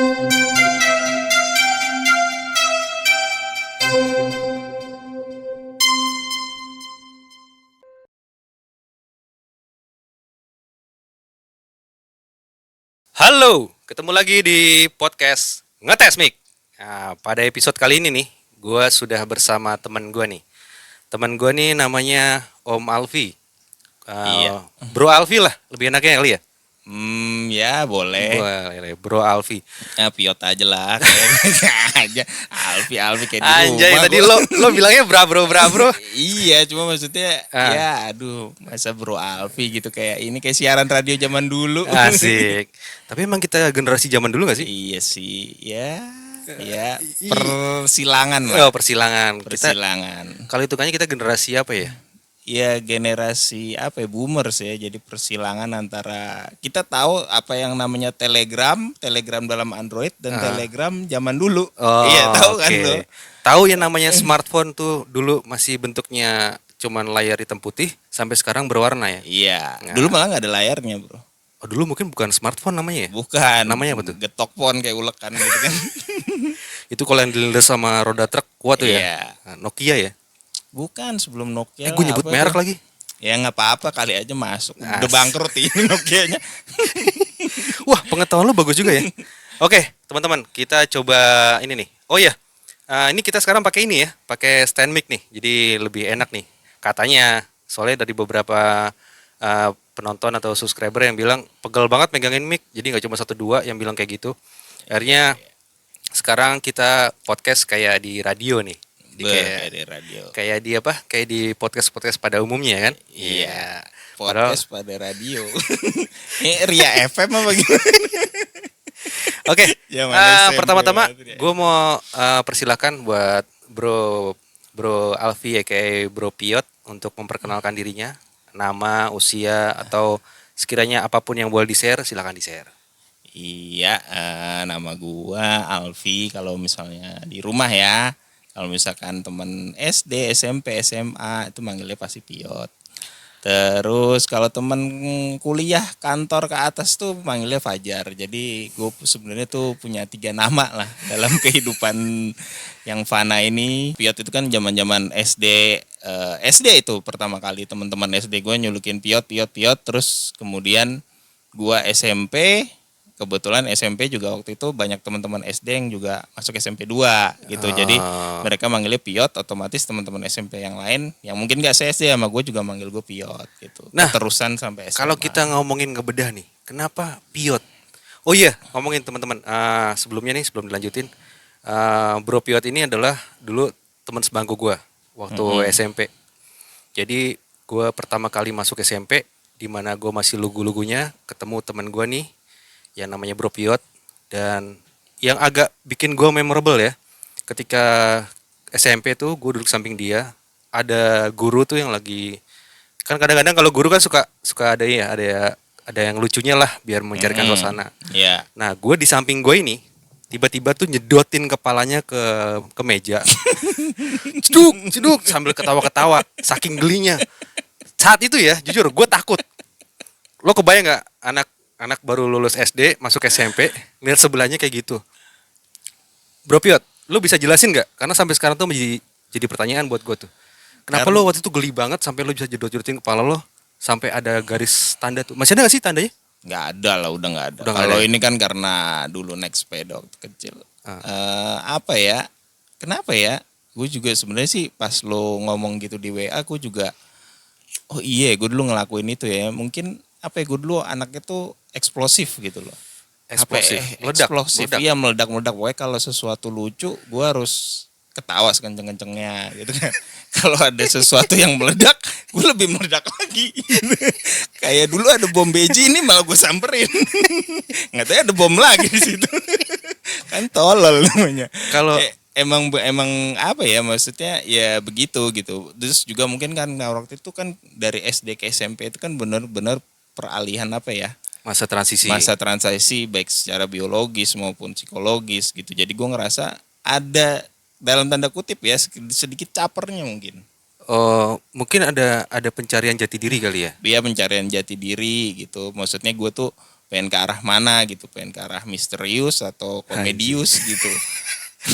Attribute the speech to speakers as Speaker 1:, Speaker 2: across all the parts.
Speaker 1: Halo, ketemu lagi di podcast Ngetes Mik. Nah, pada episode kali ini nih, gue sudah bersama teman gue nih. Teman gue nih namanya Om Alfi.
Speaker 2: Iya.
Speaker 1: Bro Alfi lah, lebih enaknya kali ya.
Speaker 2: Ya boleh.
Speaker 1: Boleh, Bro Alfi.
Speaker 2: Ya Piot aja lah kayak aja. Alfi kayak di
Speaker 1: Anjay,
Speaker 2: rumah
Speaker 1: tadi
Speaker 2: gua.
Speaker 1: lo bilangnya bro.
Speaker 2: Iya, cuma maksudnya
Speaker 1: Ah,
Speaker 2: ya aduh, masa Bro Alfi gitu kayak ini kayak siaran radio zaman dulu.
Speaker 1: asik. Tapi emang kita generasi zaman dulu gak sih?
Speaker 2: Iya sih. Ya persilangan
Speaker 1: Oh,
Speaker 2: lah.
Speaker 1: persilangan. Kita
Speaker 2: Persilangan.
Speaker 1: kalau hitungannya kita generasi apa ya?
Speaker 2: Ya generasi apa ya, boomers ya. Jadi persilangan antara kita tahu apa yang namanya Telegram dalam Android dan
Speaker 1: Ah.
Speaker 2: Telegram zaman dulu. Iya,
Speaker 1: Oh,
Speaker 2: tahu kan
Speaker 1: oke.
Speaker 2: lo?
Speaker 1: Tahu yang namanya smartphone tuh dulu masih bentuknya cuman layar hitam putih sampai sekarang berwarna ya.
Speaker 2: Iya,
Speaker 1: Nah.
Speaker 2: dulu malah nggak ada layarnya, Bro.
Speaker 1: Oh, dulu mungkin bukan smartphone namanya ya?
Speaker 2: Bukan.
Speaker 1: Namanya apa tuh?
Speaker 2: Getok pon kayak ulekan gitu kan.
Speaker 1: Itu kalau yang dilindas sama roda truk kuat tuh ya.
Speaker 2: Iya.
Speaker 1: Nah, Nokia ya.
Speaker 2: Bukan sebelum Nokia.
Speaker 1: Gue nyebut
Speaker 2: apa
Speaker 1: merek
Speaker 2: tuh?
Speaker 1: lagi.
Speaker 2: Ya nggak apa-apa, kali aja masuk. Udah
Speaker 1: As.
Speaker 2: bangkrut ini Nokianya.
Speaker 1: Wah, pengetahuan lu bagus juga ya. Oke, teman-teman, kita coba ini nih. Oh iya, ini kita sekarang pakai ini ya, pakai stand mic nih. Jadi lebih enak nih. Katanya, soalnya dari beberapa penonton atau subscriber yang bilang pegel banget megangin mic. Jadi nggak cuma satu dua yang bilang kayak gitu. Akhirnya sekarang kita podcast kayak di radio nih. Jadi
Speaker 2: Kayak di radio.
Speaker 1: kayak di apa? Kayak di podcast-podcast pada umumnya kan?
Speaker 2: Iya.
Speaker 1: Padahal
Speaker 2: Podcast pada radio. Ini Ria FM apa gimana?
Speaker 1: oke,
Speaker 2: Zaman SMP
Speaker 1: pertama-tama
Speaker 2: banget, ya.
Speaker 1: gue mau persilahkan buat Bro Alfi ya kayak Bro Piot untuk memperkenalkan dirinya, nama, usia atau sekiranya apapun yang boleh di-share silakan di-share.
Speaker 2: Iya, nama gua Alfi kalau misalnya di rumah ya. Kalau misalkan temen SD, SMP, SMA itu manggilnya pasti Piot. Terus kalau temen kuliah kantor ke atas tuh manggilnya Fajar. Jadi gue sebenarnya tuh punya 3 nama lah dalam kehidupan yang fana ini. Piot itu kan zaman-zaman SD, SD itu pertama kali teman-teman SD gue nyulukin Piot. Terus kemudian gua SMP, kebetulan SMP juga waktu itu banyak teman-teman SD yang juga masuk SMP 2 gitu. Jadi
Speaker 1: Oh.
Speaker 2: mereka manggilnya Piot, otomatis teman-teman SMP yang lain yang mungkin gak se-SD sama gue juga manggil gue Piot gitu.
Speaker 1: Nah,
Speaker 2: Terusan sampai SMA.
Speaker 1: Kalau kita ngomongin ngebedah nih, kenapa Piot? Oh iya, ngomongin teman-teman. Sebelumnya nih, sebelum dilanjutin, Bro Piot ini adalah dulu teman sebangku gue waktu SMP. Jadi gue pertama kali masuk SMP, di mana gue masih lugu-lugunya, ketemu teman gue nih, yang namanya Bro Piot. Dan yang agak bikin gue memorable ya, ketika SMP tuh gue duduk samping dia, ada guru tuh yang lagi, kan kadang-kadang kalau guru kan suka ada ya, ada yang lucunya lah biar mencairkan suasana.
Speaker 2: Iya.
Speaker 1: Nah, gue di samping gue ini tiba-tiba tuh nyedotin kepalanya ke meja. Ceduk sambil ketawa-ketawa saking gelinya. Saat itu ya, jujur gue takut. Lo kebayang nggak anak baru lulus SD masuk SMP lihat sebelahnya kayak gitu? Bro Piot, lo bisa jelasin nggak? Karena sampai sekarang tuh jadi pertanyaan buat gue tuh. Kenapa lo waktu itu geli banget sampai lo bisa jedot-jedotin kepala lo sampai ada garis tanda tuh? Masih ada nggak sih tandanya?
Speaker 2: Nggak ada lah, udah nggak ada.
Speaker 1: Udah nggak
Speaker 2: Kalau
Speaker 1: ada ya?
Speaker 2: ini kan karena dulu naik sepeda waktu kecil. Apa ya? Kenapa ya? Gue juga sebenarnya sih pas lo ngomong gitu di WA, gue juga, oh iya, gue dulu ngelakuin itu ya. Mungkin apa ya? Gue dulu anaknya tuh eksplosif gitu loh.
Speaker 1: Eksplosif,
Speaker 2: Eksplosif,
Speaker 1: meledak.
Speaker 2: iya meledak. Pokoknya kalau sesuatu lucu, gue harus ketawa sekenceng-kencengnya gitu kan. Kalau ada sesuatu yang meledak, gue lebih meledak lagi. Kayak dulu ada bom beji, ini malah gue samperin. Nggak tahu ada bom lagi di situ. Kan tolol namanya.
Speaker 1: Kalau
Speaker 2: Emang apa ya, maksudnya ya begitu gitu. Terus juga mungkin kan waktu itu kan dari SD ke SMP itu kan benar-benar peralihan apa ya,
Speaker 1: masa transisi.
Speaker 2: masa transisi baik secara biologis maupun psikologis gitu. Jadi gue ngerasa ada dalam tanda kutip ya sedikit capernya mungkin.
Speaker 1: Oh, mungkin ada pencarian jati diri kali ya.
Speaker 2: Dia pencarian jati diri gitu. Maksudnya gue tuh pengen ke arah mana gitu, pengen ke arah misterius atau komedius gitu.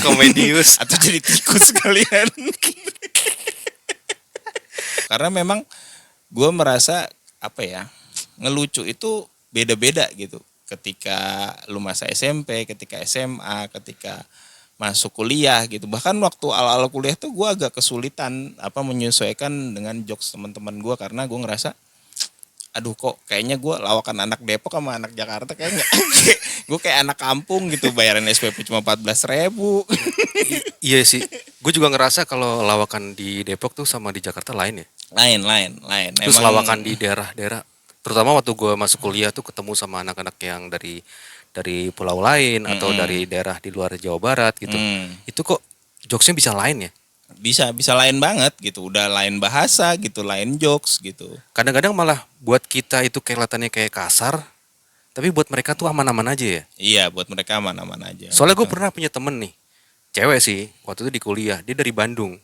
Speaker 1: Komedius.
Speaker 2: Atau jadi tikus sekalian. Karena memang gue merasa apa ya, ngelucu itu beda-beda gitu. Ketika lu masa SMP, ketika SMA, ketika masuk kuliah gitu. Bahkan waktu awal-awal kuliah tuh gue agak kesulitan menyesuaikan dengan jokes teman-teman gue, karena gue ngerasa aduh kok kayaknya gue lawakan anak Depok sama anak Jakarta kayaknya gue kayak anak kampung gitu, bayaran SPP cuma 14.000.
Speaker 1: Iya sih. Gue juga ngerasa kalau lawakan di Depok tuh sama di Jakarta lain ya.
Speaker 2: lain.
Speaker 1: Terus lawakan di daerah-daerah, terutama waktu gue masuk kuliah tuh ketemu sama anak-anak yang dari pulau lain atau dari daerah di luar Jawa Barat gitu. Itu kok jokesnya bisa lain ya.
Speaker 2: bisa lain banget gitu, udah lain bahasa gitu, lain jokes gitu.
Speaker 1: Kadang-kadang malah buat kita itu kelihatannya kayak kasar, tapi buat mereka tuh aman-aman aja ya.
Speaker 2: Iya, buat mereka aman-aman aja.
Speaker 1: Soalnya gue pernah punya temen nih, cewek sih, waktu itu di kuliah, dia dari Bandung.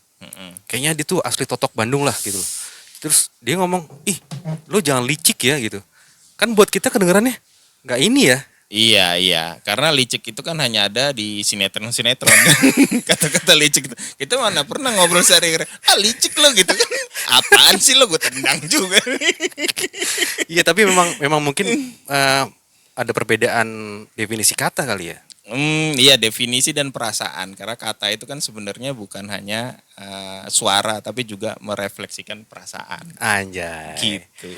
Speaker 1: Kayaknya dia tuh asli totok Bandung lah gitu. Terus dia ngomong, ih lo jangan licik ya gitu. Kan buat kita kedengerannya nggak ini ya.
Speaker 2: Iya, karena licik itu kan hanya ada di sinetron. Kata-kata licik itu. Kita mana pernah ngobrol sehari-hari, licik lo gitu kan. Apaan sih lo, gue tendang juga.
Speaker 1: Iya tapi memang mungkin ada perbedaan definisi kata kali ya.
Speaker 2: Iya, definisi dan perasaan. Karena kata itu kan sebenarnya bukan hanya suara, tapi juga merefleksikan perasaan.
Speaker 1: Anjay.
Speaker 2: Gitu.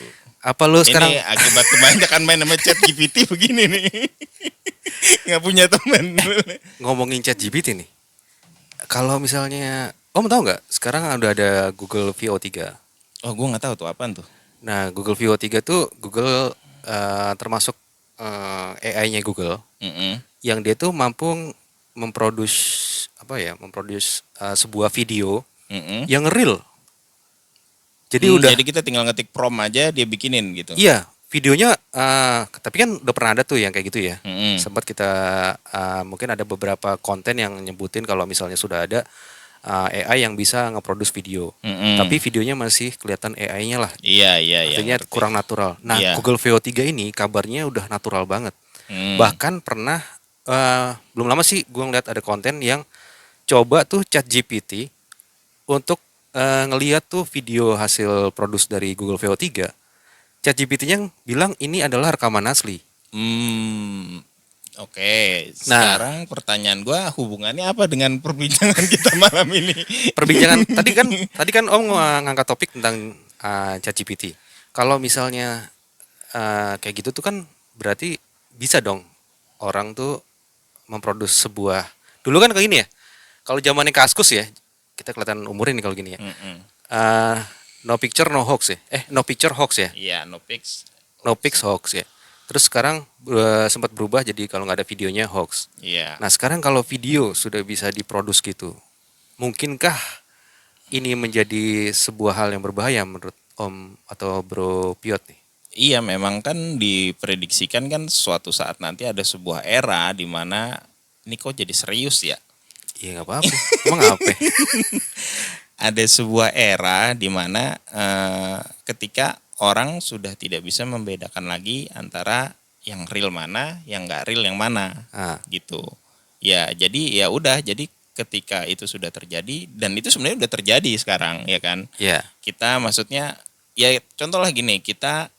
Speaker 1: Apa lu sekarang
Speaker 2: Ini akibat kebanyakan main sama chat GPT begini nih. Nggak punya teman.
Speaker 1: ngomongin ChatGPT nih? Kalau misalnya, Om tahu nggak? Sekarang udah ada Google VO3.
Speaker 2: Oh, gue nggak tahu tuh apaan tuh.
Speaker 1: Nah, Google VO3 tuh Google termasuk AI-nya Google, yang dia tuh mampu memproduce sebuah video yang real.
Speaker 2: Jadi kita tinggal ngetik prompt aja, dia bikinin gitu.
Speaker 1: Iya, videonya tapi kan udah pernah ada tuh yang kayak gitu ya. Sempat kita mungkin ada beberapa konten yang nyebutin kalau misalnya sudah ada AI yang bisa ngeproduce video. Tapi videonya masih kelihatan AI-nya lah.
Speaker 2: Iya.
Speaker 1: Artinya kurang natural. Nah,
Speaker 2: Iya.
Speaker 1: Google VO3 ini kabarnya udah natural banget. Bahkan pernah belum lama sih gue ngeliat ada konten yang coba tuh ChatGPT untuk ngeliat tuh video hasil produce dari Google VO3. ChatGPT-nya bilang ini adalah rekaman asli.
Speaker 2: Oke.
Speaker 1: Nah.
Speaker 2: Sekarang pertanyaan gua, hubungannya apa dengan perbincangan kita malam ini?
Speaker 1: Perbincangan tadi kan Om ngangkat topik tentang ChatGPT. Kalau misalnya kayak gitu tuh kan berarti bisa dong orang tuh memproduksi sebuah. Dulu kan kayak gini ya. Kalau zamannya Kaskus ya, kita kelihatan umurnya nih kalau gini ya. No picture no hoax ya. No picture hoax ya.
Speaker 2: Iya, no pics.
Speaker 1: No pics hoax ya. Terus sekarang sempat berubah jadi kalau nggak ada videonya hoax.
Speaker 2: Iya.
Speaker 1: Nah sekarang kalau video sudah bisa diproduksi gitu, mungkinkah ini menjadi sebuah hal yang berbahaya menurut Om atau Bro Piot nih?
Speaker 2: Iya, memang kan diprediksikan kan suatu saat nanti ada sebuah era di mana ini kok jadi serius ya.
Speaker 1: Iya nggak apa-apa. Emang apa?
Speaker 2: Ada sebuah era di mana ketika orang sudah tidak bisa membedakan lagi antara yang real mana, yang nggak real yang mana, gitu. Ya, jadi ya udah, jadi ketika itu sudah terjadi, dan itu sebenarnya udah terjadi sekarang, ya kan?
Speaker 1: Iya.
Speaker 2: Kita maksudnya, ya contoh lah gini, kita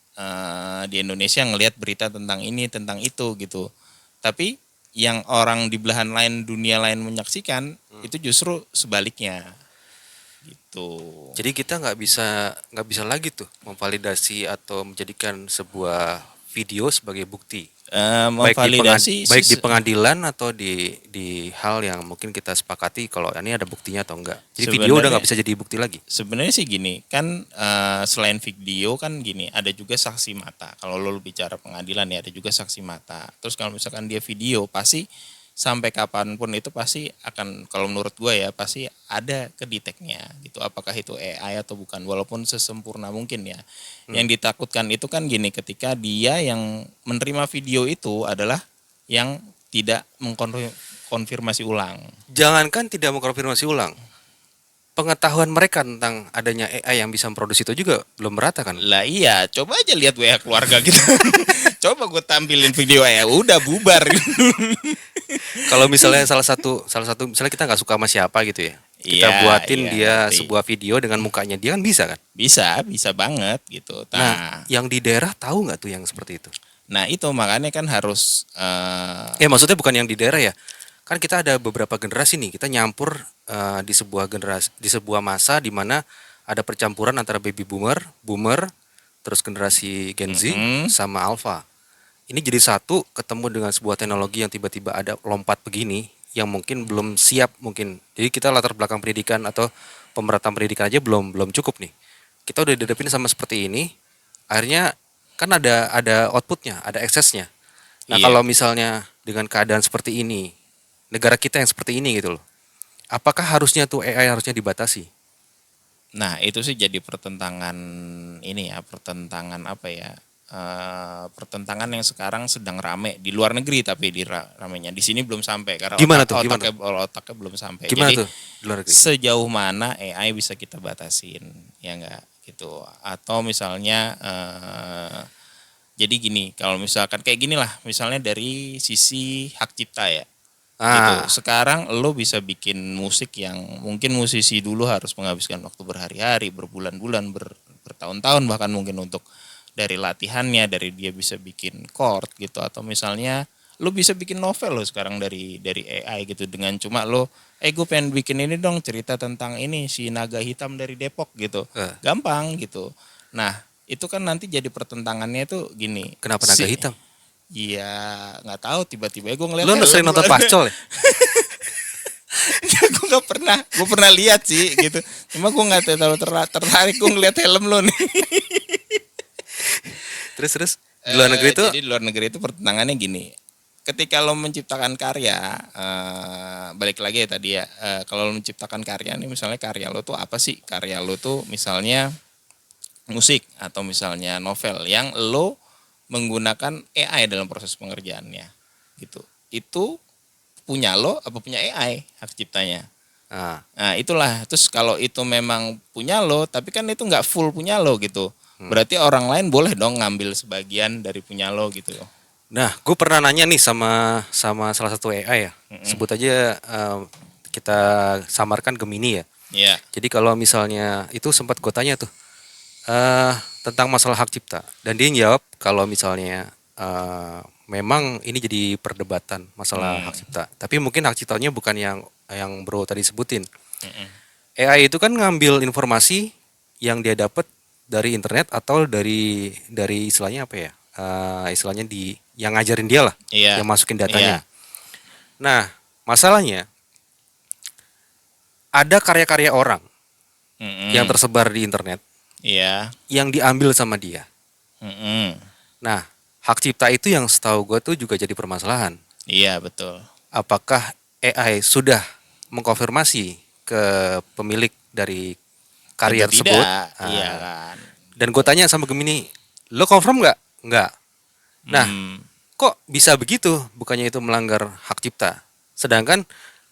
Speaker 2: di Indonesia ngelihat berita tentang ini, tentang itu gitu. Tapi yang orang di belahan lain, dunia lain menyaksikan, itu justru sebaliknya. Gitu.
Speaker 1: Jadi kita nggak bisa lagi tuh memvalidasi atau menjadikan sebuah video sebagai bukti.
Speaker 2: Memvalidasi
Speaker 1: baik di pengadilan atau di hal yang mungkin kita sepakati kalau ini ada buktinya atau enggak. Jadi video udah nggak bisa jadi bukti lagi.
Speaker 2: Sebenarnya sih gini, kan selain video kan gini, ada juga saksi mata. Kalau lo bicara pengadilan ya ada juga saksi mata. Terus kalau misalkan dia video, pasti sampai kapanpun itu pasti akan, kalau menurut gue ya, pasti ada kedeteknya gitu. Apakah itu AI atau bukan, walaupun sesempurna mungkin ya. Yang ditakutkan itu kan gini, ketika dia yang menerima video itu adalah yang tidak mengkonfirmasi ulang.
Speaker 1: Jangankan tidak mengkonfirmasi ulang, pengetahuan mereka tentang adanya AI yang bisa memproduksi itu juga belum merata kan?
Speaker 2: Lah iya, coba aja lihat WA keluarga kita. Coba gue tampilin video ya, udah bubar.
Speaker 1: Kalau misalnya salah satu misalnya kita nggak suka sama siapa gitu ya. Kita
Speaker 2: Iya,
Speaker 1: buatin
Speaker 2: iya,
Speaker 1: dia
Speaker 2: ngerti.
Speaker 1: sebuah video dengan mukanya dia kan bisa kan?
Speaker 2: Bisa banget gitu.
Speaker 1: Nah, yang di daerah tahu nggak tuh yang seperti itu?
Speaker 2: Nah itu makanya kan harus
Speaker 1: Maksudnya bukan yang di daerah ya. Kan kita ada beberapa generasi nih, kita nyampur di sebuah generasi, di sebuah masa di mana ada percampuran antara baby boomer, terus generasi Gen Z sama Alpha. Ini jadi satu ketemu dengan sebuah teknologi yang tiba-tiba ada lompat begini yang mungkin belum siap mungkin. Jadi kita latar belakang pendidikan atau pemerataan pendidikan aja belum cukup nih. Kita udah dihadapin sama seperti ini, akhirnya kan ada outputnya, ada eksesnya. Nah,
Speaker 2: Iya.
Speaker 1: kalau misalnya dengan keadaan seperti ini, negara kita yang seperti ini gitu loh. Apakah harusnya tuh AI harusnya dibatasi?
Speaker 2: Nah itu sih jadi pertentangan ini ya, pertentangan apa ya? Pertentangan yang sekarang sedang rame di luar negeri, tapi ramenya di sini belum sampai karena
Speaker 1: Gimana tuh?
Speaker 2: otaknya belum sampai.
Speaker 1: Gimana
Speaker 2: Jadi
Speaker 1: tuh di luar negeri?
Speaker 2: sejauh mana AI bisa kita batasin, ya enggak gitu. Atau misalnya jadi gini, kalau misalkan kayak gini lah, misalnya dari sisi hak cipta ya. Gitu. Sekarang lo bisa bikin musik yang mungkin musisi dulu harus menghabiskan waktu berhari-hari, berbulan-bulan, bertahun-tahun bahkan mungkin untuk dari latihannya, dari dia bisa bikin chord gitu, atau misalnya lo bisa bikin novel lo sekarang dari AI gitu, dengan cuma lo gue pengen bikin ini dong, cerita tentang ini si naga hitam dari Depok gitu. Gampang gitu. Nah, itu kan nanti jadi pertentangannya itu gini.
Speaker 1: Kenapa naga hitam?
Speaker 2: Iya, nggak tahu, tiba-tiba gue ngeliat.
Speaker 1: Lo sering nonton Pacol ya?
Speaker 2: Gue pernah lihat sih gitu. Cuma gue nggak terlalu tertarik gue ngeliat helm lo nih.
Speaker 1: Terus di luar negeri itu?
Speaker 2: Jadi di luar negeri itu pertentangannya gini. Ketika lo menciptakan karya, balik lagi ya tadi ya. Kalau lo menciptakan karya nih, misalnya karya lo tuh apa sih? Karya lo tuh misalnya musik atau misalnya novel yang lo menggunakan AI dalam proses pengerjaannya gitu. Itu punya lo apa punya AI hak ciptanya. Nah itulah, terus kalau itu memang punya lo tapi kan itu nggak full punya lo gitu. Berarti orang lain boleh dong ngambil sebagian dari punya lo gitu.
Speaker 1: Nah, gue pernah nanya nih sama salah satu AI ya. Sebut aja kita samarkan Gemini ya.
Speaker 2: Iya.
Speaker 1: Jadi kalau misalnya itu sempat gue tanya tuh tentang masalah hak cipta, dan dia jawab kalau misalnya memang ini jadi perdebatan masalah hak cipta, tapi mungkin hak ciptanya bukan yang bro tadi sebutin. AI itu kan ngambil informasi yang dia dapat dari internet atau dari istilahnya apa ya, istilahnya yang ngajarin dia lah, yang masukin datanya. Nah masalahnya ada karya-karya orang yang tersebar di internet. Yang diambil sama dia. Nah, hak cipta itu yang setahu gue tuh juga jadi permasalahan.
Speaker 2: Iya, betul.
Speaker 1: Apakah AI sudah mengkonfirmasi ke pemilik dari karya tersebut?
Speaker 2: Iya kan.
Speaker 1: Dan gue tanya sama Gemini, lo confirm nggak? Nggak. Nah, kok bisa begitu? Bukannya itu melanggar hak cipta? Sedangkan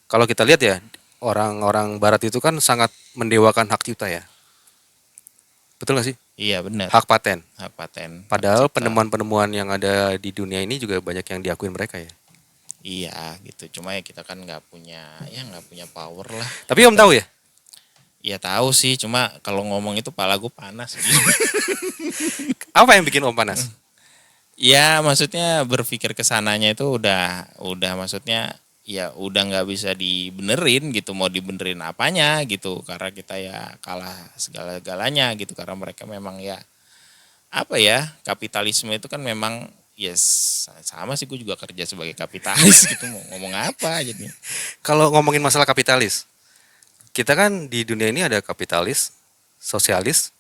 Speaker 1: kalau kita lihat ya, orang-orang Barat itu kan sangat mendewakan hak cipta ya. Betul gak sih?
Speaker 2: Iya benar.
Speaker 1: Hak paten.
Speaker 2: Hak
Speaker 1: Padahal
Speaker 2: cipta.
Speaker 1: penemuan-penemuan yang ada di dunia ini juga banyak yang diakuin mereka ya.
Speaker 2: Iya gitu. Cuma ya kita kan nggak punya power lah.
Speaker 1: Tapi Om tahu ya?
Speaker 2: Iya tahu sih. Cuma kalau ngomong itu pala gue panas.
Speaker 1: Apa yang bikin Om panas?
Speaker 2: Ya maksudnya berpikir kesananya itu udah maksudnya ya udah nggak bisa dibenerin gitu, mau dibenerin apanya gitu, karena kita ya kalah segala-galanya gitu, karena mereka memang ya apa ya, kapitalisme itu kan memang sama sih, gue juga kerja sebagai kapitalis gitu, mau ngomong apa jadi.
Speaker 1: Kalau ngomongin masalah kapitalis, kita kan di dunia ini ada kapitalis, sosialis,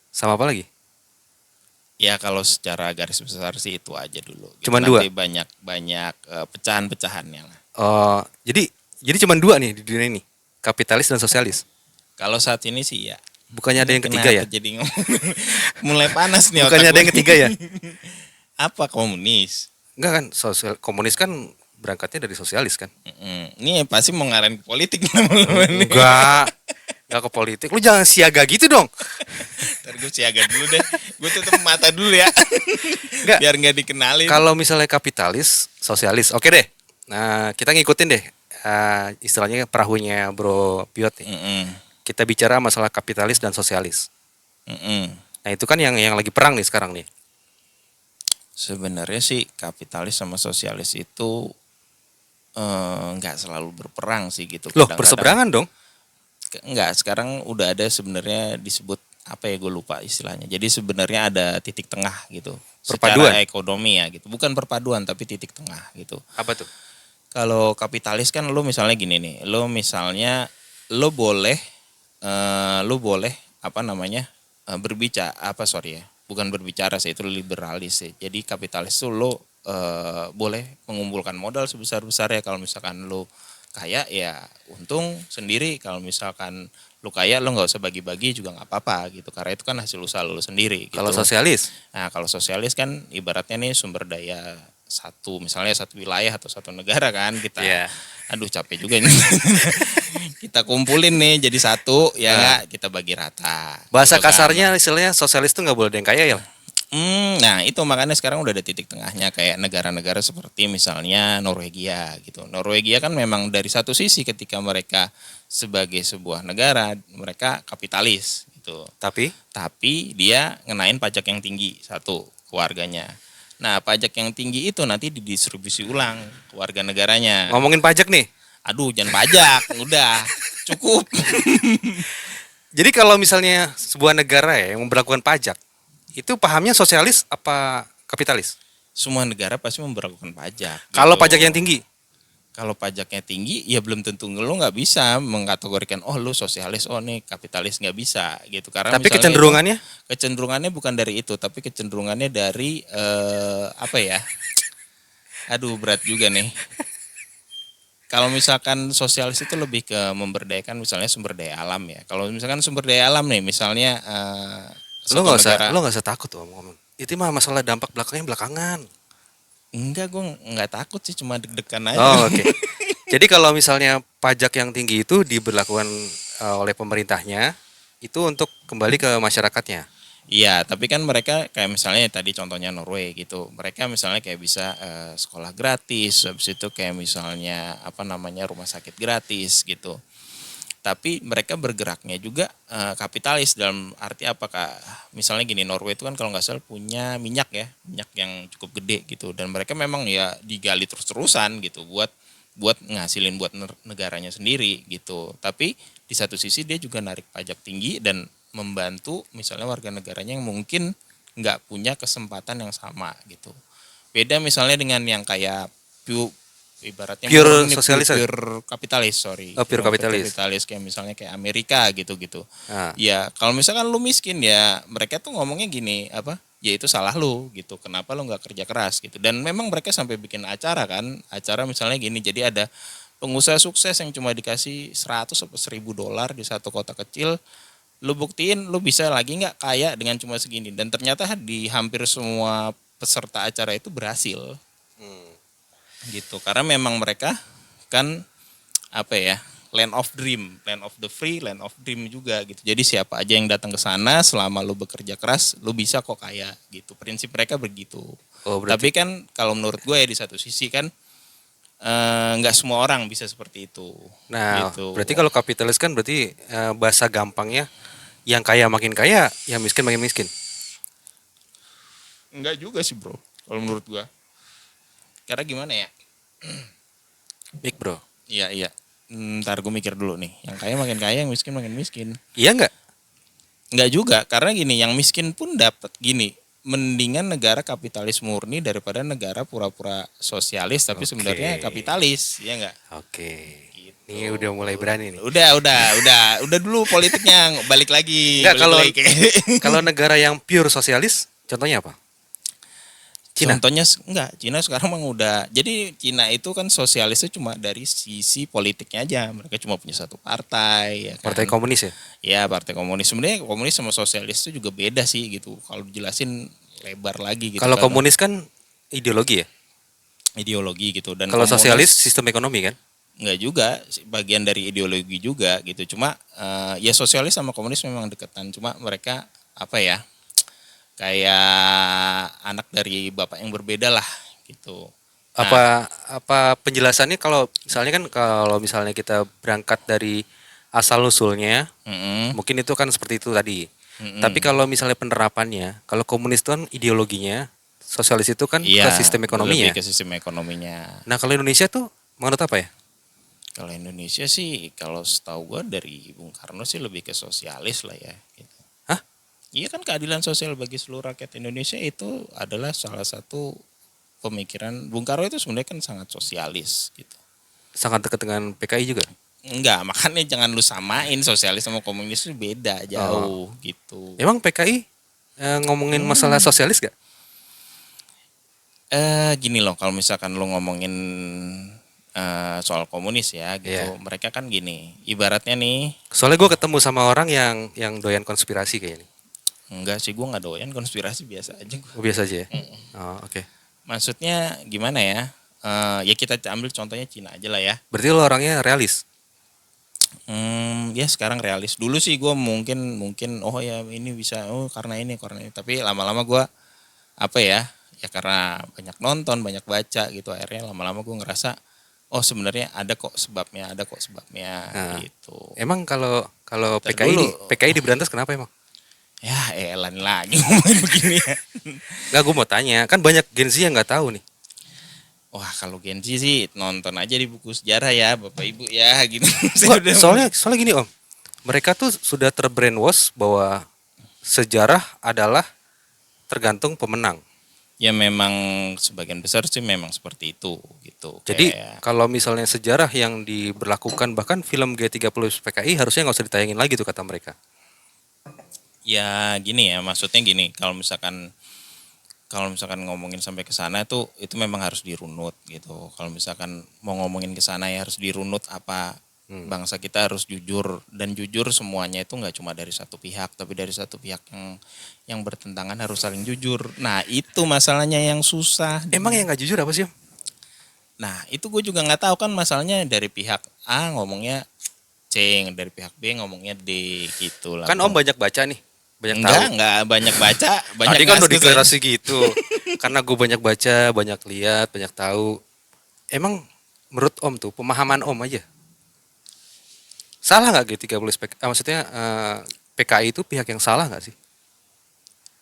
Speaker 1: sama apa lagi?
Speaker 2: Ya kalau secara garis besar sih itu aja dulu. Gitu.
Speaker 1: Cuman dua?
Speaker 2: Nanti banyak pecahan-pecahannya lah.
Speaker 1: Jadi cuma dua nih di dunia ini, kapitalis dan sosialis.
Speaker 2: Kalau saat ini sih ya.
Speaker 1: Bukannya ada yang ketiga ya?
Speaker 2: Jadi mulai panas nih.
Speaker 1: Bukannya ada yang ketiga ya?
Speaker 2: Apa komunis?
Speaker 1: Enggak kan, komunis kan berangkatnya dari sosialis kan?
Speaker 2: Ini pasti mau ngarahin ke politik.
Speaker 1: Enggak. Nggak ke politik. Lu jangan siaga gitu dong.
Speaker 2: Ntar gue siaga dulu deh. Gue tutup mata dulu ya.
Speaker 1: Nggak.
Speaker 2: Biar nggak dikenalin.
Speaker 1: Kalau misalnya kapitalis, sosialis, oke deh. Nah, kita ngikutin deh istilahnya perahunya Bro Piot nih.
Speaker 2: Mm-mm.
Speaker 1: Kita bicara masalah kapitalis dan sosialis.
Speaker 2: Mm-mm.
Speaker 1: Nah, itu kan yang lagi perang nih sekarang nih.
Speaker 2: Sebenarnya sih kapitalis sama sosialis itu nggak selalu berperang sih gitu.
Speaker 1: Loh,
Speaker 2: Kadang-kadang
Speaker 1: berseberangan dong.
Speaker 2: nggak, sekarang udah ada sebenarnya disebut apa ya, gue lupa istilahnya. Jadi sebenarnya ada titik tengah gitu.
Speaker 1: Perpaduan?
Speaker 2: Secara ekonomi ya gitu. Bukan perpaduan tapi titik tengah gitu.
Speaker 1: Apa tuh?
Speaker 2: Kalau kapitalis kan lo misalnya gini nih, lo misalnya lo boleh apa namanya berbicara apa sorry ya, bukan berbicara sih, itu liberalis sih. Jadi kapitalis itu lo boleh mengumpulkan modal sebesar-besarnya. Kalau misalkan lo kaya ya untung sendiri, kalau misalkan lo kaya lo nggak usah bagi-bagi juga nggak apa-apa gitu, karena itu kan hasil usaha lo sendiri gitu.
Speaker 1: Kalau sosialis?
Speaker 2: Nah kalau sosialis kan ibaratnya nih sumber daya satu, misalnya satu wilayah atau satu negara kan kita,
Speaker 1: Iya.
Speaker 2: aduh capek juga ini. Kita kumpulin nih jadi satu ya nggak, kita bagi rata.
Speaker 1: Bahasa
Speaker 2: gitu kan.
Speaker 1: kasarnya istilahnya sosialis tuh nggak boleh ada yang kaya ya.
Speaker 2: Nah itu makanya sekarang udah ada titik tengahnya, kayak negara-negara seperti misalnya Norwegia gitu. Norwegia kan memang dari satu sisi ketika mereka sebagai sebuah negara mereka kapitalis gitu. Tapi dia ngenain pajak yang tinggi satu ke warganya. Nah pajak yang tinggi itu nanti didistribusi ulang ke warga negaranya.
Speaker 1: Ngomongin pajak nih.
Speaker 2: Aduh jangan pajak, udah cukup.
Speaker 1: Jadi kalau misalnya sebuah negara ya yang memperlakukan pajak, itu pahamnya sosialis apa kapitalis?
Speaker 2: Semua negara pasti memberlakukan pajak.
Speaker 1: Kalau
Speaker 2: gitu.
Speaker 1: pajak yang tinggi?
Speaker 2: Kalau pajaknya tinggi ya belum tentu lo nggak bisa mengkategorikan oh lo sosialis, oh nih kapitalis, nggak bisa gitu. Karena
Speaker 1: Tapi
Speaker 2: misalnya
Speaker 1: kecenderungannya?
Speaker 2: Kecenderungannya bukan dari itu, tapi kecenderungannya dari apa ya? Aduh berat juga nih. Kalau misalkan sosialis itu lebih ke memberdayakan misalnya sumber daya alam ya. Kalau misalkan sumber daya alam nih misalnya
Speaker 1: Lo
Speaker 2: satu
Speaker 1: nggak
Speaker 2: negara.
Speaker 1: usah takut tuh ngomong. Itu mah masalah dampak belakangnya belakangan.
Speaker 2: Enggak, gue nggak takut sih, cuma deg-degan aja.
Speaker 1: Oh, oke. Jadi kalau misalnya pajak yang tinggi itu diberlakukan oleh pemerintahnya, itu untuk kembali ke masyarakatnya.
Speaker 2: Iya, tapi kan mereka kayak misalnya tadi contohnya Norway gitu. Mereka misalnya kayak bisa sekolah gratis, habis itu kayak misalnya apa namanya rumah sakit gratis gitu. Tapi mereka bergeraknya juga kapitalis dalam arti apakah misalnya gini, Norway itu kan kalau nggak salah punya minyak ya, minyak yang cukup gede gitu, dan mereka memang ya digali terus-terusan gitu buat ngasilin buat negaranya sendiri gitu. Tapi di satu sisi dia juga narik pajak tinggi dan membantu misalnya warga negaranya yang mungkin nggak punya kesempatan yang sama gitu. Beda misalnya dengan yang kayak ibaratnya
Speaker 1: Pure sosialis.
Speaker 2: pure kapitalis, sorry.
Speaker 1: Oh, pure kapitalis.
Speaker 2: Kapitalis kayak misalnya kayak Amerika gitu-gitu.
Speaker 1: Nah,
Speaker 2: Ya kalau misalkan lu miskin ya mereka tuh ngomongnya gini apa? Ya itu salah lu gitu. Kenapa lu nggak kerja keras gitu? Dan memang mereka sampai bikin acara kan, acara misalnya gini. Jadi ada pengusaha sukses yang cuma dikasih 100 atau $1.000 di satu kota kecil. Lu buktiin lu bisa lagi nggak kaya dengan cuma segini. Dan ternyata di hampir semua peserta acara itu berhasil. Gitu, karena memang mereka kan apa ya, land of dream, land of the free, land of dream juga gitu. Jadi siapa aja yang datang ke sana selama lu bekerja keras lu bisa kok kaya gitu, prinsip mereka begitu. Tapi kan kalau menurut gue ya di satu sisi kan nggak semua orang bisa seperti itu.
Speaker 1: nah
Speaker 2: gitu.
Speaker 1: berarti kalau kapitalis kan berarti bahasa gampangnya yang kaya makin kaya, yang miskin makin miskin.
Speaker 2: Enggak juga sih bro, kalau menurut gue. Karena gimana ya?
Speaker 1: Big bro.
Speaker 2: Iya. Ntar gue mikir dulu nih. Yang kaya makin kaya, yang miskin makin miskin.
Speaker 1: Iya nggak?
Speaker 2: Nggak juga, karena gini, yang miskin pun dapat gini. Mendingan negara kapitalis murni daripada negara pura-pura sosialis tapi sebenarnya kapitalis, ya nggak?
Speaker 1: Oke.
Speaker 2: Gitu.
Speaker 1: Ini udah mulai berani nih.
Speaker 2: Udah dulu politiknya balik lagi.
Speaker 1: Nggak, kalau
Speaker 2: balik lagi.
Speaker 1: kalau negara yang pure sosialis, contohnya apa? Cina.
Speaker 2: Contohnya enggak, Cina sekarang memang udah. Jadi Cina itu kan sosialisnya cuma dari sisi politiknya aja. Mereka cuma punya satu partai ya kan?
Speaker 1: Partai komunis ya?
Speaker 2: Ya, partai komunis. Sebenarnya komunis sama sosialis itu juga beda sih gitu. Kalau dijelasin lebar lagi gitu.
Speaker 1: Kalau komunis kan ideologi ya?
Speaker 2: Ideologi gitu, dan
Speaker 1: Kalau
Speaker 2: komunis,
Speaker 1: sosialis sistem ekonomi kan?
Speaker 2: Enggak juga, bagian dari ideologi juga gitu. Cuma ya sosialis sama komunis memang deketan. Cuma mereka apa ya, kayak anak dari bapak yang berbeda lah gitu. Nah,
Speaker 1: Apa penjelasannya kalau misalnya kan kalau misalnya kita berangkat dari asal usulnya,
Speaker 2: mm-mm,
Speaker 1: mungkin itu kan seperti itu tadi. Tapi
Speaker 2: mm-mm.
Speaker 1: kalau misalnya penerapannya, kalau komunis itu kan ideologinya, sosialis itu kan ke
Speaker 2: Iya,
Speaker 1: sistem
Speaker 2: lebih
Speaker 1: ekonominya.
Speaker 2: ke sistem ekonominya.
Speaker 1: Nah, kalau Indonesia tuh menurut apa ya?
Speaker 2: Kalau Indonesia sih, kalau setahu gue dari Bung Karno sih lebih ke sosialis lah ya. Gitu.
Speaker 1: Hah?
Speaker 2: Iya kan keadilan sosial bagi seluruh rakyat Indonesia itu adalah salah satu pemikiran Bung Karno itu sebenarnya kan sangat sosialis gitu.
Speaker 1: Sangat dekat dengan PKI juga.
Speaker 2: Enggak, makanya jangan lu samain sosialis sama komunis itu beda
Speaker 1: Oh.
Speaker 2: jauh gitu.
Speaker 1: Emang PKI ngomongin masalah sosialis gak?
Speaker 2: Gini loh, kalau misalkan lu ngomongin soal komunis ya gitu,
Speaker 1: Iya.
Speaker 2: mereka kan gini, ibaratnya nih,
Speaker 1: Soalnya gue ketemu sama orang yang doyan konspirasi kayaknya.
Speaker 2: enggak sih gue nggak doyan konspirasi biasa aja gue.
Speaker 1: Oh, biasa aja ya. Oh, oke.
Speaker 2: Maksudnya gimana ya? Ya kita ambil contohnya Cina aja lah ya.
Speaker 1: Berarti lo orangnya realis.
Speaker 2: Ya sekarang realis. Dulu sih gue mungkin oh ya ini bisa karena ini. Tapi lama-lama gue apa ya? Ya karena banyak nonton, banyak baca gitu. Akhirnya lama-lama gue ngerasa oh sebenarnya ada kok sebabnya
Speaker 1: Nah,
Speaker 2: gitu.
Speaker 1: Emang kalau kalau
Speaker 2: Ntar
Speaker 1: PKI
Speaker 2: dulu.
Speaker 1: PKI diberantas kenapa emang?
Speaker 2: Ya elan lagi ngomongin begini ya.
Speaker 1: Nggak, gue mau tanya. Kan banyak Gen Z yang nggak tahu nih.
Speaker 2: Wah kalau Gen Z sih nonton aja di buku sejarah ya Bapak Ibu ya gitu.
Speaker 1: Wah,
Speaker 2: Saya udah
Speaker 1: soalnya gini Om. Mereka tuh sudah terbrainwash bahwa sejarah adalah tergantung pemenang.
Speaker 2: ya memang sebagian besar sih memang seperti itu gitu.
Speaker 1: Jadi
Speaker 2: Kayak
Speaker 1: kalau misalnya sejarah yang diberlakukan bahkan film G30 PKI harusnya nggak usah ditayangin lagi tuh kata mereka.
Speaker 2: ya gini ya maksudnya gini kalau misalkan ngomongin sampai ke sana itu memang harus dirunut gitu. Kalau misalkan mau ngomongin ke sana ya harus dirunut apa bangsa kita harus jujur dan jujur semuanya itu nggak cuma dari satu pihak tapi dari satu pihak yang bertentangan harus saling jujur. Nah itu masalahnya yang susah.
Speaker 1: Emang yang nggak jujur apa sih Om?
Speaker 2: Nah itu gue juga nggak tahu kan masalahnya dari pihak A ngomongnya C, dari pihak B ngomongnya D gitu lah.
Speaker 1: Kan Om banyak baca nih, banyak tahu.
Speaker 2: Enggak banyak baca, banyak
Speaker 1: Tadi kan udah
Speaker 2: ngasih saya.
Speaker 1: deklarasi gitu. Karena gue banyak baca, banyak lihat, banyak tahu. Emang menurut Om tuh pemahaman Om aja. Salah nggak G30 maksudnya PKI itu pihak yang salah nggak sih?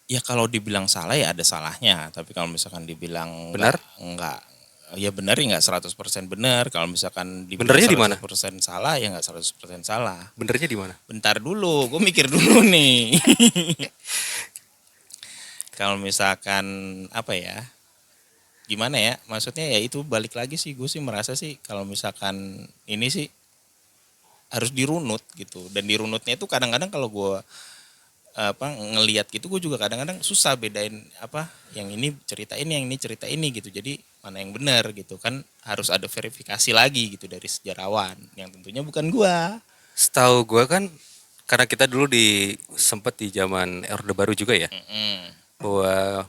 Speaker 2: Ya kalau dibilang salah ya ada salahnya, tapi kalau misalkan dibilang
Speaker 1: Benar?
Speaker 2: enggak ya benar ya enggak 100% benar. Kalau misalkan dibilang
Speaker 1: Benernya di mana?
Speaker 2: 100% salah ya enggak 100% salah.
Speaker 1: Benernya di mana?
Speaker 2: Bentar dulu, gue mikir dulu nih. Kalau misalkan apa ya? Gimana ya? Maksudnya ya itu balik lagi sih gue sih merasa sih kalau misalkan ini sih harus dirunut gitu. Dan dirunutnya itu kadang-kadang kalau gue ngelihat gitu gue juga kadang-kadang susah bedain apa yang ini cerita ini gitu. Jadi mana yang benar gitu kan harus ada verifikasi lagi gitu dari sejarawan yang tentunya bukan gue.
Speaker 1: Setahu gue kan karena kita dulu sempet di zaman Orde Baru juga ya. Bahwa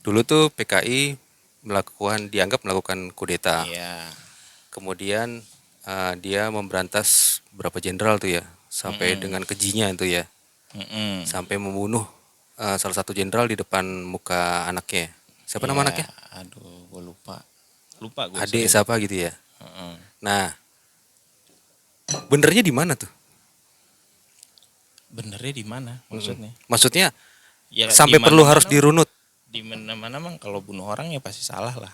Speaker 1: dulu tuh PKI dianggap melakukan kudeta.
Speaker 2: Iya.
Speaker 1: Kemudian dia memberantas berapa jenderal tuh ya, sampai dengan kejinya itu ya, sampai membunuh salah satu jenderal di depan muka anaknya. Siapa nama anaknya?
Speaker 2: Aduh, gue lupa gue.
Speaker 1: Adik siapa gitu ya. Nah, benernya di mana tuh?
Speaker 2: Benernya di mana maksudnya?
Speaker 1: Maksudnya
Speaker 2: Ya
Speaker 1: sampai perlu harus dirunut.
Speaker 2: Di mana-mana mang kalau bunuh orang ya pasti salah lah.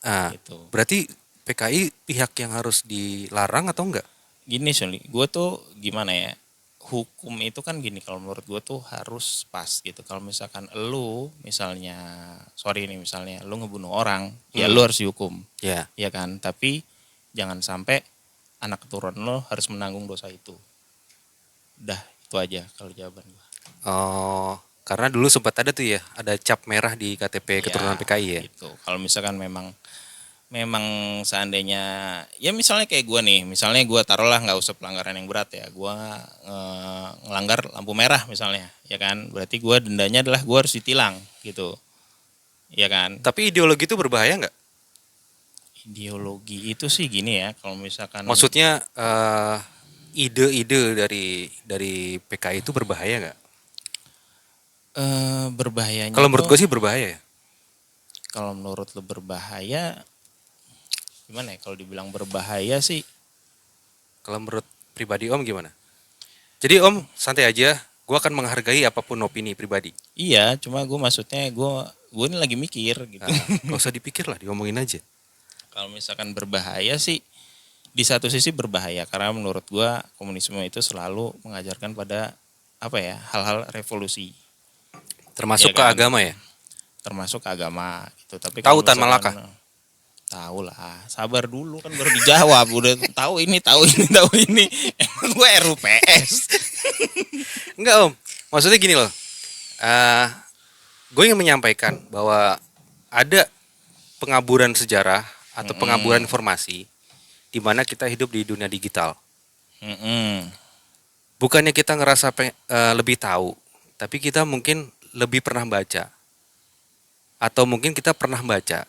Speaker 1: Nah,
Speaker 2: Gitu.
Speaker 1: berarti PKI pihak yang harus dilarang atau enggak?
Speaker 2: Gini Soli, gue tuh gimana ya? Hukum itu kan gini kalau menurut gue tuh harus pas gitu. Kalau misalkan lu misalnya misalnya lu ngebunuh orang, ya lu harus dihukum.
Speaker 1: Ya.
Speaker 2: Ya kan? Tapi jangan sampai anak keturunan lo harus menanggung dosa itu. Udah, itu aja kalau jawaban gue.
Speaker 1: Oh, karena dulu sempat ada tuh ya, ada cap merah di KTP keturunan PKI ya.
Speaker 2: Gitu. Kalau misalkan memang seandainya ya misalnya kayak gue nih, misalnya gue taruhlah nggak usah pelanggaran yang berat ya, gue ngelanggar lampu merah misalnya, ya kan, berarti gue dendanya adalah gue harus ditilang gitu, ya kan.
Speaker 1: Tapi ideologi itu berbahaya nggak?
Speaker 2: Ideologi itu sih gini ya, kalau misalkan
Speaker 1: Maksudnya ide-ide dari PKI itu berbahaya nggak?
Speaker 2: berbahayanya
Speaker 1: Kalau
Speaker 2: itu,
Speaker 1: menurut gue sih berbahaya ya.
Speaker 2: kalau menurut lo berbahaya gimana ya? Kalau dibilang berbahaya sih,
Speaker 1: Kalau menurut pribadi Om gimana? Jadi Om santai aja, gue akan menghargai apapun opini pribadi.
Speaker 2: iya. Cuma gue maksudnya gue ini lagi mikir gitu.
Speaker 1: Gak usah dipikir lah, diomongin aja.
Speaker 2: Kalau misalkan berbahaya sih, di satu sisi berbahaya karena menurut gue komunisme itu selalu mengajarkan pada apa ya, hal-hal revolusi, ya
Speaker 1: Termasuk ke
Speaker 2: kan,
Speaker 1: agama ya.
Speaker 2: termasuk agama gitu. Tapi
Speaker 1: Tahu
Speaker 2: kalau
Speaker 1: Tan
Speaker 2: misalkan
Speaker 1: Malaka?
Speaker 2: tahu lah, sabar dulu kan baru dijawab, udah tahu ini tahu ini tahu ini. Emang gue RUPS.
Speaker 1: Enggak Om, maksudnya gini loh. Gue ingin menyampaikan bahwa ada pengaburan sejarah atau pengaburan informasi di mana kita hidup di dunia digital.
Speaker 2: Mm-mm.
Speaker 1: Bukannya kita ngerasa lebih tahu, tapi kita mungkin lebih pernah baca. Atau mungkin kita pernah baca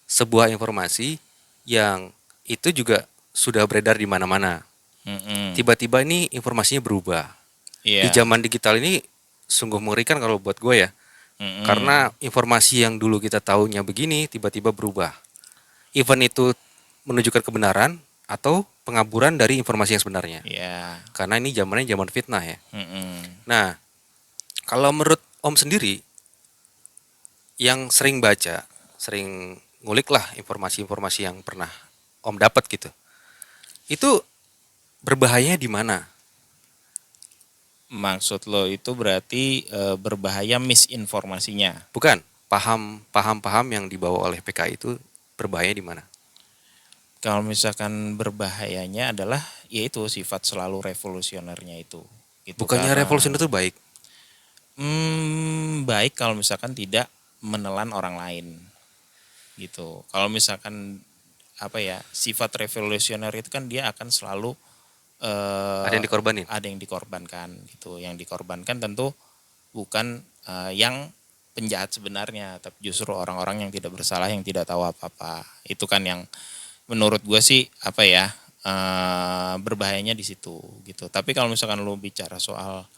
Speaker 1: sebuah informasi yang itu juga sudah beredar di mana-mana.
Speaker 2: Mm-mm.
Speaker 1: Tiba-tiba ini informasinya berubah. Di
Speaker 2: Iya.
Speaker 1: zaman digital ini sungguh mengerikan kalau buat gue ya.
Speaker 2: Mm-mm.
Speaker 1: Karena informasi yang dulu kita tahunya begini tiba-tiba berubah. Event itu menunjukkan kebenaran atau pengaburan dari informasi yang sebenarnya.
Speaker 2: Iya.
Speaker 1: Karena ini zamannya zaman fitnah ya.
Speaker 2: Mm-mm.
Speaker 1: Nah, kalau menurut Om sendiri yang sering baca, sering ngulik lah informasi-informasi yang pernah Om dapat gitu. Itu berbahayanya di mana?
Speaker 2: Maksud lo itu berarti berbahaya misinformasinya.
Speaker 1: Bukan, paham-paham yang dibawa oleh PKI itu berbahaya di mana?
Speaker 2: Kalau misalkan berbahayanya adalah yaitu sifat selalu revolusionernya itu. Gitu,
Speaker 1: Bukannya
Speaker 2: karena
Speaker 1: revolusi itu baik?
Speaker 2: baik kalau misalkan tidak menelan orang lain. Gitu. Kalau misalkan apa ya, sifat revolusioner itu kan dia akan selalu
Speaker 1: Ada yang dikorbanin?
Speaker 2: ada yang dikorbankan gitu. Yang dikorbankan tentu bukan yang penjahat sebenarnya, tapi justru orang-orang yang tidak bersalah, yang tidak tahu apa-apa. Itu kan yang menurut gue sih apa ya, berbahayanya di situ gitu. Tapi kalau misalkan lu bicara soal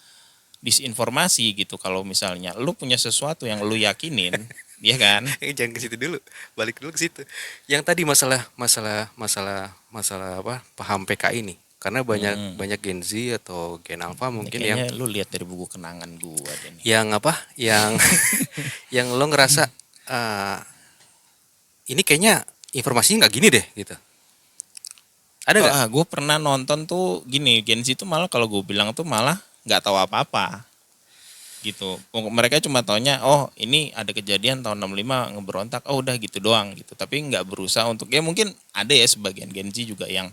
Speaker 2: disinformasi gitu, kalau misalnya lu punya sesuatu yang lu yakinin, ya kan?
Speaker 1: Jangan ke situ dulu, balik dulu ke situ. Yang tadi masalah apa? Paham PKI nih. Karena banyak Gen Z atau Gen Alpha
Speaker 2: Ini
Speaker 1: mungkin yang
Speaker 2: kayaknya lu lihat dari buku kenangan gua deh nih.
Speaker 1: yang apa? Yang yang lo ngerasa ini kayaknya informasinya nggak gini deh gitu. Ada nggak?
Speaker 2: Gue pernah nonton tuh gini, Gen Z itu malah kalau gue bilang tuh malah nggak tahu apa-apa gitu. Mereka cuma taunya, oh ini ada kejadian tahun 65 ngeberontak, oh udah gitu doang gitu. Tapi nggak berusaha untuk, ya mungkin ada ya sebagian Gen Z juga yang,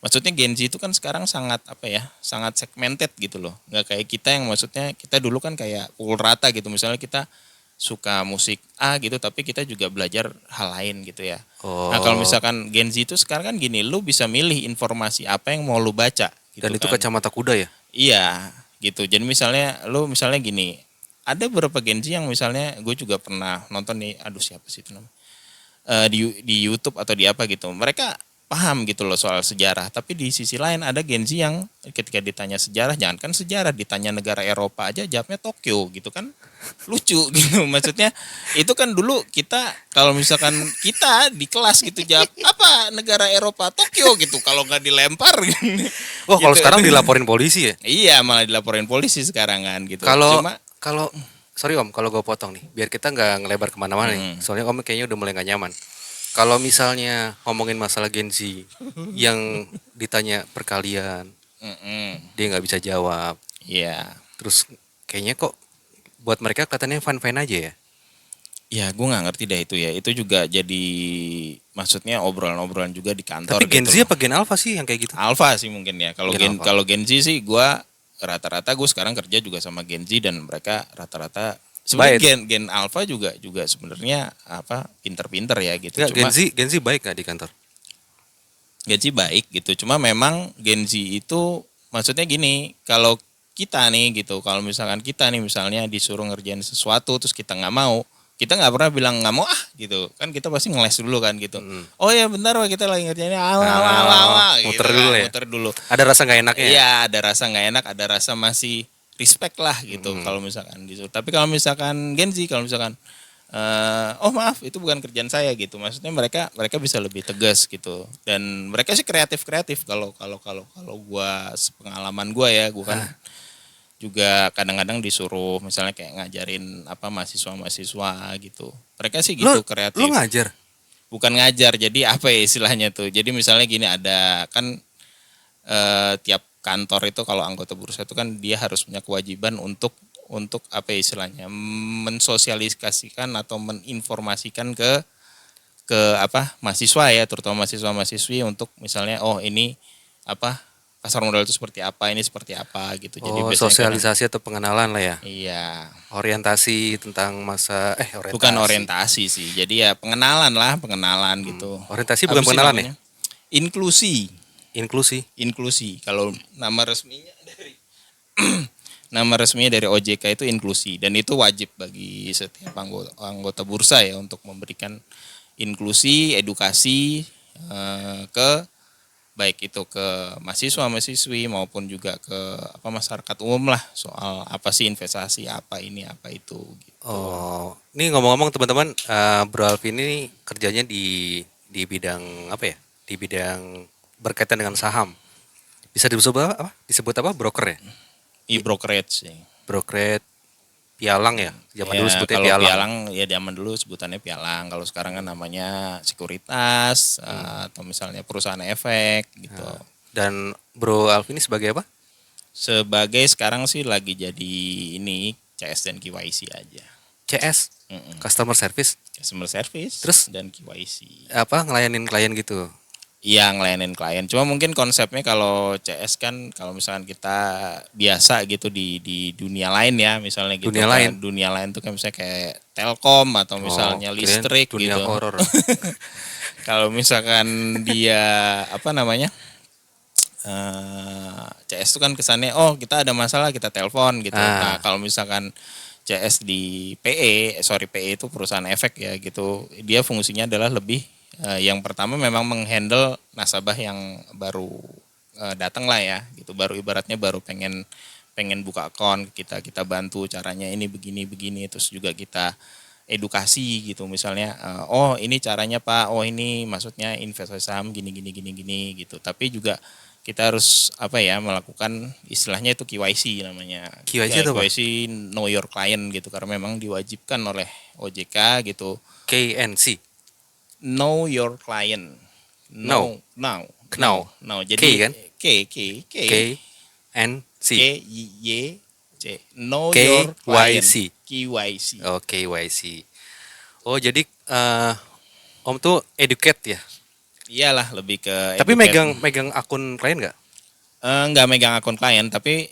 Speaker 2: maksudnya Gen Z itu kan sekarang sangat apa ya, sangat segmented gitu loh. Nggak kayak kita yang maksudnya kita dulu kan kayak pukul rata gitu. Misalnya kita suka musik A gitu, tapi kita juga belajar hal lain gitu ya. Nah kalau
Speaker 1: Oh,
Speaker 2: misalkan Gen Z itu sekarang kan gini, lu bisa milih informasi apa yang mau lu baca gitu
Speaker 1: dan itu
Speaker 2: kan.
Speaker 1: kacamata kuda ya?
Speaker 2: Iya gitu. Jadi misalnya lu misalnya gini, ada beberapa Gen Z yang misalnya gue juga pernah nonton nih, aduh siapa sih itu namanya, di YouTube atau di apa gitu. Mereka paham gitu loh soal sejarah, tapi di sisi lain ada Gen Z yang ketika ditanya sejarah, jangankan sejarah, ditanya negara Eropa aja jawabnya Tokyo gitu kan, lucu gitu. Maksudnya itu kan dulu kita kalau misalkan kita di kelas gitu jawab apa negara Eropa Tokyo gitu, kalau nggak dilempar
Speaker 1: Wah, kalau
Speaker 2: gitu.
Speaker 1: sekarang dilaporin polisi ya?
Speaker 2: Iya, malah dilaporin polisi sekarang kan gitu.
Speaker 1: Kalau
Speaker 2: Cuma
Speaker 1: kalau sorry Om, kalau gue potong nih, biar kita nggak ngelebar kemana-mana nih.
Speaker 2: Hmm.
Speaker 1: Soalnya Om kayaknya udah mulai nggak nyaman. Kalau misalnya ngomongin masalah Gen Z yang ditanya perkalian, dia nggak bisa jawab.
Speaker 2: iya.
Speaker 1: Terus kayaknya kok buat mereka kelihatannya fun-fun aja ya.
Speaker 2: Ya, gue nggak ngerti deh itu ya. Itu juga jadi maksudnya obrolan-obrolan juga di kantor
Speaker 1: Tapi Gen
Speaker 2: gitu
Speaker 1: Z
Speaker 2: loh.
Speaker 1: apa Gen Alpha sih yang kayak gitu?
Speaker 2: Alfa sih mungkin ya. Kalau
Speaker 1: Gen Alpha.
Speaker 2: Kalau Gen Z sih gue rata-rata, gue sekarang kerja juga sama Gen Z dan mereka rata-rata sebenarnya
Speaker 1: Baik.
Speaker 2: Gen Alpha juga sebenarnya apa pinter-pinter ya gitu.
Speaker 1: Enggak,
Speaker 2: Cuma
Speaker 1: Gen Z baik nggak di kantor?
Speaker 2: Gen Z baik gitu. Cuma memang Gen Z itu maksudnya gini, kalau kita nih gitu, kalau misalkan kita nih misalnya disuruh ngerjain sesuatu terus kita nggak mau, Kita nggak pernah bilang nggak mau gitu kan, kita pasti ngeles dulu kan gitu. Oh ya bentar Wak, kita lagi ngerjainnya gitu
Speaker 1: Muter dulu
Speaker 2: kan,
Speaker 1: ya.
Speaker 2: muter dulu.
Speaker 1: Ada rasa nggak enaknya ya?
Speaker 2: Iya, ada rasa nggak enak, ada rasa masih respect lah gitu kalau misalkan gitu. Tapi kalau misalkan Gen Z, kalau misalkan oh maaf itu bukan kerjaan saya gitu. Maksudnya mereka bisa lebih tegas gitu. Dan mereka sih kreatif kalau gua pengalaman gua ya, gua kan juga kadang-kadang disuruh misalnya kayak ngajarin apa mahasiswa-mahasiswa gitu. Mereka sih
Speaker 1: Lu
Speaker 2: gitu
Speaker 1: lu
Speaker 2: kreatif.
Speaker 1: ngajar?
Speaker 2: Bukan ngajar, jadi apa ya istilahnya tuh. Jadi misalnya gini, ada kan tiap kantor itu kalau anggota bursa itu kan dia harus punya kewajiban untuk apa ya istilahnya, mensosialisasikan atau meninformasikan ke apa mahasiswa ya, terutama mahasiswa-mahasiswi untuk misalnya oh ini apa pasar modal itu seperti apa, ini seperti apa gitu. Jadi
Speaker 1: Oh,
Speaker 2: biasanya kadang
Speaker 1: sosialisasi atau pengenalan lah ya.
Speaker 2: iya,
Speaker 1: Orientasi tentang
Speaker 2: bukan
Speaker 1: orientasi.
Speaker 2: orientasi sih. Jadi ya pengenalan gitu.
Speaker 1: Orientasi
Speaker 2: Apa
Speaker 1: bukan
Speaker 2: sih
Speaker 1: pengenalan ya?
Speaker 2: namanya? Inklusi.
Speaker 1: Inklusi.
Speaker 2: Inklusi. Kalau nama resminya dari nama resminya dari OJK itu inklusi, dan itu wajib bagi setiap anggota bursa ya untuk memberikan inklusi, edukasi ke baik itu ke mahasiswa-mahasiswi maupun juga ke apa masyarakat umum lah, soal apa sih investasi, apa ini, apa itu gitu.
Speaker 1: Oh, ini ngomong-ngomong teman-teman, Bro Alvin ini kerjanya di bidang apa ya? Di bidang berkaitan dengan saham. Bisa disebut apa? Disebut apa? Broker ya?
Speaker 2: E-brokerage sih.
Speaker 1: Brokerage pialang ya. Zaman dulu
Speaker 2: Ya,
Speaker 1: sebutnya
Speaker 2: kalau
Speaker 1: pialang.
Speaker 2: pialang ya zaman dulu sebutannya pialang. Kalau sekarang kan namanya sekuritas atau misalnya perusahaan efek gitu.
Speaker 1: Dan Bro Alvin ini sebagai apa?
Speaker 2: Sebagai sekarang sih lagi jadi ini CS dan KYC aja.
Speaker 1: CS, Customer Service.
Speaker 2: Customer service
Speaker 1: Terus?
Speaker 2: dan KYC.
Speaker 1: Apa ngelayanin klien gitu.
Speaker 2: Iya, ngelayanin klien. Cuma mungkin konsepnya kalau CS kan kalau misalkan kita biasa gitu di dunia lain ya, misalnya gitu
Speaker 1: Dunia
Speaker 2: kan.
Speaker 1: lain?
Speaker 2: Dunia lain tuh kan misalnya kayak Telkom atau misalnya
Speaker 1: kirain
Speaker 2: listrik
Speaker 1: dunia
Speaker 2: gitu.
Speaker 1: horor.
Speaker 2: Kalau misalkan dia apa namanya? CS itu kan kesannya oh kita ada masalah kita telepon gitu. Nah, kalau misalkan CS di PE itu perusahaan efek ya gitu. Dia fungsinya adalah lebih yang pertama memang menghandle nasabah yang baru datang lah ya gitu. Baru ibaratnya baru pengen buka akun, kita bantu caranya ini begini terus juga kita edukasi gitu misalnya oh ini caranya Pak, oh ini maksudnya investasi saham gini gitu. Tapi juga kita harus apa ya melakukan istilahnya itu KYC namanya.
Speaker 1: KYC itu apa?
Speaker 2: KYC know your client gitu karena memang diwajibkan oleh OJK gitu.
Speaker 1: KNC.
Speaker 2: Know your client.
Speaker 1: No.
Speaker 2: Now.
Speaker 1: Now.
Speaker 2: Jadi
Speaker 1: K kan? KNC.
Speaker 2: Y C. Know your client.
Speaker 1: KYC.
Speaker 2: KYC.
Speaker 1: Oh, KYC. Oh, jadi Om tuh educate ya.
Speaker 2: Iyalah lebih ke
Speaker 1: Tapi
Speaker 2: educate.
Speaker 1: megang akun klien nggak?
Speaker 2: Nggak megang akun klien, tapi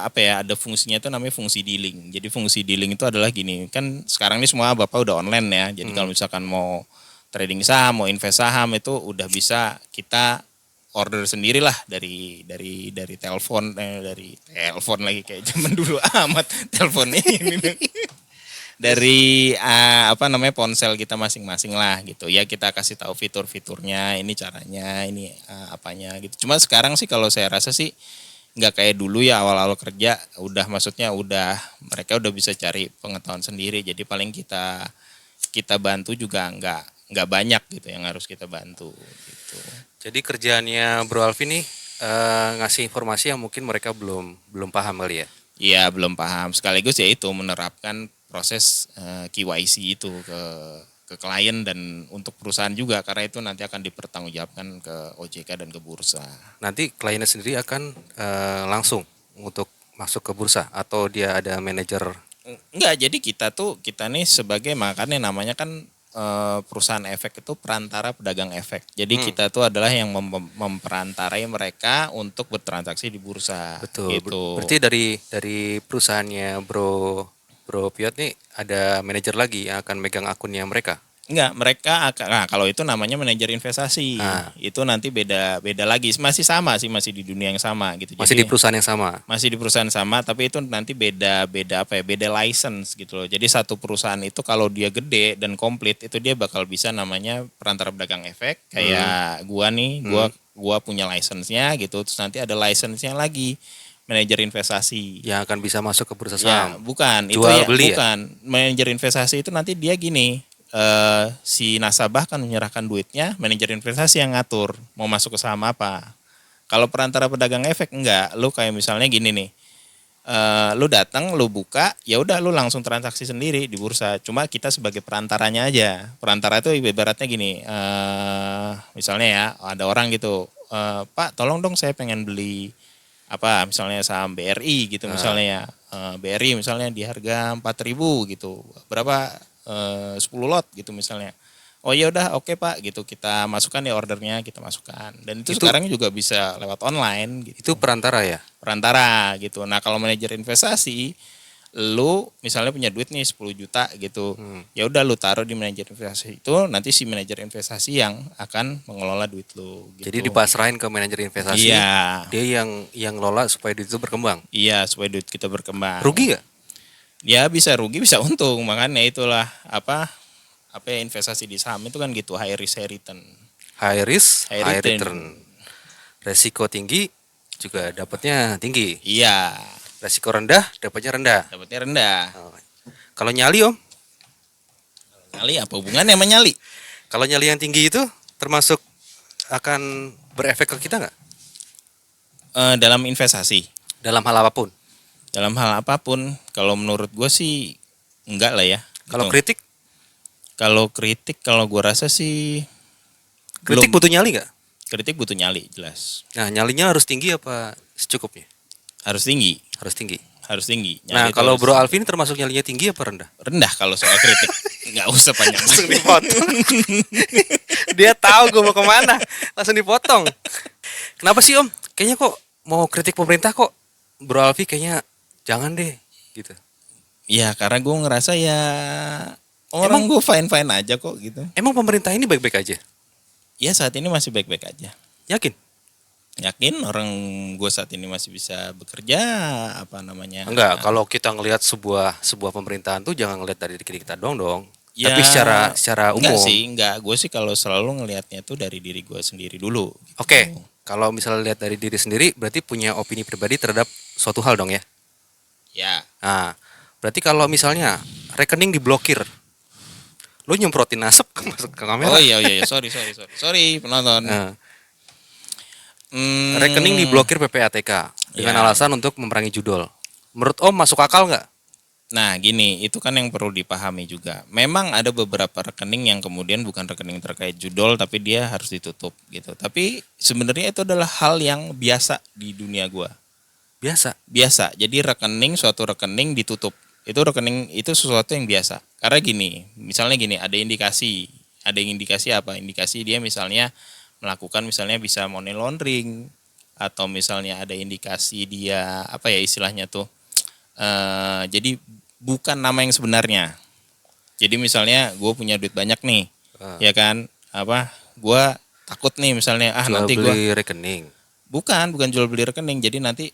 Speaker 2: apa ya ada fungsinya itu namanya fungsi dealing. Jadi fungsi dealing itu adalah gini, kan sekarang ini semua Bapak udah online ya. Jadi kalau misalkan mau trading saham, mau invest saham itu udah bisa kita order sendirilah dari telepon dari telepon lagi kayak zaman dulu amat telepon ini. Dari apa namanya ponsel kita masing-masing lah gitu ya, kita kasih tahu fitur-fiturnya, ini caranya, ini apanya gitu. Cuma sekarang sih kalau saya rasa sih nggak kayak dulu ya awal-awal kerja udah maksudnya udah mereka udah bisa cari pengetahuan sendiri, jadi paling kita bantu juga nggak banyak gitu yang harus kita bantu gitu.
Speaker 1: Jadi kerjaannya Bro Alvin nih ngasih informasi yang mungkin mereka belum paham kali ya.
Speaker 2: Iya belum paham, sekaligus ya itu menerapkan proses KYC itu ke klien dan untuk perusahaan juga karena itu nanti akan dipertanggungjawabkan ke OJK dan ke bursa.
Speaker 1: Nanti kliennya sendiri akan langsung untuk masuk ke bursa atau dia ada manajer.
Speaker 2: Enggak, jadi kita nih sebagai makanya namanya kan perusahaan efek itu perantara pedagang efek. Jadi kita tuh adalah yang memperantarai mereka untuk bertransaksi di bursa.
Speaker 1: Betul.
Speaker 2: Gitu.
Speaker 1: Berarti dari perusahaannya Bro Piot nih ada manajer lagi yang akan megang akunnya mereka.
Speaker 2: Enggak, mereka nah, kalau itu namanya manajer investasi.
Speaker 1: Ah.
Speaker 2: Itu nanti beda lagi. Masih sama sih, masih di dunia yang sama gitu.
Speaker 1: Masih di
Speaker 2: Jadi
Speaker 1: perusahaan yang sama.
Speaker 2: masih di perusahaan sama, tapi itu nanti beda apa ya? Beda license gitu loh. Jadi satu perusahaan itu kalau dia gede dan komplit itu dia bakal bisa namanya perantara pedagang efek. Kayak gua nih, gua punya license-nya gitu. Terus nanti ada license-nya lagi manajer investasi.
Speaker 1: Yang akan bisa masuk ke bursa
Speaker 2: Ya,
Speaker 1: saham.
Speaker 2: bukan. Itu
Speaker 1: Jual
Speaker 2: ya,
Speaker 1: beli ya?
Speaker 2: bukan. Manajer investasi itu nanti dia gini, si nasabah kan menyerahkan duitnya, manajer investasi yang ngatur mau masuk ke saham apa. Kalau perantara pedagang efek enggak, lu kayak misalnya gini nih, lu datang, lu buka, ya udah lu langsung transaksi sendiri di bursa. Cuma kita sebagai perantaranya aja. Perantara itu ibaratnya gini, misalnya ya ada orang gitu, Pak tolong dong saya pengen beli apa misalnya saham BRI gitu misalnya ya. BRI misalnya di harga 4.000 gitu. Berapa 10 lot gitu misalnya. Oh ya udah oke Pak gitu kita masukkan ya ordernya kita masukkan. Dan itu sekarang juga bisa lewat online gitu.
Speaker 1: Itu perantara ya?
Speaker 2: Perantara gitu. Nah, kalau manajer investasi lu misalnya punya duit nih 10 juta gitu. Ya udah lu taruh di manajer investasi itu nanti si manajer investasi yang akan mengelola duit lu gitu.
Speaker 1: Jadi dipasrahin ke manajer investasi.
Speaker 2: Iya.
Speaker 1: Dia yang lola supaya duit itu berkembang.
Speaker 2: Iya, supaya duit kita berkembang.
Speaker 1: Rugi gak?
Speaker 2: Ya bisa rugi bisa untung, makanya itulah apa ya investasi di saham itu kan gitu high risk high return.
Speaker 1: High risk,
Speaker 2: High
Speaker 1: high
Speaker 2: return.
Speaker 1: return. Resiko tinggi juga dapatnya tinggi.
Speaker 2: Iya,
Speaker 1: Resiko rendah dapatnya rendah.
Speaker 2: dapatnya rendah.
Speaker 1: Oh. Kalau nyali Om,
Speaker 2: Nyali apa hubungannya sama nyali?
Speaker 1: kalau nyali yang tinggi itu termasuk akan berefek ke kita nggak?
Speaker 2: Dalam investasi,
Speaker 1: Dalam hal apapun.
Speaker 2: dalam hal apapun, kalau menurut gue sih enggak lah ya.
Speaker 1: Kalau
Speaker 2: gitu.
Speaker 1: kritik,
Speaker 2: Kalau gue rasa sih
Speaker 1: kritik
Speaker 2: belum.
Speaker 1: butuh nyali nggak?
Speaker 2: Kritik butuh nyali jelas.
Speaker 1: Nah, nyalinya harus tinggi apa secukupnya?
Speaker 2: Harus tinggi,
Speaker 1: Harus tinggi.
Speaker 2: harus tinggi. Nyali
Speaker 1: Nah,
Speaker 2: itu
Speaker 1: kalau
Speaker 2: harus
Speaker 1: Bro
Speaker 2: tinggi.
Speaker 1: Alvin termasuk nyalinya tinggi apa rendah?
Speaker 2: Rendah kalau soal kritik. Nggak usah panjang.
Speaker 1: Langsung dipotong. Dia tahu gue mau kemana, langsung dipotong. Kenapa sih Om? Kayaknya kok mau kritik pemerintah kok Bro Alvi kayaknya jangan deh gitu.
Speaker 2: Ya karena gue ngerasa ya orang gue fine-fine aja kok gitu.
Speaker 1: Emang pemerintah ini baik-baik aja?
Speaker 2: Ya saat ini masih baik-baik aja.
Speaker 1: Yakin?
Speaker 2: Yakin orang gue saat ini masih bisa bekerja apa namanya?
Speaker 1: Enggak, kalau kita ngelihat sebuah pemerintahan tuh jangan ngelihat dari diri kita dong.
Speaker 2: Ya,
Speaker 1: Tapi secara umum.
Speaker 2: Enggak sih, enggak. Gue sih kalau selalu ngelihatnya tuh dari diri gue sendiri dulu. Gitu.
Speaker 1: Oke, kalau misalnya lihat dari diri sendiri berarti punya opini pribadi terhadap suatu hal dong ya.
Speaker 2: Ya.
Speaker 1: Nah, berarti kalau misalnya rekening diblokir, lu nyemprotin asap masuk ke kamera.
Speaker 2: Oh iya, sorry penonton.
Speaker 1: Nah, rekening diblokir PPATK dengan
Speaker 2: Ya.
Speaker 1: alasan untuk memerangi judul. Menurut Om masuk akal nggak?
Speaker 2: Nah gini, itu kan yang perlu dipahami juga. Memang ada beberapa rekening yang kemudian bukan rekening terkait judul, tapi dia harus ditutup gitu. Tapi sebenarnya itu adalah hal yang biasa di dunia gua. Biasa. Jadi suatu rekening ditutup. Itu rekening itu sesuatu yang biasa. Karena gini, misalnya gini, ada indikasi apa? Indikasi dia misalnya melakukan misalnya bisa money laundering atau misalnya ada indikasi dia apa ya istilahnya tuh. Jadi bukan nama yang sebenarnya. Jadi misalnya gue punya duit banyak nih, ya kan? Gue takut nih misalnya
Speaker 1: Jual
Speaker 2: nanti
Speaker 1: beli rekening.
Speaker 2: bukan jual beli rekening. Jadi nanti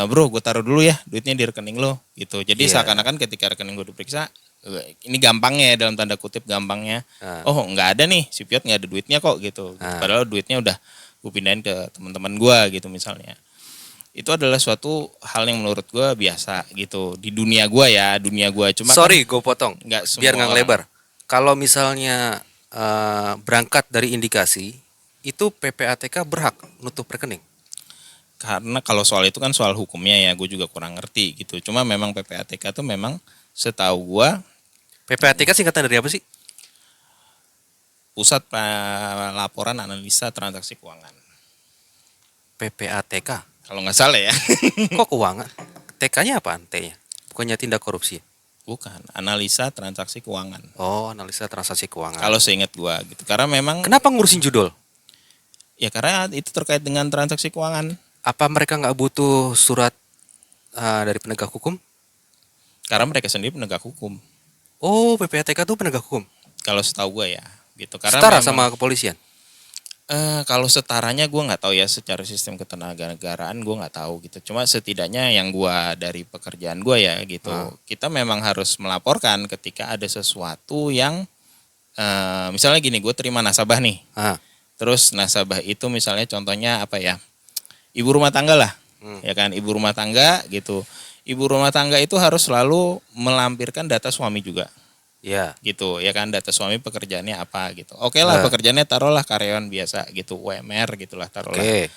Speaker 2: bro gue taruh dulu ya duitnya di rekening lo gitu. Jadi seakan-akan ketika rekening gue diperiksa, ini gampangnya dalam tanda kutip gampangnya. Oh nggak ada nih, si Piot nggak ada duitnya kok gitu. Padahal duitnya udah gue pindahin ke teman-teman gue gitu misalnya. Itu adalah suatu hal yang menurut gue biasa gitu di dunia gue ya, cuma
Speaker 1: Sorry, gue potong.
Speaker 2: Nggak semua
Speaker 1: Biar nggak
Speaker 2: orang.
Speaker 1: ngelebar. Kalau misalnya berangkat dari indikasi, itu PPATK berhak nutup rekening.
Speaker 2: Karena kalau soal itu kan soal hukumnya ya, gue juga kurang ngerti gitu. Cuma memang PPATK tuh memang setahu gue
Speaker 1: PPATK singkatan dari apa sih?
Speaker 2: Pusat Laporan Analisa Transaksi Keuangan.
Speaker 1: PPATK.
Speaker 2: Kalau nggak salah ya.
Speaker 1: Kok keuangan? TK-nya apaan T-nya? Bukannya tindak korupsi?
Speaker 2: Bukan, analisa transaksi keuangan.
Speaker 1: Oh, analisa transaksi keuangan.
Speaker 2: Kalau seingat gua gitu. Karena memang
Speaker 1: Kenapa ngurusin judul?
Speaker 2: ya karena itu terkait dengan transaksi keuangan.
Speaker 1: Apa mereka nggak butuh surat dari penegak hukum?
Speaker 2: Karena mereka sendiri penegak hukum.
Speaker 1: Oh, PPATK itu penegak hukum.
Speaker 2: kalau setahu gue ya gitu. Karena
Speaker 1: Setara
Speaker 2: memang
Speaker 1: sama kepolisian.
Speaker 2: kalau setaranya gue nggak tahu ya, secara sistem ketenaganegaraan gue nggak tahu gitu. Cuma setidaknya yang gue dari pekerjaan gue ya gitu, kita memang harus melaporkan ketika ada sesuatu yang misalnya gini, gue terima nasabah nih.
Speaker 1: Ah,
Speaker 2: Terus nasabah itu misalnya contohnya apa ya, ibu rumah tangga lah, ya kan, ibu rumah tangga gitu. Ibu rumah tangga itu harus selalu melampirkan data suami juga.
Speaker 1: ya.
Speaker 2: Gitu ya kan, data suami pekerjaannya apa gitu. Oke lah, pekerjaannya taruhlah karyawan biasa gitu, UMR gitulah taruhlah.
Speaker 1: Oke.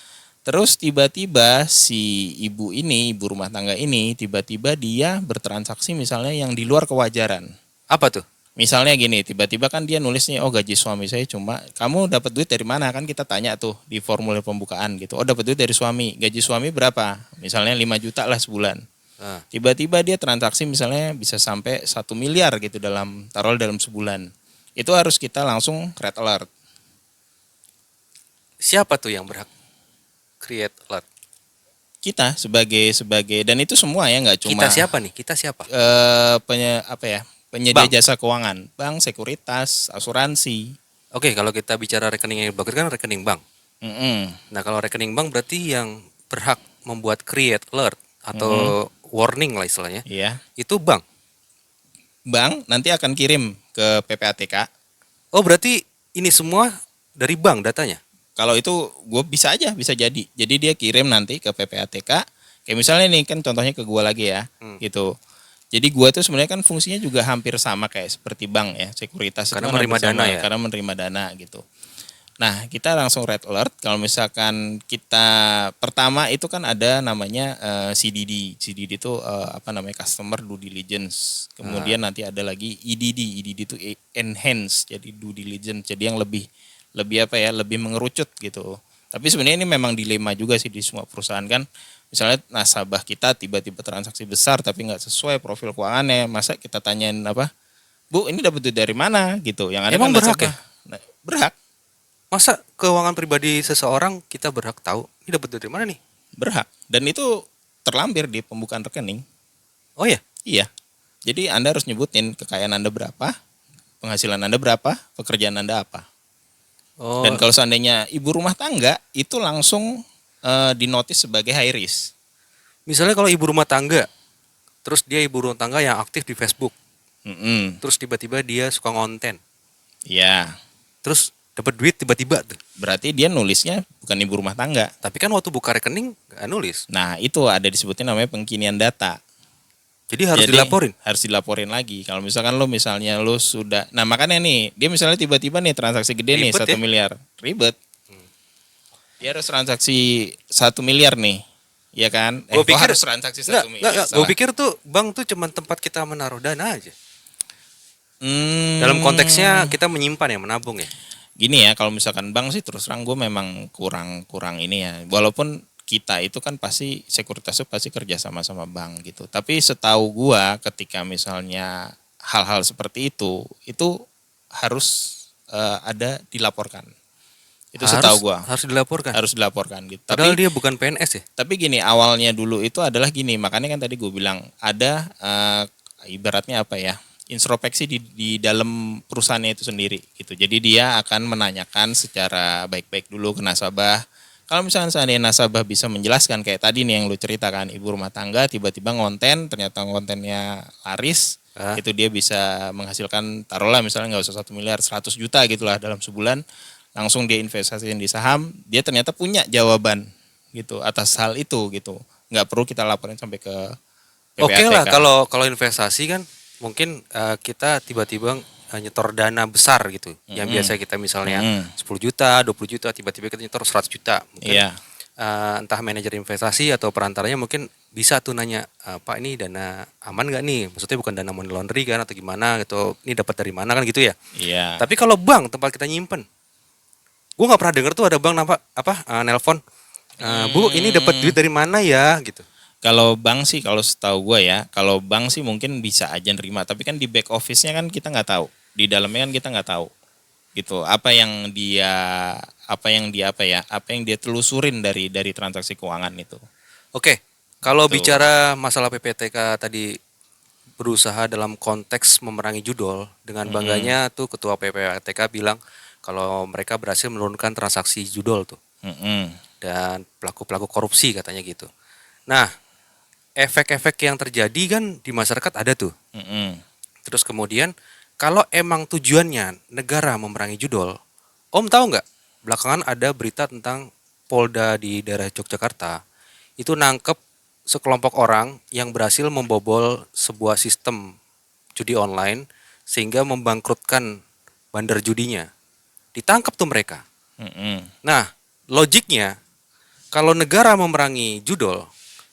Speaker 2: Terus tiba-tiba si ibu ini, ibu rumah tangga ini, tiba-tiba dia bertransaksi misalnya yang di luar kewajaran.
Speaker 1: Apa tuh?
Speaker 2: Misalnya gini, tiba-tiba kan dia nulisnya, oh gaji suami saya cuma, kamu dapat duit dari mana? Kan kita tanya tuh di formulir pembukaan gitu. Oh dapat duit dari suami, gaji suami berapa? Misalnya 5 juta lah sebulan.
Speaker 1: Ah.
Speaker 2: Tiba-tiba dia transaksi misalnya bisa sampai 1 miliar gitu taruh dalam sebulan. Itu harus kita langsung red alert.
Speaker 1: Siapa tuh yang berhak create alert?
Speaker 2: Kita sebagai dan itu semua ya, nggak cuma
Speaker 1: Kita siapa nih? Kita siapa?
Speaker 2: penyedia
Speaker 1: Bank.
Speaker 2: jasa keuangan, bank, sekuritas, asuransi.
Speaker 1: Oke, kalau kita bicara rekening yang diblokir kan rekening bank.
Speaker 2: Mm-mm.
Speaker 1: Nah, kalau rekening bank berarti yang berhak membuat create alert atau warning lah istilahnya,
Speaker 2: Iya.
Speaker 1: itu bank.
Speaker 2: Bank nanti akan kirim ke PPATK.
Speaker 1: Oh, berarti ini semua dari bank datanya?
Speaker 2: Kalau itu gue bisa jadi. Jadi dia kirim nanti ke PPATK. Kayak misalnya nih kan contohnya ke gue lagi ya, gitu. Jadi gue tuh sebenarnya kan fungsinya juga hampir sama kayak seperti bank ya, sekuritas.
Speaker 1: Karena
Speaker 2: itu kan
Speaker 1: menerima
Speaker 2: hampir sama,
Speaker 1: dana ya?
Speaker 2: Karena menerima dana gitu. Nah kita langsung red alert kalau misalkan kita pertama itu kan ada namanya CDD. CDD itu apa namanya, customer due diligence. Kemudian nanti ada lagi EDD. EDD itu enhance, jadi due diligence. Jadi yang lebih apa ya, lebih mengerucut gitu. Tapi sebenarnya ini memang dilema juga sih di semua perusahaan kan. Misalnya nasabah kita tiba-tiba transaksi besar tapi nggak sesuai profil keuangannya, masa kita tanyain apa, Bu ini dapat duit dari mana gitu. Yang ada
Speaker 1: Emang
Speaker 2: kan
Speaker 1: berhak
Speaker 2: nasabah, nah, berhak,
Speaker 1: Masa keuangan pribadi seseorang kita berhak tahu ini dapat dari mana nih?
Speaker 2: berhak. Dan itu terlampir di pembukaan rekening.
Speaker 1: Oh ya?
Speaker 2: Iya. Jadi Anda harus nyebutin kekayaan Anda berapa, penghasilan Anda berapa, pekerjaan Anda apa.
Speaker 1: Oh,
Speaker 2: Dan kalau seandainya ibu rumah tangga itu langsung dinotis sebagai high risk.
Speaker 1: misalnya kalau ibu rumah tangga, terus dia ibu rumah tangga yang aktif di Facebook,
Speaker 2: Mm-mm.
Speaker 1: terus tiba-tiba dia suka ngonten,
Speaker 2: Ya,
Speaker 1: terus dapat duit tiba-tiba tuh.
Speaker 2: berarti dia nulisnya bukan ibu rumah tangga.
Speaker 1: Tapi kan waktu buka rekening nggak nulis,
Speaker 2: Nah itu ada disebutnya namanya pengkinian data.
Speaker 1: jadi harus
Speaker 2: Jadi,
Speaker 1: dilaporin.
Speaker 2: Harus dilaporin lagi. Kalau misalkan misalnya lo sudah, nah makanya nih dia misalnya tiba-tiba nih transaksi gede nih
Speaker 1: Ribet
Speaker 2: 1
Speaker 1: ya?
Speaker 2: miliar, ribet. Dia harus transaksi 1 miliar nih, ya kan?
Speaker 1: Gua
Speaker 2: Kok
Speaker 1: pikir-
Speaker 2: harus transaksi 1 miliar.
Speaker 1: Gue pikir tuh bank tuh cuma tempat kita menaruh dana aja.
Speaker 2: Hmm,
Speaker 1: Dalam konteksnya kita menyimpan ya, menabung ya.
Speaker 2: gini ya, kalau misalkan bank sih terus terang gue memang kurang ini ya. Walaupun kita itu kan pasti sekuritas itu pasti kerja sama bank gitu. Tapi setahu gue ketika misalnya hal-hal seperti itu harus ada dilaporkan. Itu setahu gue
Speaker 1: Harus dilaporkan.
Speaker 2: harus dilaporkan gitu.
Speaker 1: Padahal
Speaker 2: Tapi
Speaker 1: dia bukan PNS ya.
Speaker 2: tapi gini, awalnya dulu itu adalah gini, makanya kan tadi gue bilang ada ibaratnya apa ya, introspeksi di dalam perusahaannya itu sendiri gitu. Jadi dia akan menanyakan secara baik-baik dulu ke nasabah. Kalau misalnya seandainya nasabah bisa menjelaskan kayak tadi nih yang lu ceritakan, ibu rumah tangga tiba-tiba ngonten, ternyata kontennya laris, itu dia bisa menghasilkan, taruhlah misalnya nggak usah 1 miliar, 100 juta gitulah dalam sebulan, langsung dia investasiin di saham, dia ternyata punya jawaban gitu atas hal itu gitu. Nggak perlu kita laporin sampai ke PPATK.
Speaker 1: Oke lah, kalau investasi kan mungkin kita tiba-tiba nyetor dana besar gitu. Yang biasa kita misalnya 10 juta, 20 juta, tiba-tiba kita nyetor 100 juta. Mungkin
Speaker 2: Iya.
Speaker 1: entah manajer investasi atau perantaranya mungkin bisa tuh nanya, Pak ini dana aman nggak nih? Maksudnya bukan dana money laundry kan atau gimana gitu. Ini dapat dari mana kan gitu ya.
Speaker 2: Iya.
Speaker 1: Tapi kalau bank tempat kita nyimpen, gue nggak pernah denger tuh ada bank nelpon, Bu ini dapat duit dari mana ya gitu.
Speaker 2: Kalau bank sih, kalau setahu gue ya, kalau bank sih mungkin bisa aja nerima, tapi kan di back office-nya kan kita nggak tahu, di dalamnya kan kita nggak tahu, gitu. Apa yang dia telusurin dari transaksi keuangan itu.
Speaker 1: Oke, kalau
Speaker 2: Betul.
Speaker 1: bicara masalah PPTK tadi berusaha dalam konteks memerangi judol. Dengan bangganya tuh ketua PPATK bilang kalau mereka berhasil menurunkan transaksi judol tuh
Speaker 2: Mm-mm.
Speaker 1: dan pelaku-pelaku korupsi katanya gitu. Nah, efek-efek yang terjadi kan di masyarakat ada tuh.
Speaker 2: Mm-mm.
Speaker 1: Terus kemudian kalau emang tujuannya negara memerangi judol, Om tahu nggak? Belakangan ada berita tentang Polda di daerah Yogyakarta itu nangkep sekelompok orang yang berhasil membobol sebuah sistem judi online sehingga membangkrutkan bandar judinya. Ditangkap tuh mereka.
Speaker 2: Mm-mm.
Speaker 1: Nah, logiknya kalau negara memerangi judol,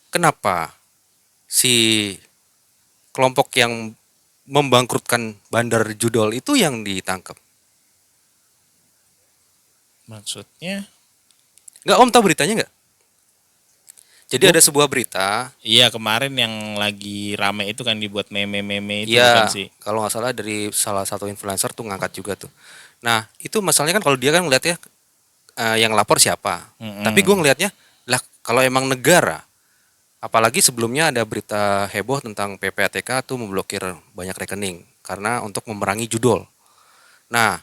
Speaker 1: kenapa si kelompok yang membangkrutkan bandar judol itu yang ditangkap?
Speaker 2: Maksudnya?
Speaker 1: Nggak, Om tahu beritanya nggak? Jadi
Speaker 2: Gua-
Speaker 1: ada sebuah berita,
Speaker 2: Iya, kemarin yang lagi rame itu kan dibuat meme-meme itu
Speaker 1: ya
Speaker 2: bukan sih?
Speaker 1: kalau nggak salah dari salah satu influencer tuh ngangkat juga tuh. Nah itu masalahnya kan kalau dia kan ngeliatnya yang lapor siapa. Tapi gue
Speaker 2: Mm-mm.
Speaker 1: ngelihatnya lah kalau emang negara, apalagi sebelumnya ada berita heboh tentang PPATK tuh memblokir banyak rekening karena untuk memerangi judol. Nah,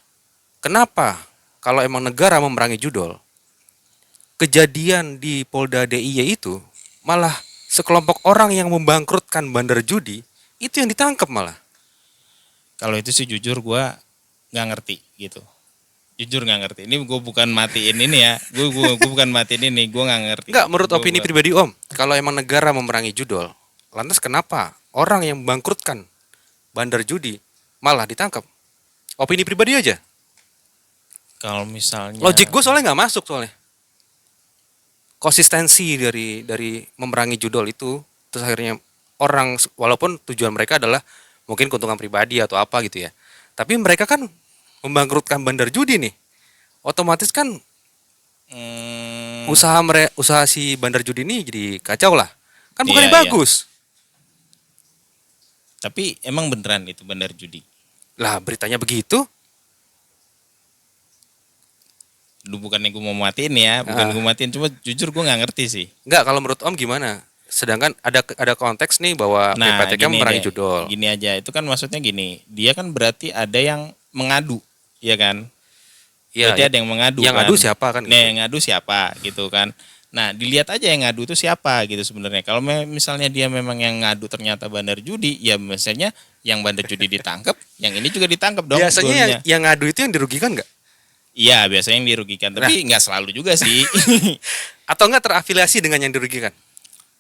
Speaker 1: kenapa kalau emang negara memerangi judol, kejadian di Polda DIY itu malah sekelompok orang yang membangkrutkan bandar judi itu yang ditangkap malah.
Speaker 2: Kalau itu sih jujur gue nggak ngerti gitu. Jujur nggak ngerti. Ini gue bukan matiin ini ya. Gue bukan matiin ini. Gue nggak ngerti.
Speaker 1: Enggak, menurut
Speaker 2: Gua-
Speaker 1: opini
Speaker 2: gua-
Speaker 1: pribadi Om, kalau emang negara memerangi judol, lantas kenapa orang yang membangkrutkan bandar judi malah ditangkap? Opini pribadi aja.
Speaker 2: Kalau misalnya
Speaker 1: Logik gue soalnya nggak masuk soalnya. Konsistensi dari memerangi judol itu, terus akhirnya orang walaupun tujuan mereka adalah mungkin keuntungan pribadi atau apa gitu ya. Tapi mereka kan membangkrutkan bandar judi nih. Otomatis kan
Speaker 2: hmm,
Speaker 1: usaha si bandar judi ini jadi kacau lah. Kan bukannya
Speaker 2: iya, iya.
Speaker 1: bagus.
Speaker 2: Tapi emang beneran itu bandar judi.
Speaker 1: Lah beritanya begitu.
Speaker 2: Lu bukannya gue mau matiin ya, bukan gue matiin, cuma jujur gue nggak ngerti sih.
Speaker 1: Enggak, kalau menurut Om gimana? Sedangkan ada konteks nih bahwa
Speaker 2: Nah,
Speaker 1: PPATK memerangi judol.
Speaker 2: gini aja, itu kan maksudnya gini, dia kan berarti ada yang mengadu, ya kan?
Speaker 1: Iya,
Speaker 2: Berarti ada yang mengadu
Speaker 1: yang
Speaker 2: kan.
Speaker 1: ngadu siapa kan?
Speaker 2: Nah,
Speaker 1: Gitu.
Speaker 2: yang ngadu siapa gitu kan. Nah, dilihat aja yang ngadu itu siapa gitu sebenarnya. Kalau misalnya dia memang yang ngadu ternyata bandar judi, ya misalnya yang bandar judi ditangkap, yang ini juga ditangkap dong.
Speaker 1: Biasanya
Speaker 2: dua-duanya.
Speaker 1: yang ngadu itu yang dirugikan nggak?
Speaker 2: Iya, biasanya yang dirugikan, tapi nggak selalu juga sih.
Speaker 1: Atau nggak terafiliasi dengan yang dirugikan?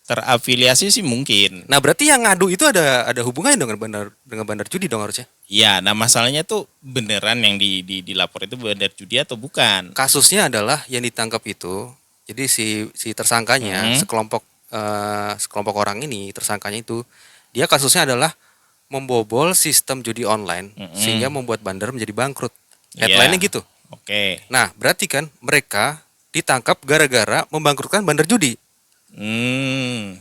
Speaker 2: Terafiliasi sih mungkin.
Speaker 1: Nah berarti yang ngadu itu ada hubungannya dengan bandar judi dong harusnya.
Speaker 2: Iya, nah masalahnya tuh beneran yang dilapor itu bandar judi atau bukan?
Speaker 1: Kasusnya adalah yang ditangkap itu, jadi si tersangkanya sekelompok orang ini tersangkanya itu dia kasusnya adalah membobol sistem judi online sehingga membuat bandar menjadi bangkrut. Headline-nya
Speaker 2: Iya.
Speaker 1: gitu.
Speaker 2: Oke.
Speaker 1: Nah, berarti kan mereka ditangkap gara-gara membangkrutkan bandar judi.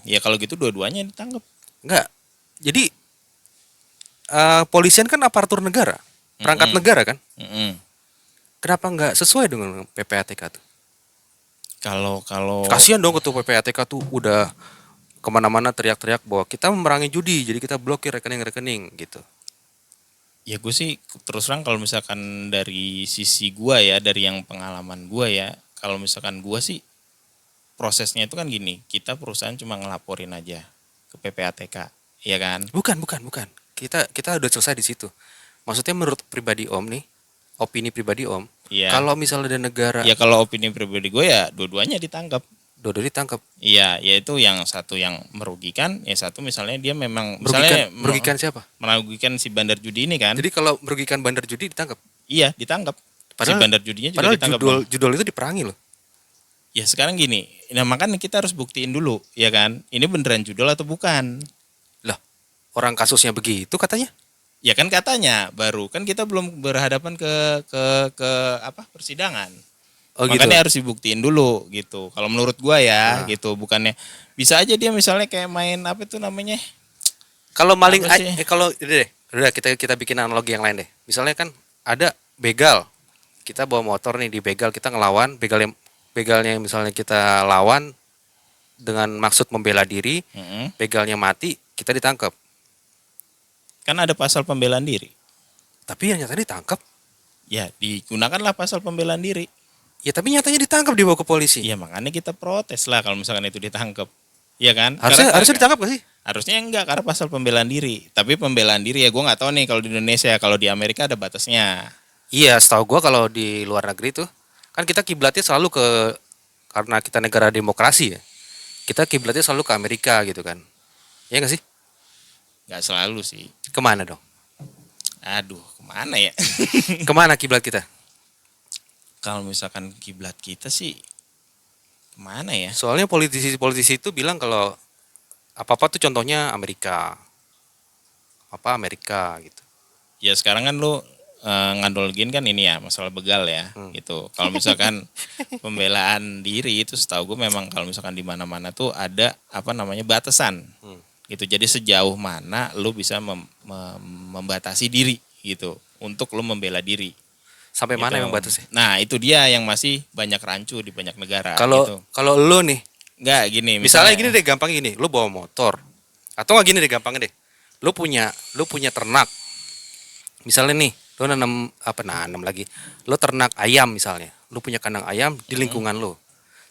Speaker 2: Ya kalau gitu dua-duanya ditangkap.
Speaker 1: Enggak. Jadi polisian kan aparatur negara, perangkat negara kan.
Speaker 2: Mm-mm.
Speaker 1: Kenapa nggak sesuai dengan PPATK tuh?
Speaker 2: Kalau
Speaker 1: Kasihan dong ketua PPATK tuh udah kemana-mana teriak-teriak bahwa kita memerangi judi, jadi kita blokir rekening-rekening gitu.
Speaker 2: ya gue sih terus terang kalau misalkan dari sisi gua ya, dari yang pengalaman gua ya, kalau misalkan gua sih prosesnya itu kan gini, kita perusahaan cuma ngelaporin aja ke PPATK, ya kan?
Speaker 1: Bukan. Kita udah selesai di situ. Maksudnya menurut pribadi Om nih, opini pribadi Om,
Speaker 2: Iya.
Speaker 1: kalau misalnya ada negara
Speaker 2: Ya kalau opini pribadi gue ya dua-duanya ditangkap.
Speaker 1: Dodo ditangkap,
Speaker 2: Iya, yaitu yang satu yang merugikan, yang satu misalnya dia memang misalnya
Speaker 1: merugikan siapa?
Speaker 2: merugikan si bandar judi ini kan.
Speaker 1: Jadi kalau merugikan bandar judi ditangkap.
Speaker 2: Iya, ditangkap. Si
Speaker 1: Padahal-
Speaker 2: bandar judinya juga
Speaker 1: Padahal
Speaker 2: ditangkap. dong.
Speaker 1: judul itu diperangi loh.
Speaker 2: Ya sekarang gini, nah makanya kita harus buktiin dulu, ya kan? Ini beneran judul atau bukan?
Speaker 1: Lah, orang kasusnya begitu katanya.
Speaker 2: Ya kan katanya baru kan kita belum berhadapan ke apa persidangan.
Speaker 1: Oh gitu.
Speaker 2: Makanya harus dibuktiin dulu gitu. Kalau menurut gua ya
Speaker 1: Nah.
Speaker 2: gitu, bukannya bisa aja dia misalnya kayak main apa itu namanya?
Speaker 1: Kalau maling
Speaker 2: Apa sih?
Speaker 1: kalau udah kita bikin analogi yang lain deh. Misalnya kan ada begal. Kita bawa motor nih di begal, kita ngelawan begalnya misalnya kita lawan dengan maksud membela diri,
Speaker 2: Mm-mm.
Speaker 1: begalnya mati, kita ditangkap.
Speaker 2: Kan ada pasal pembelaan diri.
Speaker 1: Tapi yang nyatanya ditangkap.
Speaker 2: Ya, digunakanlah pasal pembelaan diri.
Speaker 1: Ya tapi nyatanya ditangkap, dibawa ke polisi.
Speaker 2: Ya makanya kita protes lah kalau misalkan itu ditangkap. Iya kan?
Speaker 1: Harusnya ditangkap gak sih?
Speaker 2: Harusnya enggak, karena pasal pembelaan diri. Tapi pembelaan diri ya gue nggak tahu nih kalau di Indonesia, kalau di Amerika ada batasnya.
Speaker 1: Iya, setahu gua kalau di luar negeri tuh kan kita kiblatnya selalu ke, karena kita negara demokrasi ya. Kita kiblatnya selalu ke Amerika gitu kan. Iya gak sih?
Speaker 2: Nggak selalu sih.
Speaker 1: Kemana dong?
Speaker 2: Aduh, kemana ya?
Speaker 1: Kemana kiblat kita?
Speaker 2: Kalau misalkan kiblat kita sih kemana ya?
Speaker 1: Soalnya politisi-politisi itu bilang kalau apa-apa tuh contohnya Amerika. Apa Amerika gitu.
Speaker 2: Ya sekarang kan lu ngandolgin kan ini ya masalah begal ya gitu. Kalau misalkan pembelaan diri itu setahu gue memang kalau misalkan di mana-mana tuh ada apa namanya batasan gitu. Jadi sejauh mana lu bisa membatasi diri gitu untuk lu membela diri.
Speaker 1: Sampai
Speaker 2: Gitu.
Speaker 1: mana yang batasnya?
Speaker 2: Nah itu dia yang masih banyak rancu di banyak negara.
Speaker 1: Kalau
Speaker 2: gitu.
Speaker 1: kalau lu nih,
Speaker 2: Nggak gini.
Speaker 1: misalnya gini deh, gampang gini, lu bawa motor. Atau nggak gini deh, gampangnya deh. Lu punya ternak. Misalnya nih, lu nanam lagi. Lu ternak ayam misalnya. Lu punya kandang ayam di lingkungan lu.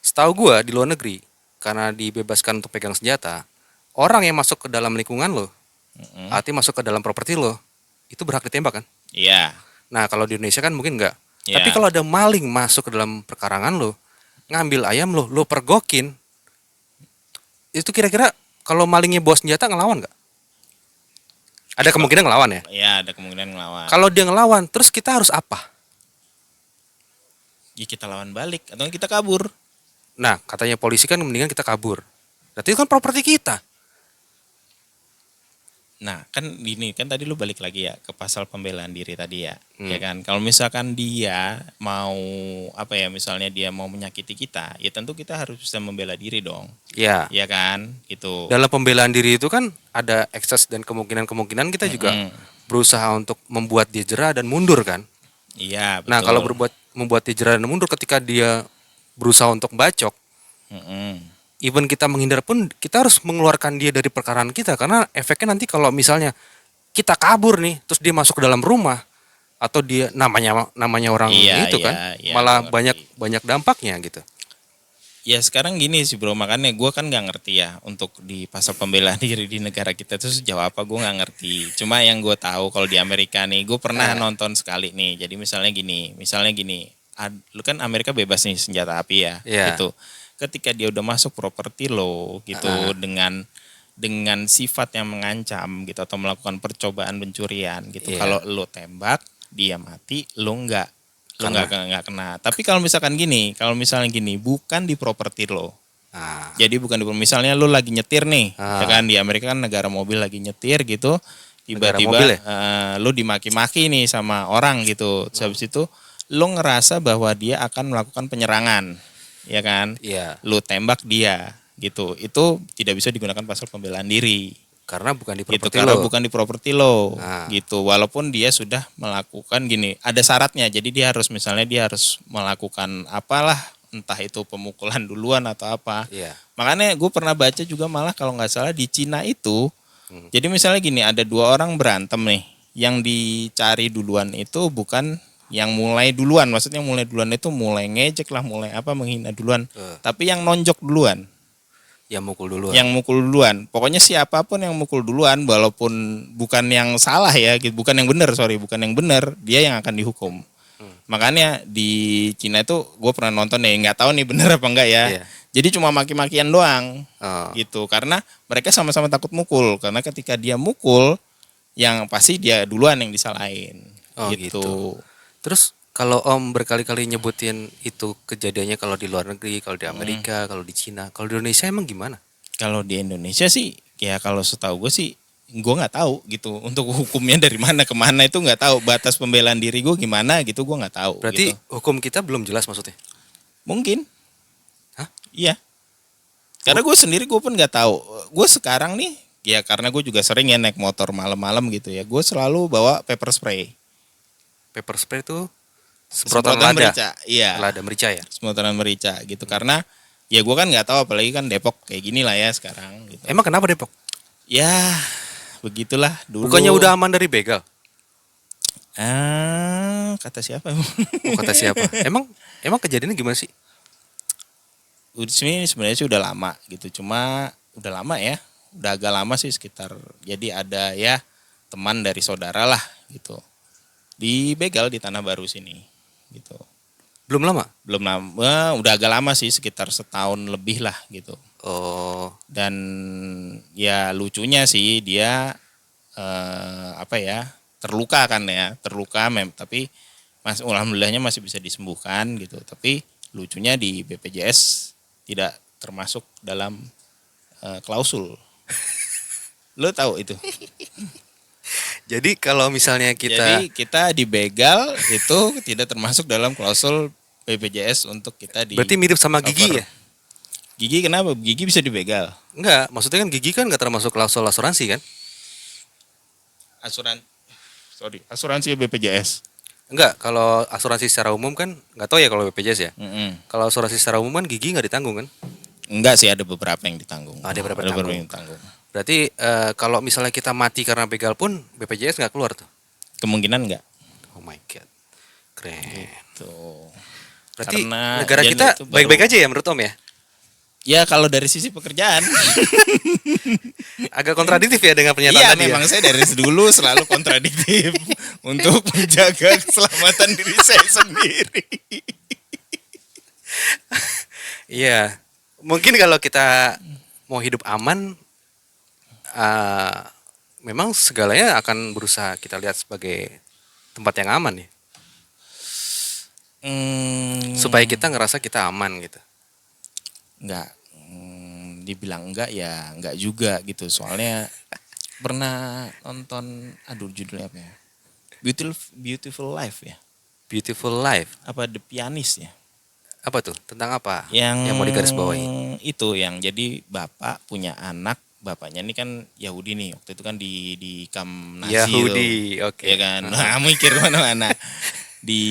Speaker 1: Setahu gua di luar negeri, karena dibebaskan untuk pegang senjata, orang yang masuk ke dalam lingkungan lu, artinya masuk ke dalam properti lu, itu berhak ditembak kan?
Speaker 2: Iya.
Speaker 1: Nah, kalau di Indonesia kan mungkin enggak.
Speaker 2: Iya.
Speaker 1: Tapi kalau ada maling masuk ke dalam perkarangan lu, ngambil ayam lu pergokin, itu kira-kira kalau malingnya bawa senjata ngelawan nggak? Ada kemungkinan ngelawan ya.
Speaker 2: Iya ada kemungkinan ngelawan.
Speaker 1: Kalau dia ngelawan, terus kita harus apa?
Speaker 2: Ya kita lawan balik atau kita kabur.
Speaker 1: Nah, katanya polisi kan mendingan kita kabur. Berarti itu kan properti kita.
Speaker 2: Nah kan gini kan tadi lu balik lagi ya ke pasal pembelaan diri tadi ya. Ya kan kalau misalkan dia mau apa ya misalnya dia mau menyakiti kita ya tentu kita harus bisa membela diri dong.
Speaker 1: Ya.
Speaker 2: Ya kan gitu.
Speaker 1: Dalam pembelaan diri itu kan ada ekses dan kemungkinan kita juga berusaha untuk membuat dia jera dan mundur kan.
Speaker 2: Iya betul.
Speaker 1: Nah, kalau membuat dia jera dan mundur ketika dia berusaha untuk bacok, even kita menghindar pun kita harus mengeluarkan dia dari perkaraan kita, karena efeknya nanti kalau misalnya kita kabur nih terus dia masuk ke dalam rumah atau dia namanya orang itu kan malah banyak dampaknya gitu.
Speaker 2: Ya sekarang gini sih bro, makanya gue kan nggak ngerti ya untuk di pasal pembelaan diri di negara kita itu sejauh apa gue nggak ngerti. Cuma yang gue tahu kalau di Amerika nih, gue pernah nonton sekali nih. Jadi misalnya gini, lu kan Amerika bebas nih senjata api ya, gitu. Ketika dia udah masuk properti lo gitu dengan sifat yang mengancam gitu atau melakukan percobaan pencurian gitu. Kalau lo tembak dia mati, lo nggak kena. Tapi kalau misalnya gini, bukan di properti lo. Jadi bukan misalnya lo lagi nyetir nih, ya kan di Amerika kan negara mobil lagi nyetir gitu, tiba-tiba lo dimaki-maki nih sama orang gitu. Terus habis itu lo ngerasa bahwa dia akan melakukan penyerangan, ya kan? Lo tembak dia gitu. Itu tidak bisa digunakan pasal pembelaan diri.
Speaker 1: Karena bukan di
Speaker 2: gitu,
Speaker 1: properti
Speaker 2: karena
Speaker 1: lo.
Speaker 2: bukan di properti lo gitu. Walaupun dia sudah melakukan gini, ada syaratnya. Jadi dia harus melakukan apalah, entah itu pemukulan duluan atau apa. Makanya gue pernah baca juga malah kalau nggak salah di Cina itu. Jadi misalnya gini, ada 2 orang berantem nih. Yang dicari duluan itu bukan yang mulai duluan. Maksudnya mulai duluan itu mulai ngejek lah, mulai apa menghina duluan. Tapi yang nonjok duluan.
Speaker 1: Yang mukul
Speaker 2: duluan. Pokoknya siapapun yang mukul duluan walaupun bukan yang salah ya, bukan yang benar, dia yang akan dihukum. Makanya di Cina itu gue pernah nonton nih, nggak tahu nih benar apa enggak ya. Jadi cuma maki-makian doang. Gitu. Karena mereka sama-sama takut mukul, karena ketika dia mukul yang pasti dia duluan yang disalahin. Gitu.
Speaker 1: Terus kalau Om berkali-kali nyebutin itu kejadiannya kalau di luar negeri, kalau di Amerika, kalau di Cina, kalau di Indonesia emang gimana?
Speaker 2: Kalau di Indonesia sih, ya kalau setahu gue sih, gue nggak tahu gitu. Untuk hukumnya dari mana ke mana itu nggak tahu. Batas pembelaan diri gue gimana gitu, gue nggak tahu.
Speaker 1: Berarti
Speaker 2: gitu.
Speaker 1: Hukum kita belum jelas maksudnya?
Speaker 2: Mungkin.
Speaker 1: Hah?
Speaker 2: Iya. Karena gue sendiri gue pun nggak tahu. Gue sekarang nih, ya karena gue juga sering ya naik motor malam-malam gitu ya. Gue selalu bawa pepper spray.
Speaker 1: Pepper spray itu
Speaker 2: semprotan merica, iya.
Speaker 1: Lada merica ya.
Speaker 2: Semprotan merica gitu karena ya gue kan nggak tahu apalagi kan Depok kayak gini lah ya sekarang. Gitu.
Speaker 1: Emang kenapa Depok?
Speaker 2: Ya begitulah dulu.
Speaker 1: Bukannya udah aman dari begal?
Speaker 2: Kata siapa emang?
Speaker 1: Oh, kata siapa? Emang kejadiannya gimana sih?
Speaker 2: Ini sebenarnya sih udah lama gitu, cuma udah lama ya, udah agak lama sih sekitar. Jadi ada ya teman dari saudara lah gitu, dibegal di Tanah Baru sini gitu.
Speaker 1: Belum lama?
Speaker 2: Belum lama, udah agak lama sih, sekitar setahun lebih lah gitu.
Speaker 1: Oh,
Speaker 2: Dan ya lucunya sih dia terluka kan ya, tapi alhamdulillahnya masih bisa disembuhkan gitu. Tapi lucunya di BPJS tidak termasuk dalam klausul. Lo tahu itu?
Speaker 1: jadi kalau misalnya
Speaker 2: Jadi kita dibegal itu tidak termasuk dalam klausul BPJS untuk kita di
Speaker 1: berarti mirip sama Gigi
Speaker 2: cover.
Speaker 1: ya?
Speaker 2: Gigi kenapa? Gigi bisa dibegal.
Speaker 1: Enggak, maksudnya kan Gigi kan nggak termasuk klausul asuransi kan?
Speaker 2: Asuransi BPJS.
Speaker 1: Enggak, kalau asuransi secara umum kan nggak tahu ya kalau BPJS ya.
Speaker 2: Mm-mm.
Speaker 1: Kalau asuransi secara umum kan Gigi nggak ditanggung kan?
Speaker 2: Enggak sih, ada beberapa yang ditanggung.
Speaker 1: Ada beberapa
Speaker 2: beberapa
Speaker 1: yang
Speaker 2: yang ditanggung.
Speaker 1: Berarti kalau misalnya kita mati karena begal pun BPJS nggak keluar tuh?
Speaker 2: Kemungkinan enggak.
Speaker 1: Oh my god, keren.
Speaker 2: Tuh.
Speaker 1: Berarti
Speaker 2: Karena
Speaker 1: negara
Speaker 2: ya
Speaker 1: kita
Speaker 2: itu baru-
Speaker 1: baik-baik aja ya menurut Om ya?
Speaker 2: Ya kalau dari sisi pekerjaan.
Speaker 1: Agak kontradiktif ya dengan pernyataan
Speaker 2: Iya,
Speaker 1: tadi
Speaker 2: memang
Speaker 1: ya?
Speaker 2: saya dari dulu selalu kontradiktif untuk menjaga keselamatan diri saya sendiri.
Speaker 1: Iya, mungkin kalau kita mau hidup aman, memang segalanya akan berusaha kita lihat sebagai tempat yang aman ya, supaya kita ngerasa kita aman gitu.
Speaker 2: Enggak, dibilang enggak ya enggak juga gitu. Soalnya pernah nonton, judulnya apa ya? Beautiful Life ya.
Speaker 1: Beautiful life,
Speaker 2: Apa The Pianist ya?
Speaker 1: apa tuh? Tentang apa?
Speaker 2: Yang
Speaker 1: mau digarisbawahi?
Speaker 2: itu yang jadi bapak punya anak, bapaknya ini kan Yahudi nih. Waktu itu kan di kamp Nazi
Speaker 1: Yahudi,
Speaker 2: tuh.
Speaker 1: oke.
Speaker 2: Ya kan. Nah, mikir mana-mana. Di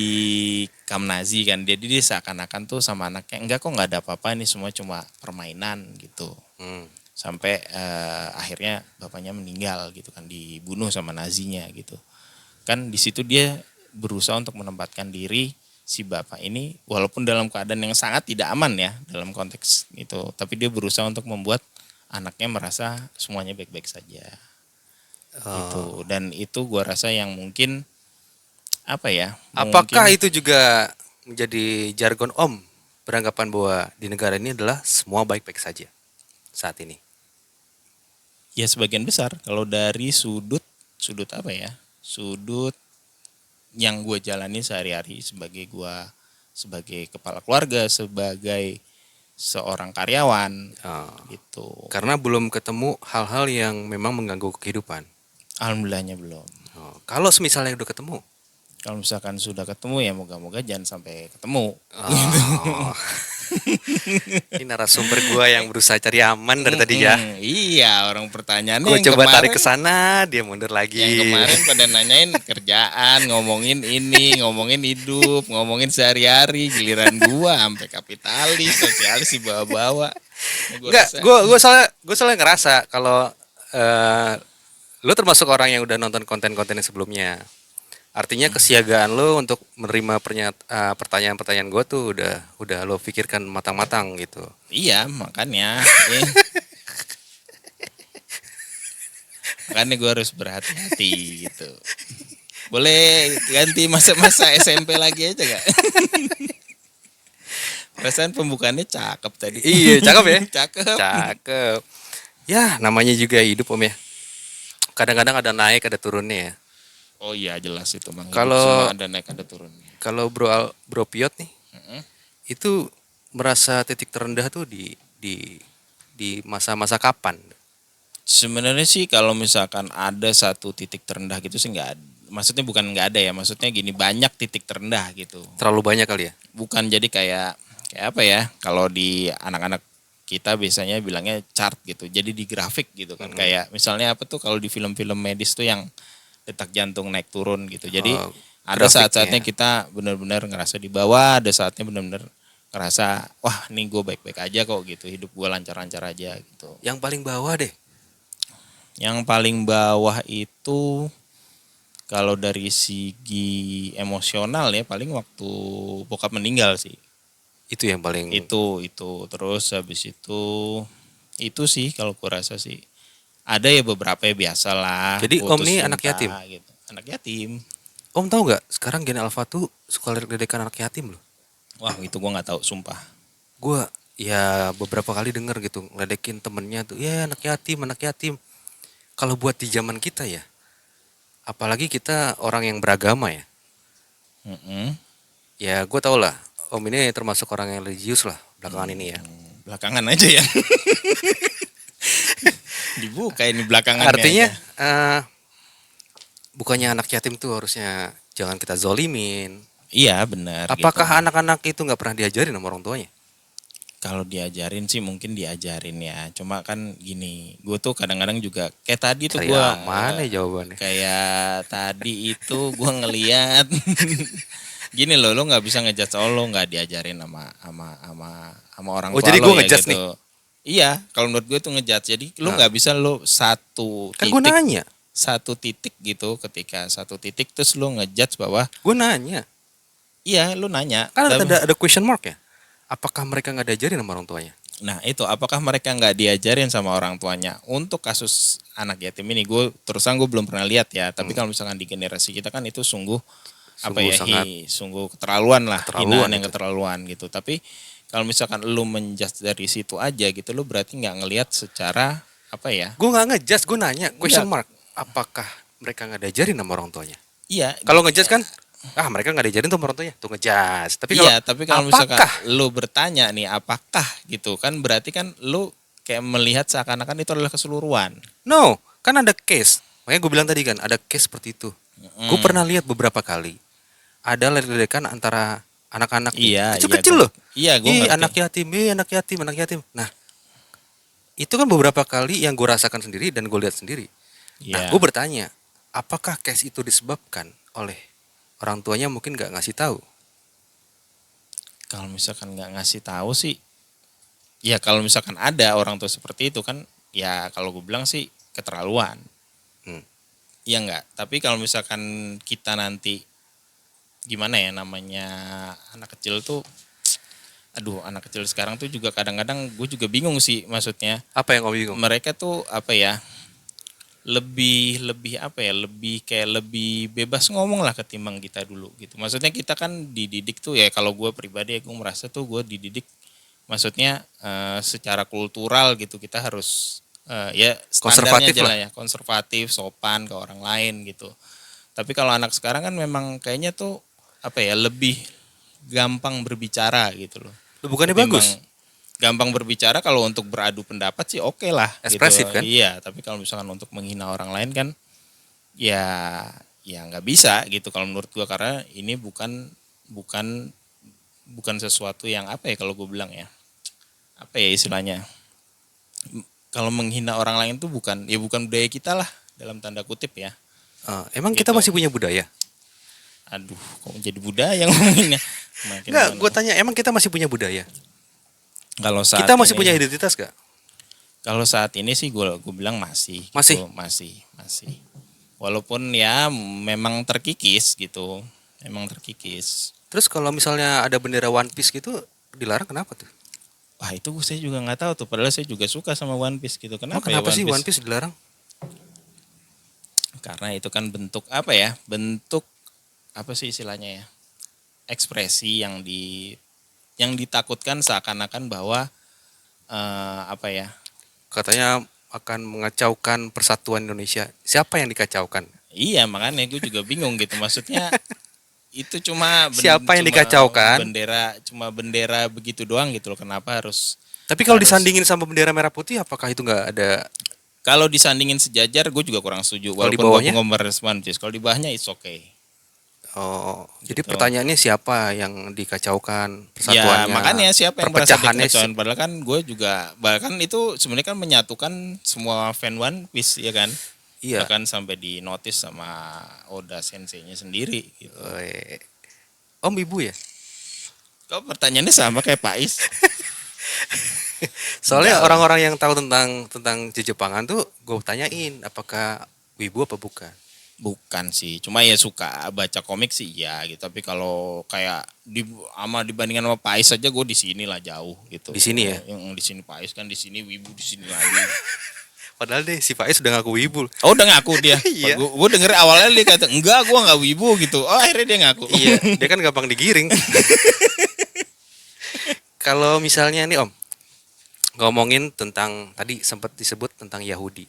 Speaker 2: kamp Nazi kan. Jadi dia seakan-akan tuh sama anaknya, enggak kok enggak ada apa-apa, ini semua cuma permainan gitu.
Speaker 1: Hmm.
Speaker 2: Sampai akhirnya bapaknya meninggal gitu kan, dibunuh sama Nazinya gitu. Kan di situ dia berusaha untuk menempatkan diri si bapak ini walaupun dalam keadaan yang sangat tidak aman ya dalam konteks itu, tapi dia berusaha untuk membuat anaknya merasa semuanya baik-baik saja. Gitu. Dan itu gua rasa yang mungkin apa ya?
Speaker 1: Apakah
Speaker 2: mungkin-
Speaker 1: itu juga menjadi jargon Om beranggapan bahwa di negara ini adalah semua baik-baik saja saat ini?
Speaker 2: Ya sebagian besar kalau dari sudut apa ya? Sudut yang gue jalani sehari-hari sebagai kepala keluarga, sebagai seorang karyawan gitu.
Speaker 1: Karena belum ketemu hal-hal yang memang mengganggu kehidupan.
Speaker 2: Alhamdulillahnya belum.
Speaker 1: Kalau misalnya udah ketemu,
Speaker 2: Kalau misalkan sudah ketemu ya moga-moga jangan sampai ketemu.
Speaker 1: ini narasumber gua yang berusaha cari aman dari tadi ya.
Speaker 2: Iya, orang pertanyaannya
Speaker 1: Gue
Speaker 2: yang
Speaker 1: coba
Speaker 2: kemarin,
Speaker 1: tarik ke sana, dia mundur lagi.
Speaker 2: yang kemarin pada nanyain kerjaan, ngomongin ini, ngomongin hidup, ngomongin sehari-hari, giliran gua sampai kapitalis, sosialis dibawa-bawa.
Speaker 1: Enggak, gue salah ngerasa kalau lu termasuk orang yang udah nonton konten-konten yang sebelumnya. Artinya kesiagaan lo untuk menerima pertanyaan-pertanyaan gue tuh udah lo pikirkan matang-matang gitu.
Speaker 2: Iya, makanya. Makanya gue harus berhati-hati gitu. Boleh ganti masa-masa SMP lagi aja gak? Perasaan pembukaannya cakep tadi.
Speaker 1: Iya, cakep ya?
Speaker 2: Cakep.
Speaker 1: Cakep. Ya, namanya juga hidup Om ya. Kadang-kadang ada naik, ada turunnya ya.
Speaker 2: Oh iya, jelas itu Bang.
Speaker 1: Kalau-
Speaker 2: Semua ada naik ada turunnya.
Speaker 1: Kalau Bro Piot nih, itu merasa titik terendah tuh di masa-masa kapan?
Speaker 2: Sebenarnya sih kalau misalkan ada satu titik terendah gitu sih nggak ada. Maksudnya bukan nggak ada ya, maksudnya gini, banyak titik terendah gitu.
Speaker 1: Terlalu banyak kali ya?
Speaker 2: Bukan jadi kayak apa ya, kalau di anak-anak kita biasanya bilangnya chart gitu, jadi di grafik gitu kan. Kayak misalnya apa tuh kalau di film-film medis tuh yang detak jantung naik turun gitu. Jadi
Speaker 1: Oh,
Speaker 2: ada
Speaker 1: grafiknya.
Speaker 2: saat-saatnya kita benar-benar ngerasa di bawah, ada saatnya benar-benar ngerasa wah nih gue baik-baik aja kok gitu, hidup gue lancar-lancar aja gitu.
Speaker 1: Yang paling bawah deh.
Speaker 2: Yang paling bawah itu kalau dari segi emosional ya paling waktu bokap meninggal sih.
Speaker 1: Itu yang paling.
Speaker 2: Itu. Terus habis itu sih kalau kurasa sih. Ada ya beberapa ya biasa lah,
Speaker 1: Jadi Om
Speaker 2: putus
Speaker 1: nih
Speaker 2: cinta
Speaker 1: anak yatim.
Speaker 2: gitu. Anak yatim.
Speaker 1: Om tahu nggak? Sekarang Gen Alpha tuh suka ledekan anak yatim loh.
Speaker 2: Wah itu gue nggak tahu sumpah.
Speaker 1: Gue ya beberapa kali denger gitu ngeledekin temennya tuh, ya anak yatim, anak yatim. Kalau buat di zaman kita ya, apalagi kita orang yang beragama ya.
Speaker 2: Mm-mm.
Speaker 1: Ya gue tau lah, Om ini termasuk orang yang religius lah belakangan ini ya.
Speaker 2: Belakangan aja ya. Dibuka ini belakangannya
Speaker 1: Artinya
Speaker 2: aja.
Speaker 1: bukannya anak yatim tuh harusnya jangan kita zolimin.
Speaker 2: Iya benar.
Speaker 1: Apakah
Speaker 2: gitu.
Speaker 1: anak-anak itu nggak pernah diajarin sama orang tuanya?
Speaker 2: Kalau diajarin sih mungkin diajarin ya. Cuma kan gini, gue tuh kadang-kadang juga kayak tadi tuh gue
Speaker 1: Saya mana jawabannya?
Speaker 2: kayak tadi itu gue ngeliat gini loh, lo nggak bisa ngejudge lo nggak diajarin sama orang
Speaker 1: Oh,
Speaker 2: tua
Speaker 1: jadi
Speaker 2: lo
Speaker 1: gua
Speaker 2: ya
Speaker 1: ngejudge
Speaker 2: gitu.
Speaker 1: nih?
Speaker 2: Iya, kalau menurut gue tuh ngejudge. Jadi lo nggak bisa lo
Speaker 1: Kan gue nanya,
Speaker 2: satu titik gitu, ketika satu titik terus lo ngejudge bahwa
Speaker 1: gue nanya.
Speaker 2: iya lo nanya.
Speaker 1: Kan
Speaker 2: Tapi-
Speaker 1: ada question mark ya. Apakah mereka nggak diajarin sama orang tuanya?
Speaker 2: Nah itu apakah mereka nggak diajarin sama orang tuanya? Untuk kasus anak yatim ini gue terus terang gue belum pernah lihat ya. Tapi kalau misalkan di generasi kita kan itu sungguh
Speaker 1: Sungguh sangat
Speaker 2: sungguh keterlaluan lah,
Speaker 1: keterlaluan
Speaker 2: hinaan yang
Speaker 1: itu.
Speaker 2: keterlaluan gitu. Tapi kalau misalkan lu menjudge dari situ aja gitu, lu berarti nggak ngelihat secara apa ya?
Speaker 1: Gue nggak ngejudge, gue nanya question
Speaker 2: Enggak.
Speaker 1: mark. Apakah mereka nggak diajarin sama orang tuanya?
Speaker 2: Iya.
Speaker 1: Kalau ngejudge kan, mereka nggak diajarin sama orang tuanya, tuh ngejudge. Tapi kalau
Speaker 2: Iya, tapi kalau misalkan
Speaker 1: apakah?
Speaker 2: lu bertanya nih apakah gitu kan berarti kan lu kayak melihat seakan-akan itu adalah keseluruhan.
Speaker 1: No, kan ada case. Makanya gue bilang tadi kan ada case seperti itu. Gue pernah lihat beberapa kali ada ledekan antara anak-anak nih,
Speaker 2: Iya,
Speaker 1: kecil-kecil
Speaker 2: iya,
Speaker 1: loh.
Speaker 2: Iya, gue
Speaker 1: Ih,
Speaker 2: ngerti.
Speaker 1: anak yatim, anak yatim, anak yatim. Nah, itu kan beberapa kali yang gue rasakan sendiri dan gue lihat sendiri. Nah,
Speaker 2: Iya.
Speaker 1: gue bertanya, apakah case itu disebabkan oleh orang tuanya mungkin nggak ngasih tahu?
Speaker 2: Kalau misalkan nggak ngasih tahu sih, ya kalau misalkan ada orang tua seperti itu kan, ya kalau gue bilang sih keterlaluan.
Speaker 1: Hmm.
Speaker 2: Iya nggak. Tapi kalau misalkan kita nanti gimana ya namanya anak kecil tuh, aduh anak kecil sekarang tuh juga kadang-kadang gue juga bingung sih maksudnya.
Speaker 1: Apa yang kamu bingung?
Speaker 2: Mereka tuh apa ya? Lebih apa ya, lebih kayak lebih bebas ngomong lah ketimbang kita dulu gitu. Maksudnya kita kan dididik tuh ya, kalau gue pribadi ya gue merasa tuh gue dididik maksudnya secara kultural gitu, kita harus ya standarnya
Speaker 1: Konservatif
Speaker 2: aja
Speaker 1: lah.
Speaker 2: lah ya, konservatif, sopan ke orang lain gitu. Tapi kalau anak sekarang kan memang kayaknya tuh apa ya, lebih gampang berbicara gitu loh.
Speaker 1: Bukannya
Speaker 2: Ketimbang
Speaker 1: bagus?
Speaker 2: gampang berbicara kalau untuk beradu pendapat sih oke lah
Speaker 1: Ekspresif
Speaker 2: gitu.
Speaker 1: kan?
Speaker 2: Iya, tapi kalau misalkan untuk menghina orang lain kan ya nggak bisa gitu kalau menurut gua, karena ini bukan sesuatu yang apa ya kalau gue bilang ya. Apa ya istilahnya? Kalau menghina orang lain tuh bukan budaya kita lah dalam tanda kutip ya.
Speaker 1: Emang kita
Speaker 2: Gitu.
Speaker 1: masih punya budaya?
Speaker 2: Aduh, kok jadi budaya ngomonginnya. Makin
Speaker 1: Enggak,
Speaker 2: gimana?
Speaker 1: gue tanya, emang kita masih punya budaya?
Speaker 2: Kalau saat
Speaker 1: Kita masih
Speaker 2: ini-
Speaker 1: punya identitas gak?
Speaker 2: Kalau saat ini sih gue bilang masih.
Speaker 1: Masih?
Speaker 2: Gitu, masih. Walaupun ya memang terkikis gitu. Memang terkikis.
Speaker 1: Terus kalau misalnya ada bendera One Piece gitu, dilarang kenapa tuh?
Speaker 2: Wah itu saya juga nggak tahu tuh. Padahal saya juga suka sama One Piece gitu.
Speaker 1: Emang
Speaker 2: Kenapa,
Speaker 1: kenapa
Speaker 2: ya
Speaker 1: sih One Piece dilarang?
Speaker 2: Karena itu kan bentuk apa ya? Bentuk apa sih istilahnya ya? Ekspresi yang ditakutkan seakan-akan bahwa apa ya?
Speaker 1: Katanya akan mengacaukan persatuan Indonesia. Siapa yang dikacaukan?
Speaker 2: Iya makanya gue juga bingung gitu. Maksudnya itu cuma
Speaker 1: Siapa yang
Speaker 2: cuma
Speaker 1: dikacaukan?
Speaker 2: bendera begitu doang gitu loh. Kenapa harus?
Speaker 1: Tapi kalau
Speaker 2: Harus.
Speaker 1: disandingin sama bendera merah putih, apakah itu nggak ada?
Speaker 2: Kalau disandingin sejajar gue juga kurang setuju.
Speaker 1: Kalau di
Speaker 2: Walaupun
Speaker 1: bawahnya?
Speaker 2: gue penggemar One Piece. Kalau di bawahnya it's okay.
Speaker 1: Oh, jadi
Speaker 2: Gitu.
Speaker 1: pertanyaannya siapa yang dikacaukan
Speaker 2: Ya
Speaker 1: persatuannya?
Speaker 2: makanya siapa yang merasa
Speaker 1: perpecahannya
Speaker 2: dikacauin. Padahal kan gue juga, bahkan itu sebenarnya kan menyatukan semua fan One Piece ya kan.
Speaker 1: Iya.
Speaker 2: Bahkan sampai di notice sama Oda Sensei-nya sendiri gitu.
Speaker 1: Om ibu ya?
Speaker 2: Kok pertanyaannya sama kayak Pak Is?
Speaker 1: Soalnya
Speaker 2: Enggak lah.
Speaker 1: orang-orang yang tahu tentang Jepangan tuh gue tanyain apakah wibu apa bukan.
Speaker 2: Bukan sih, cuma ya suka baca komik sih ya gitu. Tapi kalau kayak dibandingkan sama Pais aja gue di sini lah jauh gitu.
Speaker 1: Di sini ya.
Speaker 2: Yang di sini Pais kan, di sini Wibu di sini lagi.
Speaker 1: Padahal deh si Faiz sudah ngaku wibu.
Speaker 2: Oh udah ngaku dia.
Speaker 1: Iya.
Speaker 2: Gue denger awalnya dia kata enggak gue nggak Wibu gitu. Oh akhirnya dia ngaku.
Speaker 1: Iya, dia kan gampang digiring. Kalau misalnya nih Om, ngomongin tentang tadi sempat disebut tentang Yahudi.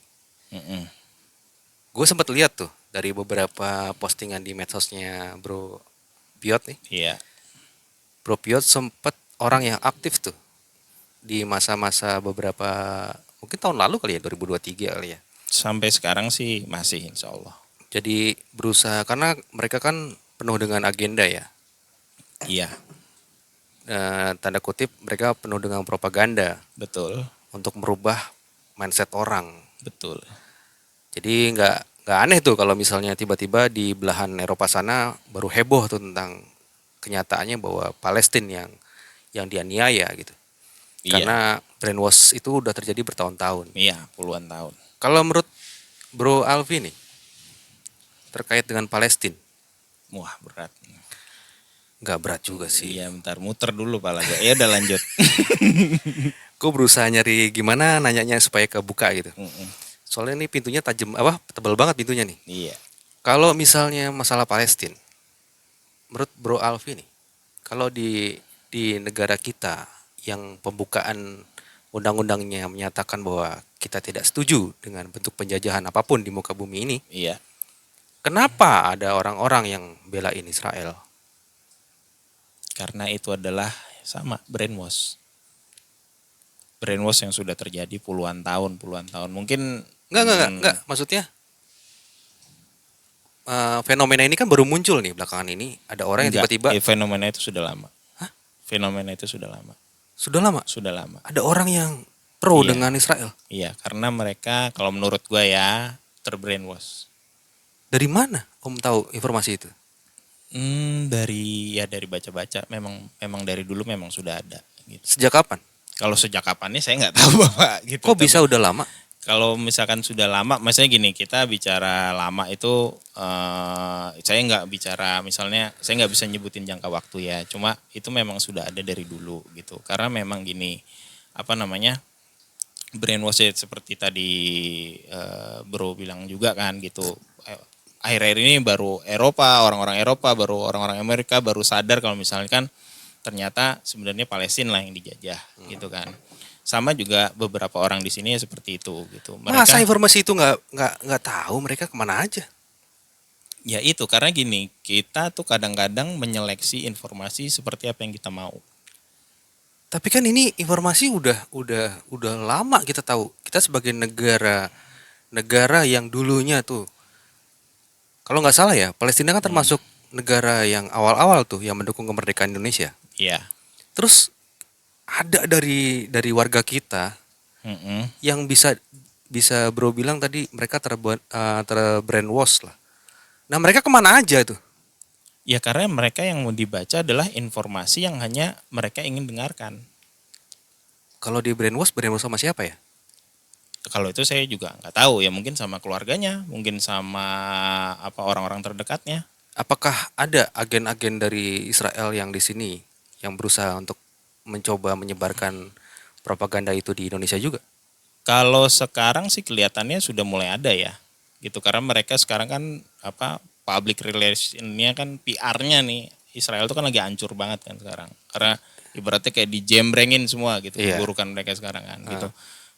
Speaker 2: Mm-mm.
Speaker 1: Gue sempat lihat tuh dari beberapa postingan di medsosnya Bro Piot nih.
Speaker 2: Iya.
Speaker 1: Bro Piot sempat orang yang aktif tuh di masa-masa beberapa mungkin tahun lalu kali ya 2023 kali ya.
Speaker 2: Sampai sekarang sih masih insya Allah.
Speaker 1: Jadi berusaha karena mereka kan penuh dengan agenda ya.
Speaker 2: Iya
Speaker 1: Tanda kutip mereka penuh dengan propaganda
Speaker 2: betul
Speaker 1: untuk merubah mindset orang.
Speaker 2: betul.
Speaker 1: Jadi nggak aneh tuh kalau misalnya tiba-tiba di belahan Eropa sana baru heboh tuh tentang kenyataannya bahwa Palestina yang dianiaya gitu.
Speaker 2: Iya.
Speaker 1: Karena brainwash itu udah terjadi bertahun-tahun.
Speaker 2: Iya puluhan tahun.
Speaker 1: Kalau menurut Bro Alvi nih terkait dengan Palestina,
Speaker 2: Wah berat.
Speaker 1: nggak berat juga sih.
Speaker 2: Iya bentar muter dulu pala gue. Ya udah lanjut.
Speaker 1: Gue berusaha nyari gimana nanyanya supaya kebuka gitu.
Speaker 2: Mm-mm.
Speaker 1: Soalnya ini pintunya tajam apa tebal banget pintunya nih.
Speaker 2: Iya.
Speaker 1: Kalau misalnya masalah Palestina, menurut Bro Alvi nih, kalau di negara kita yang pembukaan undang-undangnya menyatakan bahwa kita tidak setuju dengan bentuk penjajahan apapun di muka bumi ini,
Speaker 2: Iya.
Speaker 1: kenapa ada orang-orang yang belain Israel?
Speaker 2: Karena itu adalah sama brainwash. Brainwash yang sudah terjadi puluhan tahun. Mungkin
Speaker 1: Enggak. Maksudnya fenomena ini kan baru muncul nih belakangan ini. Ada orang yang
Speaker 2: enggak,
Speaker 1: tiba-tiba
Speaker 2: fenomena itu sudah lama.
Speaker 1: Hah?
Speaker 2: Fenomena itu sudah lama.
Speaker 1: sudah lama.
Speaker 2: Sudah lama.
Speaker 1: Ada orang yang pro
Speaker 2: Iya.
Speaker 1: dengan Israel.
Speaker 2: Iya, karena mereka kalau menurut gue ya terbrainwash.
Speaker 1: Dari mana Om tahu informasi itu?
Speaker 2: Dari baca-baca memang dari dulu memang sudah ada gitu.
Speaker 1: Sejak kapan?
Speaker 2: Kalau sejak kapannya saya nggak tahu Bapak gitu.
Speaker 1: Kok
Speaker 2: Tapi
Speaker 1: bisa udah lama?
Speaker 2: kalau misalkan sudah lama, maksudnya gini, kita bicara lama itu saya nggak bicara misalnya saya nggak bisa nyebutin jangka waktu ya. Cuma itu memang sudah ada dari dulu gitu. Karena memang gini, apa namanya? Brainwash seperti tadi Bro bilang juga kan gitu. Akhir-akhir ini baru orang-orang Eropa, baru orang-orang Amerika baru sadar kalau misalnya kan ternyata sebenarnya Palestina lah yang dijajah gitu kan. Sama juga beberapa orang di sini ya seperti itu gitu.
Speaker 1: Masa informasi itu nggak tahu mereka kemana aja?
Speaker 2: Ya itu karena gini, kita tuh kadang-kadang menyeleksi informasi seperti apa yang kita mau.
Speaker 1: Tapi kan ini informasi udah lama kita tahu. Kita sebagai negara yang dulunya tuh, kalau nggak salah ya, Palestina kan termasuk negara yang awal-awal tuh yang mendukung kemerdekaan Indonesia.
Speaker 2: Iya.
Speaker 1: Terus ada dari warga kita
Speaker 2: Mm-mm.
Speaker 1: yang bisa Bro bilang tadi mereka terbrainwash lah. Nah mereka kemana aja tuh?
Speaker 2: Ya karena mereka yang mau dibaca adalah informasi yang hanya mereka ingin dengarkan.
Speaker 1: Kalau di brainwash sama siapa ya?
Speaker 2: Kalau itu saya juga nggak tahu ya, mungkin sama keluarganya, mungkin sama apa orang-orang terdekatnya.
Speaker 1: Apakah ada agen-agen dari Israel yang di sini yang berusaha untuk mencoba menyebarkan propaganda itu di Indonesia juga?
Speaker 2: Kalau sekarang sih kelihatannya sudah mulai ada ya, gitu karena mereka sekarang kan apa public relation-nya kan PR-nya nih Israel itu kan lagi hancur banget kan sekarang, karena ibaratnya kayak dijembrengin semua gitu
Speaker 1: Iya.
Speaker 2: keburukan mereka sekarang kan gitu.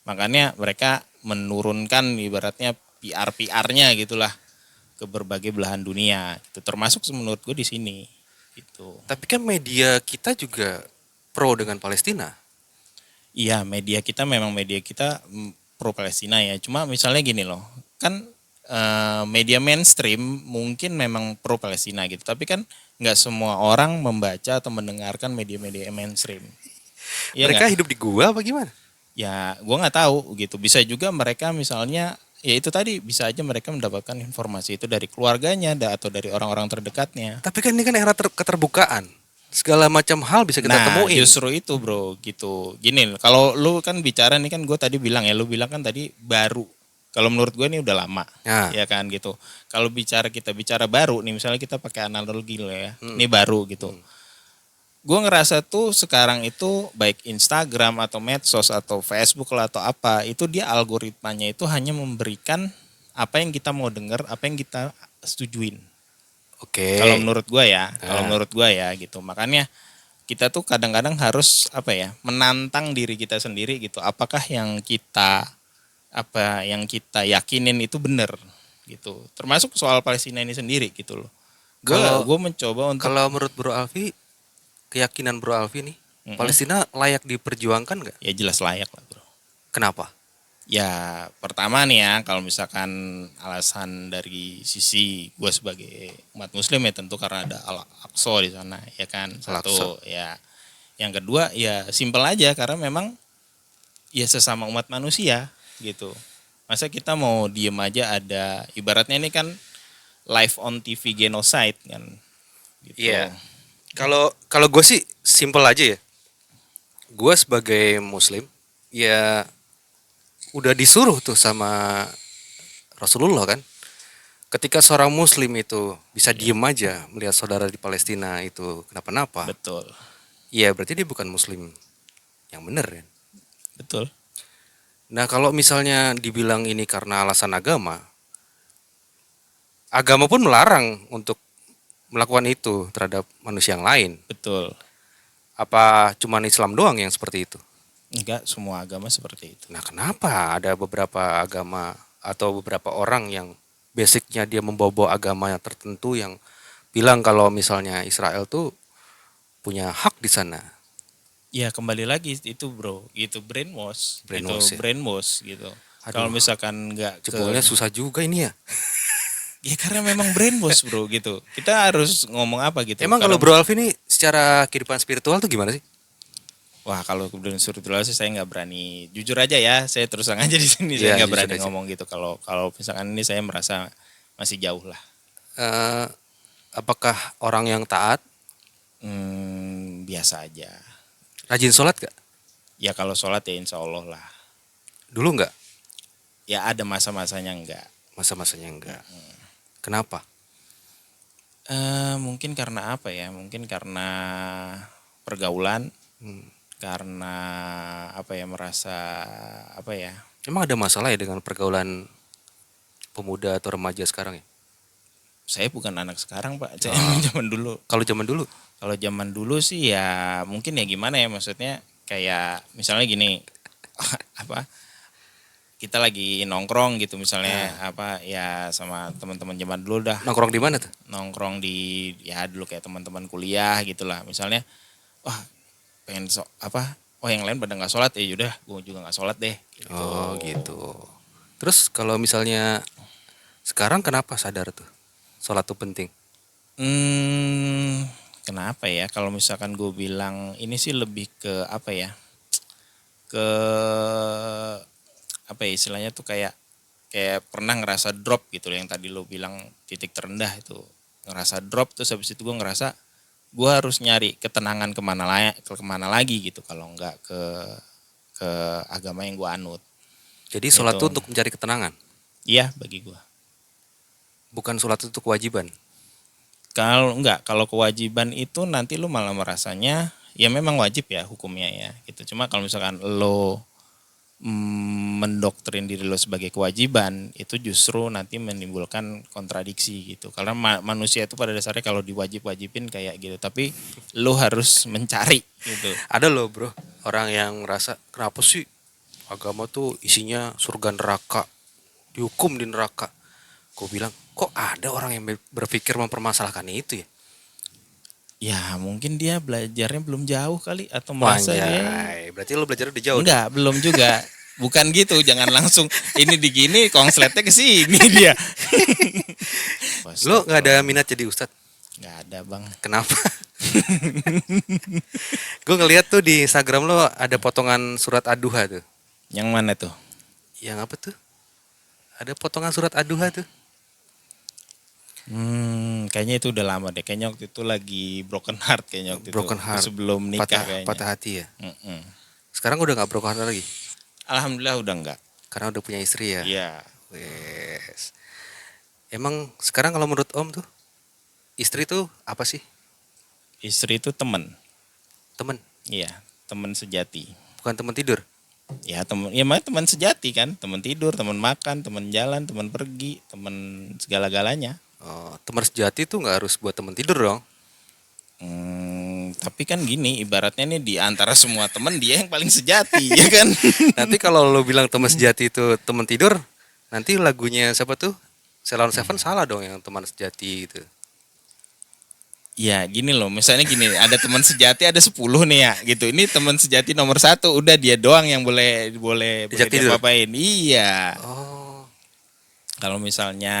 Speaker 2: Makanya mereka menurunkan ibaratnya PR-nya gitulah ke berbagai belahan dunia. Itu termasuk menurut gue di sini gitu.
Speaker 1: Tapi kan media kita juga pro dengan Palestina.
Speaker 2: Iya, media kita pro Palestina ya. Cuma misalnya gini loh, kan media mainstream mungkin memang pro Palestina gitu. Tapi kan nggak semua orang membaca atau mendengarkan media-media mainstream. Iya
Speaker 1: Mereka
Speaker 2: nggak?
Speaker 1: hidup di gua apa gimana?
Speaker 2: Ya, gue nggak tahu gitu. Bisa juga mereka misalnya, ya itu tadi bisa aja mereka mendapatkan informasi itu dari keluarganya atau dari orang-orang terdekatnya.
Speaker 1: Tapi kan ini kan era keterbukaan. Segala macam hal bisa kita
Speaker 2: Nah,
Speaker 1: temuin.
Speaker 2: justru itu bro, gitu. Gini, kalau lu kan bicara nih kan gue tadi bilang ya, lu bilang kan tadi baru. Kalau menurut gue ini udah lama,
Speaker 1: Nah,
Speaker 2: ya kan gitu. Kalau kita bicara baru nih, misalnya kita pakai analogi lah ya,
Speaker 1: Hmm.
Speaker 2: ini baru gitu. Gue ngerasa tuh sekarang itu baik Instagram atau medsos atau Facebook lah atau apa, itu dia algoritmanya itu hanya memberikan apa yang kita mau dengar, apa yang kita setujuin.
Speaker 1: oke.
Speaker 2: Kalau menurut gue ya, kalau
Speaker 1: Nah.
Speaker 2: menurut gue ya gitu. Makanya kita tuh kadang-kadang harus apa ya, menantang diri kita sendiri gitu. Apakah yang kita yakinin itu benar gitu. Termasuk soal Palestina ini sendiri gitu loh.
Speaker 1: Kalau
Speaker 2: Gue mencoba untuk
Speaker 1: kalau menurut Bro Alfi, keyakinan Bro Alfi nih, Palestina layak diperjuangkan nggak?
Speaker 2: ya jelas layak lah bro.
Speaker 1: Kenapa?
Speaker 2: Ya pertama nih ya, kalau misalkan alasan dari sisi gue sebagai umat muslim ya tentu karena ada Al-Aqsa di sana ya kan. Satu ya. Yang kedua ya simpel aja karena memang ya sesama umat manusia gitu. Masa kita mau diem aja ada ibaratnya ini kan live on TV genocide kan gitu.
Speaker 1: Iya. Kalau gue sih simple aja ya. Gue sebagai Muslim ya udah disuruh tuh sama Rasulullah kan. Ketika seorang Muslim itu bisa diem aja melihat saudara di Palestina itu kenapa-napa,
Speaker 2: Betul.
Speaker 1: ya berarti dia bukan Muslim yang benar kan.
Speaker 2: Betul.
Speaker 1: Nah kalau misalnya dibilang ini karena alasan agama, agama pun melarang untuk melakukan itu terhadap manusia yang lain.
Speaker 2: Betul.
Speaker 1: Apa cuman Islam doang yang seperti itu?
Speaker 2: Enggak semua agama seperti itu.
Speaker 1: Nah kenapa ada beberapa agama atau beberapa orang yang basicnya dia membawa agama yang tertentu yang bilang kalau misalnya Israel tuh punya hak di sana.
Speaker 2: Ya kembali lagi itu bro, gitu brainwash,
Speaker 1: Brainwash
Speaker 2: gitu
Speaker 1: ya.
Speaker 2: brainwash gitu.
Speaker 1: Aduh,
Speaker 2: Kalau misalkan enggak
Speaker 1: Jebolnya susah juga ini ya.
Speaker 2: ya karena memang brainwash bro gitu. Kita harus ngomong apa gitu.
Speaker 1: Emang kalau
Speaker 2: Karena-
Speaker 1: Bro Alfi ini secara kehidupan spiritual tuh gimana sih?
Speaker 2: Wah kalau kemudian spiritual sih saya nggak berani. Jujur aja ya, saya terus terang aja di sini
Speaker 1: Iya,
Speaker 2: saya nggak
Speaker 1: jujur
Speaker 2: berani
Speaker 1: aja.
Speaker 2: ngomong gitu. Kalau misalkan ini saya merasa masih jauh lah.
Speaker 1: Eh, apakah orang yang taat,
Speaker 2: Biasa aja.
Speaker 1: rajin sholat gak?
Speaker 2: Ya kalau sholat ya insya Allah lah.
Speaker 1: Dulu nggak?
Speaker 2: Ya ada masa-masanya enggak.
Speaker 1: Masa-masanya enggak. Kenapa?
Speaker 2: Mungkin karena apa ya? Mungkin karena pergaulan,
Speaker 1: Hmm.
Speaker 2: karena apa ya merasa apa ya?
Speaker 1: Emang ada masalah ya dengan pergaulan pemuda atau remaja sekarang ya?
Speaker 2: Saya bukan anak sekarang pak, saya emang zaman dulu.
Speaker 1: Kalau zaman dulu,
Speaker 2: Kalau zaman dulu sih ya mungkin ya gimana ya maksudnya kayak misalnya gini apa? Kita lagi nongkrong gitu misalnya apa ya sama teman-teman zaman dulu dah
Speaker 1: nongkrong di mana tuh?
Speaker 2: nongkrong di ya dulu kayak teman-teman kuliah gitulah misalnya wah pengen oh yang lain pada nggak sholat ya udah gue juga nggak sholat deh gitu.
Speaker 1: Oh gitu. Terus kalau misalnya sekarang kenapa sadar tuh sholat tuh penting?
Speaker 2: Kenapa ya kalau misalkan gue bilang ini sih lebih ke apa ya ke apa ya istilahnya tuh kayak pernah ngerasa drop gitu loh yang tadi lo bilang titik terendah itu ngerasa drop terus habis itu gue ngerasa gue harus nyari ketenangan kemana lagi gitu kalau nggak ke agama yang gue anut.
Speaker 1: Jadi sholat
Speaker 2: Itu.
Speaker 1: tuh untuk mencari ketenangan,
Speaker 2: Iya bagi gue.
Speaker 1: bukan sholat itu kewajiban.
Speaker 2: Kalau kewajiban itu nanti lu malah merasanya ya memang wajib ya hukumnya ya gitu. Cuma kalau misalkan lo mendoktrin diri lo sebagai kewajiban itu justru nanti menimbulkan kontradiksi gitu. Karena manusia itu pada dasarnya kalau diwajib-wajibin kayak gitu. Tapi lo harus mencari gitu.
Speaker 1: Ada loh bro, orang yang ngerasa kenapa sih agama tuh isinya surga neraka, dihukum di neraka. Gue bilang kok ada orang yang berpikir mempermasalahkan itu ya?
Speaker 2: Ya mungkin dia belajarnya belum jauh kali atau merasa dia
Speaker 1: Anjay, berarti lo belajar udah jauh.
Speaker 2: enggak, belum juga. Bukan gitu, jangan langsung ini digini konsletnya ke sini dia.
Speaker 1: Lo nggak ada minat jadi ustadz?
Speaker 2: Nggak ada bang.
Speaker 1: Kenapa? Gue ngeliat tuh di Instagram lo ada potongan surat Ad-Duha tuh.
Speaker 2: Yang mana tuh?
Speaker 1: Yang apa tuh? Ada potongan surat Ad-Duha tuh.
Speaker 2: Kayaknya itu udah lama deh. Kayaknya waktu itu lagi broken heart kayaknya waktu
Speaker 1: Broken
Speaker 2: itu.
Speaker 1: heart.
Speaker 2: Sebelum nikah
Speaker 1: Patah,
Speaker 2: kayaknya.
Speaker 1: patah hati ya.
Speaker 2: Mm-mm.
Speaker 1: Sekarang udah nggak broken heart lagi.
Speaker 2: Alhamdulillah udah enggak.
Speaker 1: Karena udah punya istri ya.
Speaker 2: Iya.
Speaker 1: Wes. Emang sekarang kalau menurut Om tuh istri tuh apa sih?
Speaker 2: Istri itu teman.
Speaker 1: Temen,
Speaker 2: Iya, teman sejati.
Speaker 1: bukan temen tidur.
Speaker 2: Ya teman, ya mah teman sejati kan, teman tidur, teman makan, teman jalan, teman pergi, teman segala-galanya.
Speaker 1: Oh, teman sejati tuh nggak harus buat temen tidur dong.
Speaker 2: Tapi kan gini, ibaratnya nih di antara semua teman dia yang paling sejati, ya kan?
Speaker 1: Nanti kalau lo bilang teman sejati itu temen tidur, nanti lagunya siapa tuh? Ceylon Seven salah dong yang teman sejati gitu.
Speaker 2: Ya gini loh, misalnya gini, ada teman sejati ada 10 nih ya, gitu. Ini teman sejati nomor 1, udah dia doang yang boleh
Speaker 1: Dijak tidur?
Speaker 2: diapa-apain. Iya.
Speaker 1: Oh,
Speaker 2: Kalau misalnya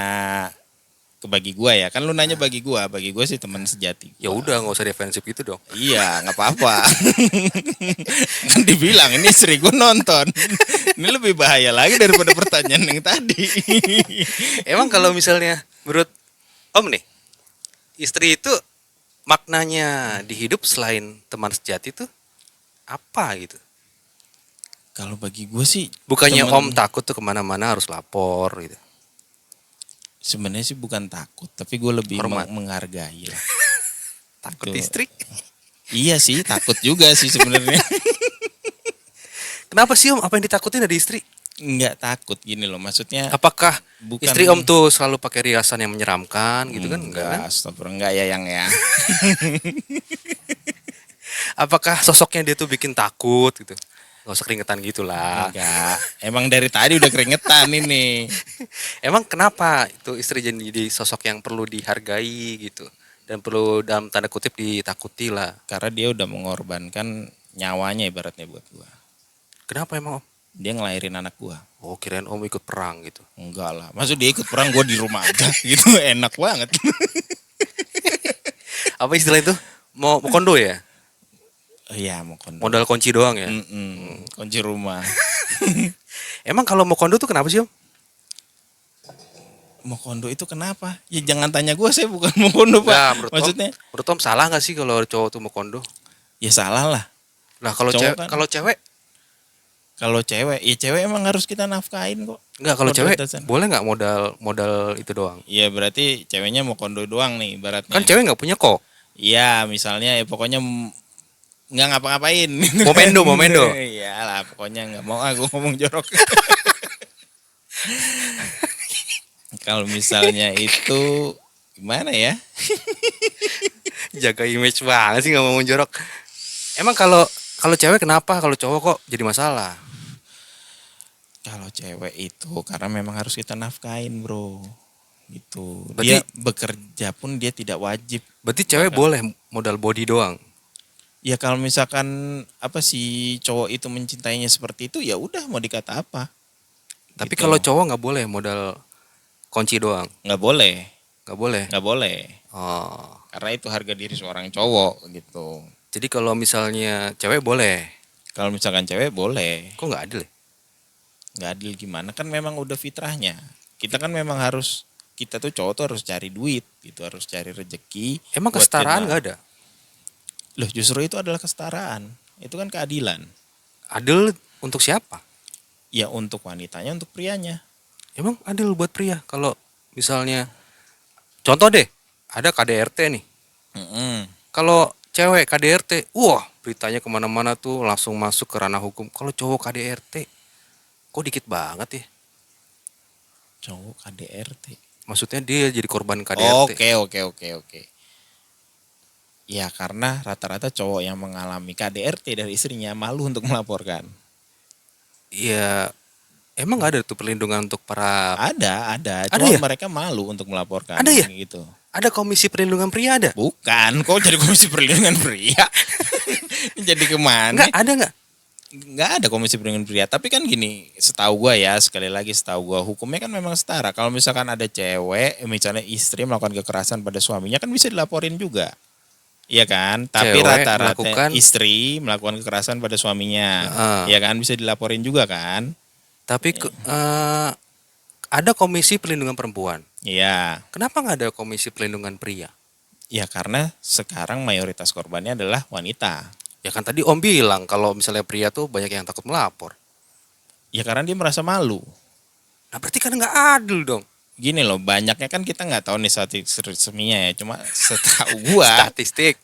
Speaker 2: bagi gua ya, kan lu nanya bagi gua sih teman sejati
Speaker 1: ya
Speaker 2: gua.
Speaker 1: udah nggak usah defensif gitu dong.
Speaker 2: Iya, nggak apa-apa. Kan dibilang ini istri gue nonton. Ini lebih bahaya lagi daripada pertanyaan yang tadi.
Speaker 1: Emang kalau misalnya menurut Om nih, istri itu maknanya di hidup selain teman sejati tuh apa gitu?
Speaker 2: Kalau bagi gue sih,
Speaker 1: Bukannya
Speaker 2: temen-
Speaker 1: Om takut tuh kemana-mana harus lapor gitu.
Speaker 2: sebenarnya sih bukan takut, tapi gue lebih
Speaker 1: Hormat.
Speaker 2: menghargai lah.
Speaker 1: Takut
Speaker 2: Gitu.
Speaker 1: istri?
Speaker 2: Iya sih, takut juga sih sebenarnya.
Speaker 1: Kenapa sih Om? Apa yang ditakutin dari istri?
Speaker 2: Nggak takut gini loh, maksudnya
Speaker 1: Apakah
Speaker 2: bukan
Speaker 1: istri Om tuh selalu pakai riasan yang menyeramkan gitu kan? Enggak kan?
Speaker 2: Astagfirullah, enggak ya yang ya.
Speaker 1: Apakah sosoknya dia tuh bikin takut gitu? Gak usah keringetan gitu lah.
Speaker 2: Enggak. Emang dari tadi udah keringetan ini.
Speaker 1: Emang kenapa itu istri jadi sosok yang perlu dihargai gitu? Dan perlu dalam tanda kutip ditakuti lah.
Speaker 2: Karena dia udah mengorbankan nyawanya ibaratnya buat gua.
Speaker 1: Kenapa emang Om?
Speaker 2: Dia ngelahirin anak gua.
Speaker 1: Oh kirain Om ikut perang gitu.
Speaker 2: Enggak lah. Maksud dia ikut perang gua di rumah aja gitu. Enak banget.
Speaker 1: Apa istilah itu? Mau kondo ya?
Speaker 2: Iya mau kondo.
Speaker 1: Modal kunci doang ya?
Speaker 2: Kunci rumah.
Speaker 1: Emang kalau mau kondo tuh kenapa sih Om?
Speaker 2: Mau kondo itu kenapa? Ya jangan tanya gua, saya bukan mau kondo pak.
Speaker 1: Nggak, menurut
Speaker 2: Maksudnya
Speaker 1: Om, menurut Om salah nggak sih kalau cowok tuh mau kondo?
Speaker 2: ya salah lah.
Speaker 1: Lah kalau
Speaker 2: Cowok
Speaker 1: cewek,
Speaker 2: kan-
Speaker 1: kalau cewek
Speaker 2: Kalau cewek, ya cewek emang harus kita nafkain kok.
Speaker 1: nggak, kalau cewek
Speaker 2: Perbatasan.
Speaker 1: boleh nggak modal itu doang?
Speaker 2: Iya berarti ceweknya mau kondo doang nih ibaratnya.
Speaker 1: Kan cewek nggak punya kok.
Speaker 2: Iya misalnya ya pokoknya nggak ngapa-ngapain.
Speaker 1: Mau mendo.
Speaker 2: Iya lah pokoknya nggak mau aku ngomong jorok. Kalau misalnya itu gimana ya?
Speaker 1: Jaga image banget sih nggak mau jorok. Emang kalau kalau cewek kenapa? Kalau cowok kok jadi masalah?
Speaker 2: Kalau cewek itu karena memang harus kita nafkain bro. Gitu.
Speaker 1: Berarti-
Speaker 2: Dia bekerja pun dia tidak wajib.
Speaker 1: Berarti cewek boleh modal body doang.
Speaker 2: Ya kalau misalkan apa sih cowok itu mencintainya seperti itu ya udah mau dikata apa?
Speaker 1: Tapi
Speaker 2: Gitu.
Speaker 1: kalau cowok nggak boleh modal kunci doang.
Speaker 2: Nggak boleh,
Speaker 1: Nggak boleh.
Speaker 2: nggak boleh.
Speaker 1: Oh.
Speaker 2: Karena itu harga diri seorang cowok gitu.
Speaker 1: Jadi kalau misalnya cewek boleh.
Speaker 2: Kalau misalkan cewek boleh.
Speaker 1: Kok nggak adil ya?
Speaker 2: Nggak adil gimana? Kan memang udah fitrahnya. Kita kan memang harus, kita tuh cowok tuh harus cari duit gitu, harus cari rezeki.
Speaker 1: Emang
Speaker 2: buat
Speaker 1: kesetaraan
Speaker 2: kita.
Speaker 1: nggak ada?
Speaker 2: Loh justru itu adalah kesetaraan. Itu kan keadilan.
Speaker 1: Adil untuk siapa?
Speaker 2: Ya untuk wanitanya, untuk prianya.
Speaker 1: Emang adil buat pria? Kalau misalnya contoh deh, ada KDRT nih.
Speaker 2: Mm-mm.
Speaker 1: Kalau cewek KDRT, wah beritanya kemana-mana tuh langsung masuk ke ranah hukum. Kalau cowok KDRT, kok dikit banget ya?
Speaker 2: Cowok KDRT.
Speaker 1: Maksudnya dia jadi korban KDRT.
Speaker 2: Oke. Ya karena rata-rata cowok yang mengalami KDRT dari istrinya malu untuk melaporkan.
Speaker 1: Iya, emang nggak ada tuh perlindungan untuk para...
Speaker 2: Ada.
Speaker 1: Ada
Speaker 2: Cuma
Speaker 1: ya?
Speaker 2: mereka malu untuk melaporkan.
Speaker 1: Ada ya?
Speaker 2: Gitu.
Speaker 1: Ada komisi perlindungan pria ada?
Speaker 2: Bukan, kok jadi komisi perlindungan pria? Jadi kemana?
Speaker 1: Enggak, ada nggak?
Speaker 2: Nggak ada komisi perlindungan pria. Tapi kan gini, setahu gua ya, sekali lagi setahu gua hukumnya kan memang setara. Kalau misalkan ada cewek, misalnya istri melakukan kekerasan pada suaminya kan bisa dilaporin juga. Iya kan? Tapi
Speaker 1: Cewek
Speaker 2: rata-rata
Speaker 1: melakukan-
Speaker 2: istri melakukan kekerasan pada suaminya.
Speaker 1: Heeh.
Speaker 2: Iya kan? Bisa dilaporin juga kan?
Speaker 1: Tapi ada Komisi Perlindungan Perempuan.
Speaker 2: Iya.
Speaker 1: Kenapa nggak ada Komisi Perlindungan Pria?
Speaker 2: Ya karena sekarang mayoritas korbannya adalah wanita.
Speaker 1: Ya kan tadi Om bilang kalau misalnya pria tuh banyak yang takut melapor.
Speaker 2: Ya karena dia merasa malu.
Speaker 1: Nah berarti kan nggak adil dong.
Speaker 2: Gini loh, banyaknya kan kita nggak tahu nih statistik resminya ya. Cuma setahu gua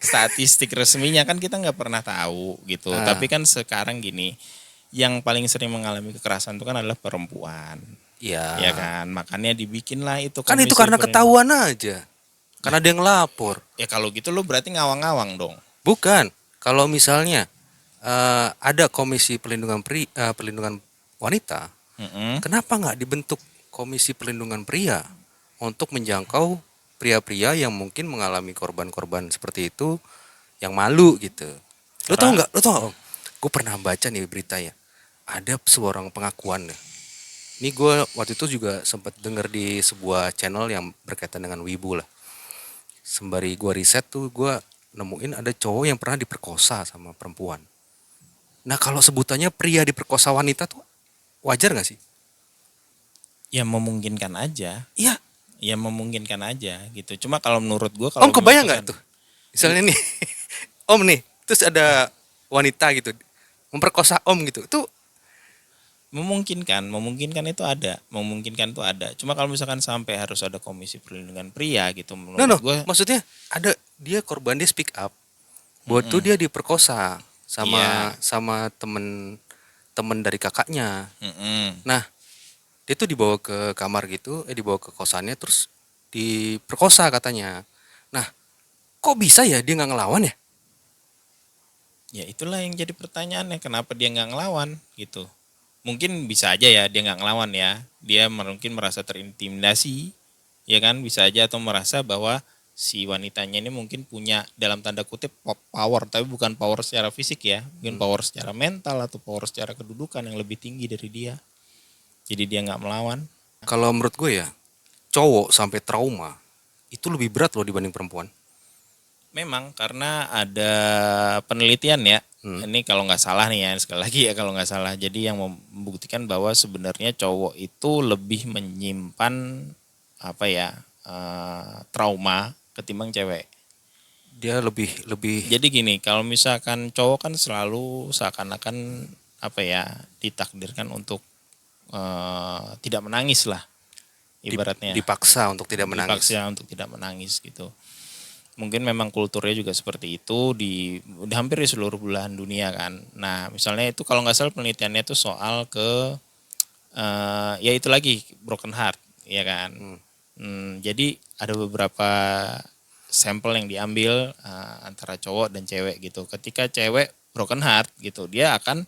Speaker 2: statistik resminya kan kita nggak pernah tahu gitu.
Speaker 1: Ah.
Speaker 2: Tapi kan sekarang gini, yang paling sering mengalami kekerasan itu kan adalah perempuan.
Speaker 1: Iya.
Speaker 2: Ya kan, makanya dibikinlah itu.
Speaker 1: Kan itu
Speaker 2: komisi
Speaker 1: karena
Speaker 2: perlindungan.
Speaker 1: ketahuan aja. Karena dia yang lapor.
Speaker 2: Ya kalau gitu lo berarti ngawang-ngawang dong.
Speaker 1: Bukan. Kalau misalnya ada Komisi Perlindungan Wanita,
Speaker 2: Mm-mm.
Speaker 1: kenapa nggak dibentuk Komisi Perlindungan Pria untuk menjangkau pria-pria yang mungkin mengalami korban-korban seperti itu yang malu gitu. Lo tau nggak? Om? Gue pernah baca nih berita ya. Ada seorang pengakuan deh. Ini gue waktu itu juga sempat denger di sebuah channel yang berkaitan dengan wibu lah. Sembari gue riset tuh gue nemuin ada cowok yang pernah diperkosa sama perempuan. Nah kalau sebutannya pria diperkosa wanita tuh wajar gak sih?
Speaker 2: Ya memungkinkan aja.
Speaker 1: Iya.
Speaker 2: Ya memungkinkan aja gitu. Cuma kalau menurut gue
Speaker 1: Om kebayang gak tuh? Misalnya nih, Om nih, terus ada wanita gitu, memperkosa Om gitu. Itu
Speaker 2: memungkinkan itu ada. Cuma kalau misalkan sampai harus ada komisi perlindungan pria gitu menurut gue.
Speaker 1: Maksudnya ada dia korban, dia speak up. Buat tuh dia diperkosa sama temen dari kakaknya. Nah, dia tuh dibawa ke kamar gitu, dibawa ke kosannya terus diperkosa katanya. Nah, kok bisa ya dia nggak ngelawan ya?
Speaker 2: Ya itulah yang jadi pertanyaannya, kenapa dia nggak ngelawan gitu. Mungkin bisa aja ya dia nggak ngelawan ya, dia mungkin merasa terintimidasi, ya kan, bisa aja, atau merasa bahwa si wanitanya ini mungkin punya dalam tanda kutip power, tapi bukan power secara fisik ya, mungkin power secara mental atau power secara kedudukan yang lebih tinggi dari dia. Jadi dia nggak melawan.
Speaker 1: Kalau menurut gue ya, cowok sampai trauma itu lebih berat loh dibanding perempuan.
Speaker 2: Memang karena ada penelitian ya, ini kalau nggak salah nih ya, sekali lagi ya kalau nggak salah. Jadi yang membuktikan bahwa sebenarnya cowok itu lebih menyimpan trauma ketimbang cewek.
Speaker 1: Dia lebih.
Speaker 2: Jadi gini, kalau misalkan cowok kan selalu seakan-akan ditakdirkan untuk tidak menangis lah, ibaratnya.
Speaker 1: Dipaksa untuk tidak menangis
Speaker 2: Gitu. Mungkin memang kulturnya juga seperti itu udah hampir di seluruh belahan dunia kan. Nah misalnya itu kalau nggak salah penelitiannya itu soal ya itu lagi broken heart, ya kan. Jadi ada beberapa sampel yang diambil antara cowok dan cewek gitu. Ketika cewek broken heart gitu, dia akan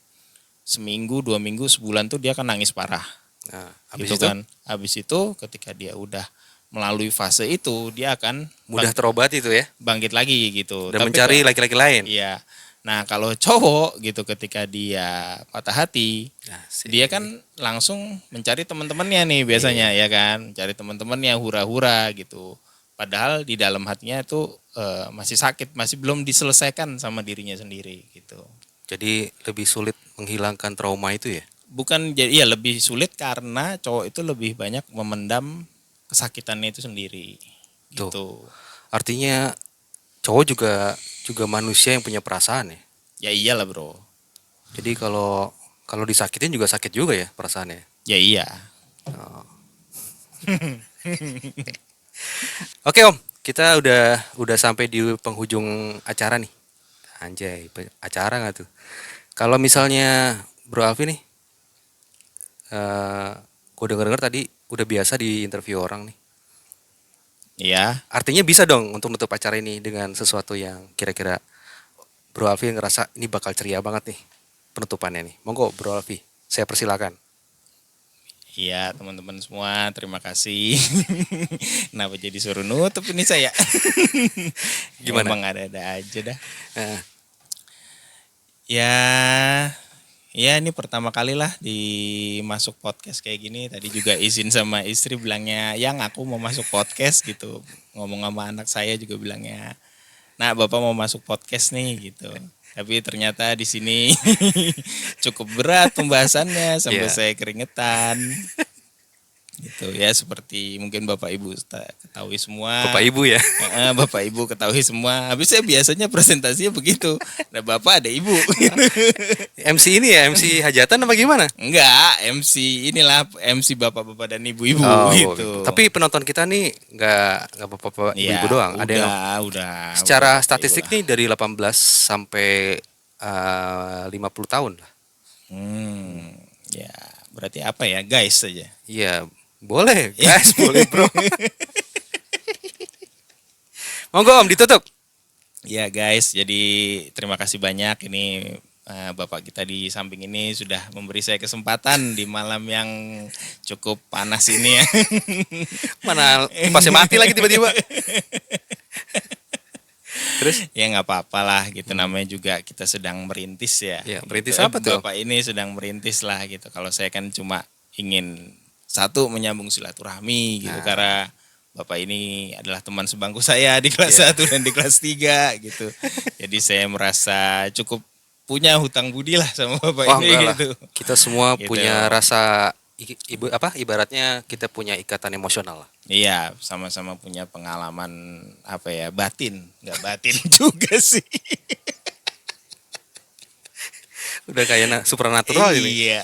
Speaker 2: seminggu, 2 minggu, sebulan tuh dia akan nangis parah.
Speaker 1: Nah,
Speaker 2: gitu kan. Habis itu ketika dia udah melalui fase itu, dia akan
Speaker 1: mudah terobati itu ya,
Speaker 2: bangkit lagi gitu.
Speaker 1: Dan mencari laki-laki lain.
Speaker 2: Iya. Nah kalau cowok gitu, ketika dia patah hati, dia kan langsung mencari teman-temannya nih biasanya, ya kan, mencari teman-temannya, hura-hura gitu. Padahal di dalam hatinya itu masih sakit, masih belum diselesaikan sama dirinya sendiri gitu.
Speaker 1: Jadi lebih sulit menghilangkan trauma itu ya?
Speaker 2: Bukan, ya lebih sulit karena cowok itu lebih banyak memendam kesakitannya itu sendiri. Gitu.
Speaker 1: Tuh. Artinya cowok juga manusia yang punya perasaan ya?
Speaker 2: Ya iyalah bro.
Speaker 1: Jadi kalau disakitin juga sakit juga ya perasaannya?
Speaker 2: Ya iya.
Speaker 1: Oh. Oke Om, kita udah sampai di penghujung acara nih. Anjay, acara nggak tuh? Kalau misalnya Bro Alfi nih, gue denger tadi udah biasa di interview orang nih.
Speaker 2: Iya.
Speaker 1: Artinya bisa dong untuk nutup acara ini dengan sesuatu yang kira-kira Bro Alfi ngerasa ini bakal ceria banget nih penutupannya nih. Monggo Bro Alfi, saya persilakan.
Speaker 2: Iya teman-teman semua, terima kasih. Kenapa jadi suruh nutup ini saya?
Speaker 1: Gimana?
Speaker 2: Emang ada-ada aja dah. Ya ini pertama kali lah masuk podcast kayak gini. Tadi juga izin sama istri, bilangnya, yang aku mau masuk podcast gitu. Ngomong sama anak saya juga bilangnya, nah bapak mau masuk podcast nih gitu. Tapi ternyata di sini cukup berat pembahasannya sampai saya keringetan. Gitu ya, seperti mungkin Bapak Ibu ketahui semua.
Speaker 1: Bapak Ibu ya.
Speaker 2: Bapak Ibu ketahui semua. Habis saya biasanya presentasinya begitu. Ada Bapak, ada Ibu.
Speaker 1: MC ini ya, MC hajatan apa gimana?
Speaker 2: Enggak, MC inilah MC Bapak-bapak dan Ibu-ibu
Speaker 1: Oh,
Speaker 2: gitu.
Speaker 1: tapi penonton kita nih nggak bapak-bapak ibu-ibu doang. Ada yang
Speaker 2: udah.
Speaker 1: secara
Speaker 2: udah,
Speaker 1: statistik
Speaker 2: Ibu
Speaker 1: nih dari 18 sampai 50 tahun lah.
Speaker 2: Ya, berarti apa ya, guys saja.
Speaker 1: Iya, boleh guys, boleh bro. Monggo Om ditutup.
Speaker 2: Ya guys, jadi terima kasih banyak ini Bapak kita di samping ini sudah memberi saya kesempatan di malam yang cukup panas ini ya.
Speaker 1: Mana kipasnya mati lagi tiba-tiba. Terus?
Speaker 2: Ya nggak apa-apa lah gitu, namanya juga kita sedang merintis ya.
Speaker 1: Ya, merintis
Speaker 2: Gitu.
Speaker 1: apa tuh?
Speaker 2: Bapak ini sedang merintis lah gitu. Kalau saya kan cuma ingin satu menyambung silaturahmi gitu, karena Bapak ini adalah teman sebangku saya di kelas 1 dan di kelas 3 gitu. Jadi saya merasa cukup punya hutang budi lah sama Bapak
Speaker 1: Oh,
Speaker 2: ini
Speaker 1: enggak lah.
Speaker 2: gitu.
Speaker 1: Kita semua
Speaker 2: Gitu.
Speaker 1: punya rasa ibaratnya kita punya ikatan emosional lah.
Speaker 2: Iya, sama-sama punya pengalaman apa ya, batin. Nggak batin juga sih.
Speaker 1: Udah kayak supernatural ini.
Speaker 2: Iya.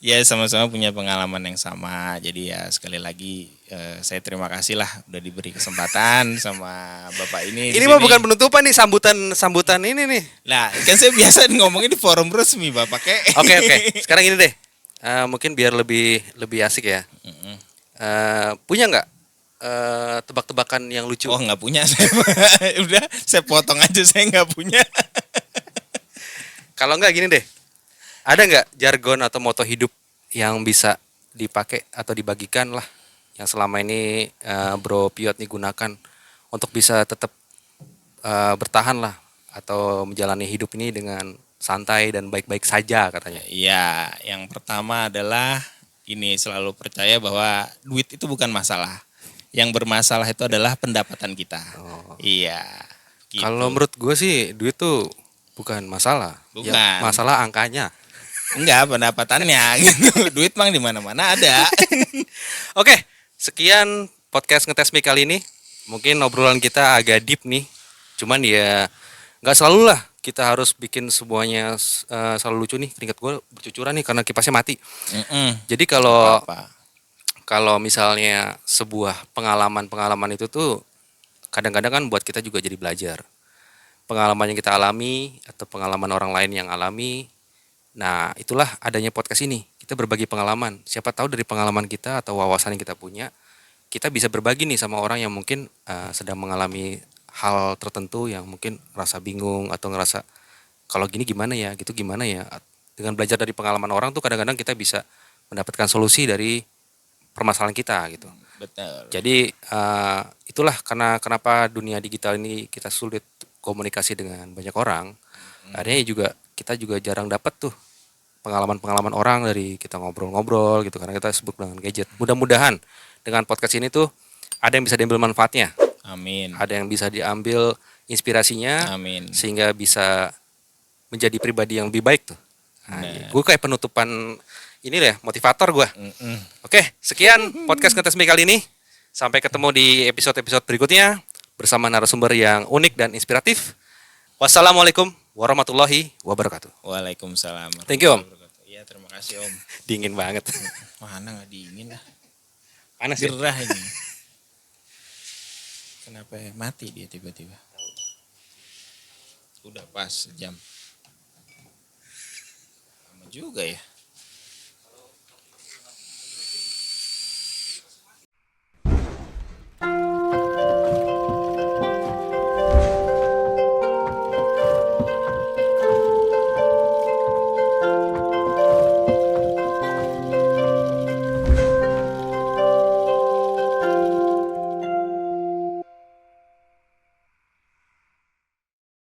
Speaker 2: Ya sama-sama punya pengalaman yang sama. Jadi ya sekali lagi saya terima kasih lah udah diberi kesempatan sama Bapak ini.
Speaker 1: Ini mah bukan penutupan nih, sambutan ini nih.
Speaker 2: Nah, kan saya biasa ngomongin di forum resmi Bapak kayak.
Speaker 1: Oke. Sekarang ini deh. Mungkin biar lebih asik ya. Punya nggak tebak-tebakan yang lucu?
Speaker 2: Oh, nggak punya saya. Udah, saya potong aja, saya nggak punya.
Speaker 1: Kalau nggak gini deh. Ada nggak jargon atau moto hidup yang bisa dipakai atau dibagikan lah yang selama ini Bro Piot nih gunakan untuk bisa tetap bertahan lah atau menjalani hidup ini dengan santai dan baik-baik saja katanya.
Speaker 2: Iya, yang pertama adalah ini, selalu percaya bahwa duit itu bukan masalah. Yang bermasalah itu adalah pendapatan kita.
Speaker 1: Oh.
Speaker 2: Iya. Gitu.
Speaker 1: Kalau menurut gue sih duit tuh bukan masalah.
Speaker 2: Bukan.
Speaker 1: Ya, masalah angkanya.
Speaker 2: Enggak, pendapatannya gitu. Duit mang di mana-mana ada.
Speaker 1: Oke, sekian podcast Ngetes Mic kali ini. Mungkin obrolan kita agak deep nih. Cuman ya nggak selalu lah kita harus bikin semuanya selalu lucu nih. Keringat gue bercucuran nih karena kipasnya mati. Jadi kalau misalnya sebuah pengalaman itu tuh kadang-kadang kan buat kita juga jadi belajar. Pengalaman yang kita alami atau pengalaman orang lain yang alami. Nah, itulah adanya podcast ini. Kita berbagi pengalaman. Siapa tahu dari pengalaman kita atau wawasan yang kita punya, kita bisa berbagi nih sama orang yang mungkin sedang mengalami hal tertentu yang mungkin ngerasa bingung atau ngerasa kalau gini gimana ya, gitu gimana ya. Dengan belajar dari pengalaman orang tuh kadang-kadang kita bisa mendapatkan solusi dari permasalahan kita gitu.
Speaker 2: Betul.
Speaker 1: Jadi itulah kenapa dunia digital ini kita sulit komunikasi dengan banyak orang. Akhirnya juga kita juga jarang dapat tuh pengalaman-pengalaman orang dari kita ngobrol-ngobrol gitu karena kita sibuk dengan gadget. Mudah-mudahan dengan podcast ini tuh ada yang bisa diambil manfaatnya.
Speaker 2: Amin.
Speaker 1: Ada yang bisa diambil inspirasinya.
Speaker 2: Amin.
Speaker 1: Sehingga bisa menjadi pribadi yang lebih baik tuh. Gue kayak penutupan ini deh, motivator gue. Oke, sekian podcast Ngetes Mic kali ini. Sampai ketemu di episode-episode berikutnya bersama narasumber yang unik dan inspiratif. Wassalamualaikum warahmatullahi wabarakatuh.
Speaker 2: Waalaikumsalam.
Speaker 1: Thank you, Om.
Speaker 2: Iya, terima kasih Om.
Speaker 1: Dingin banget.
Speaker 2: Mana nggak dingin lah.
Speaker 1: Panas ya?
Speaker 2: Gerah ini. Kenapa ya? Mati dia tiba-tiba. Udah pas jam. Lama juga ya.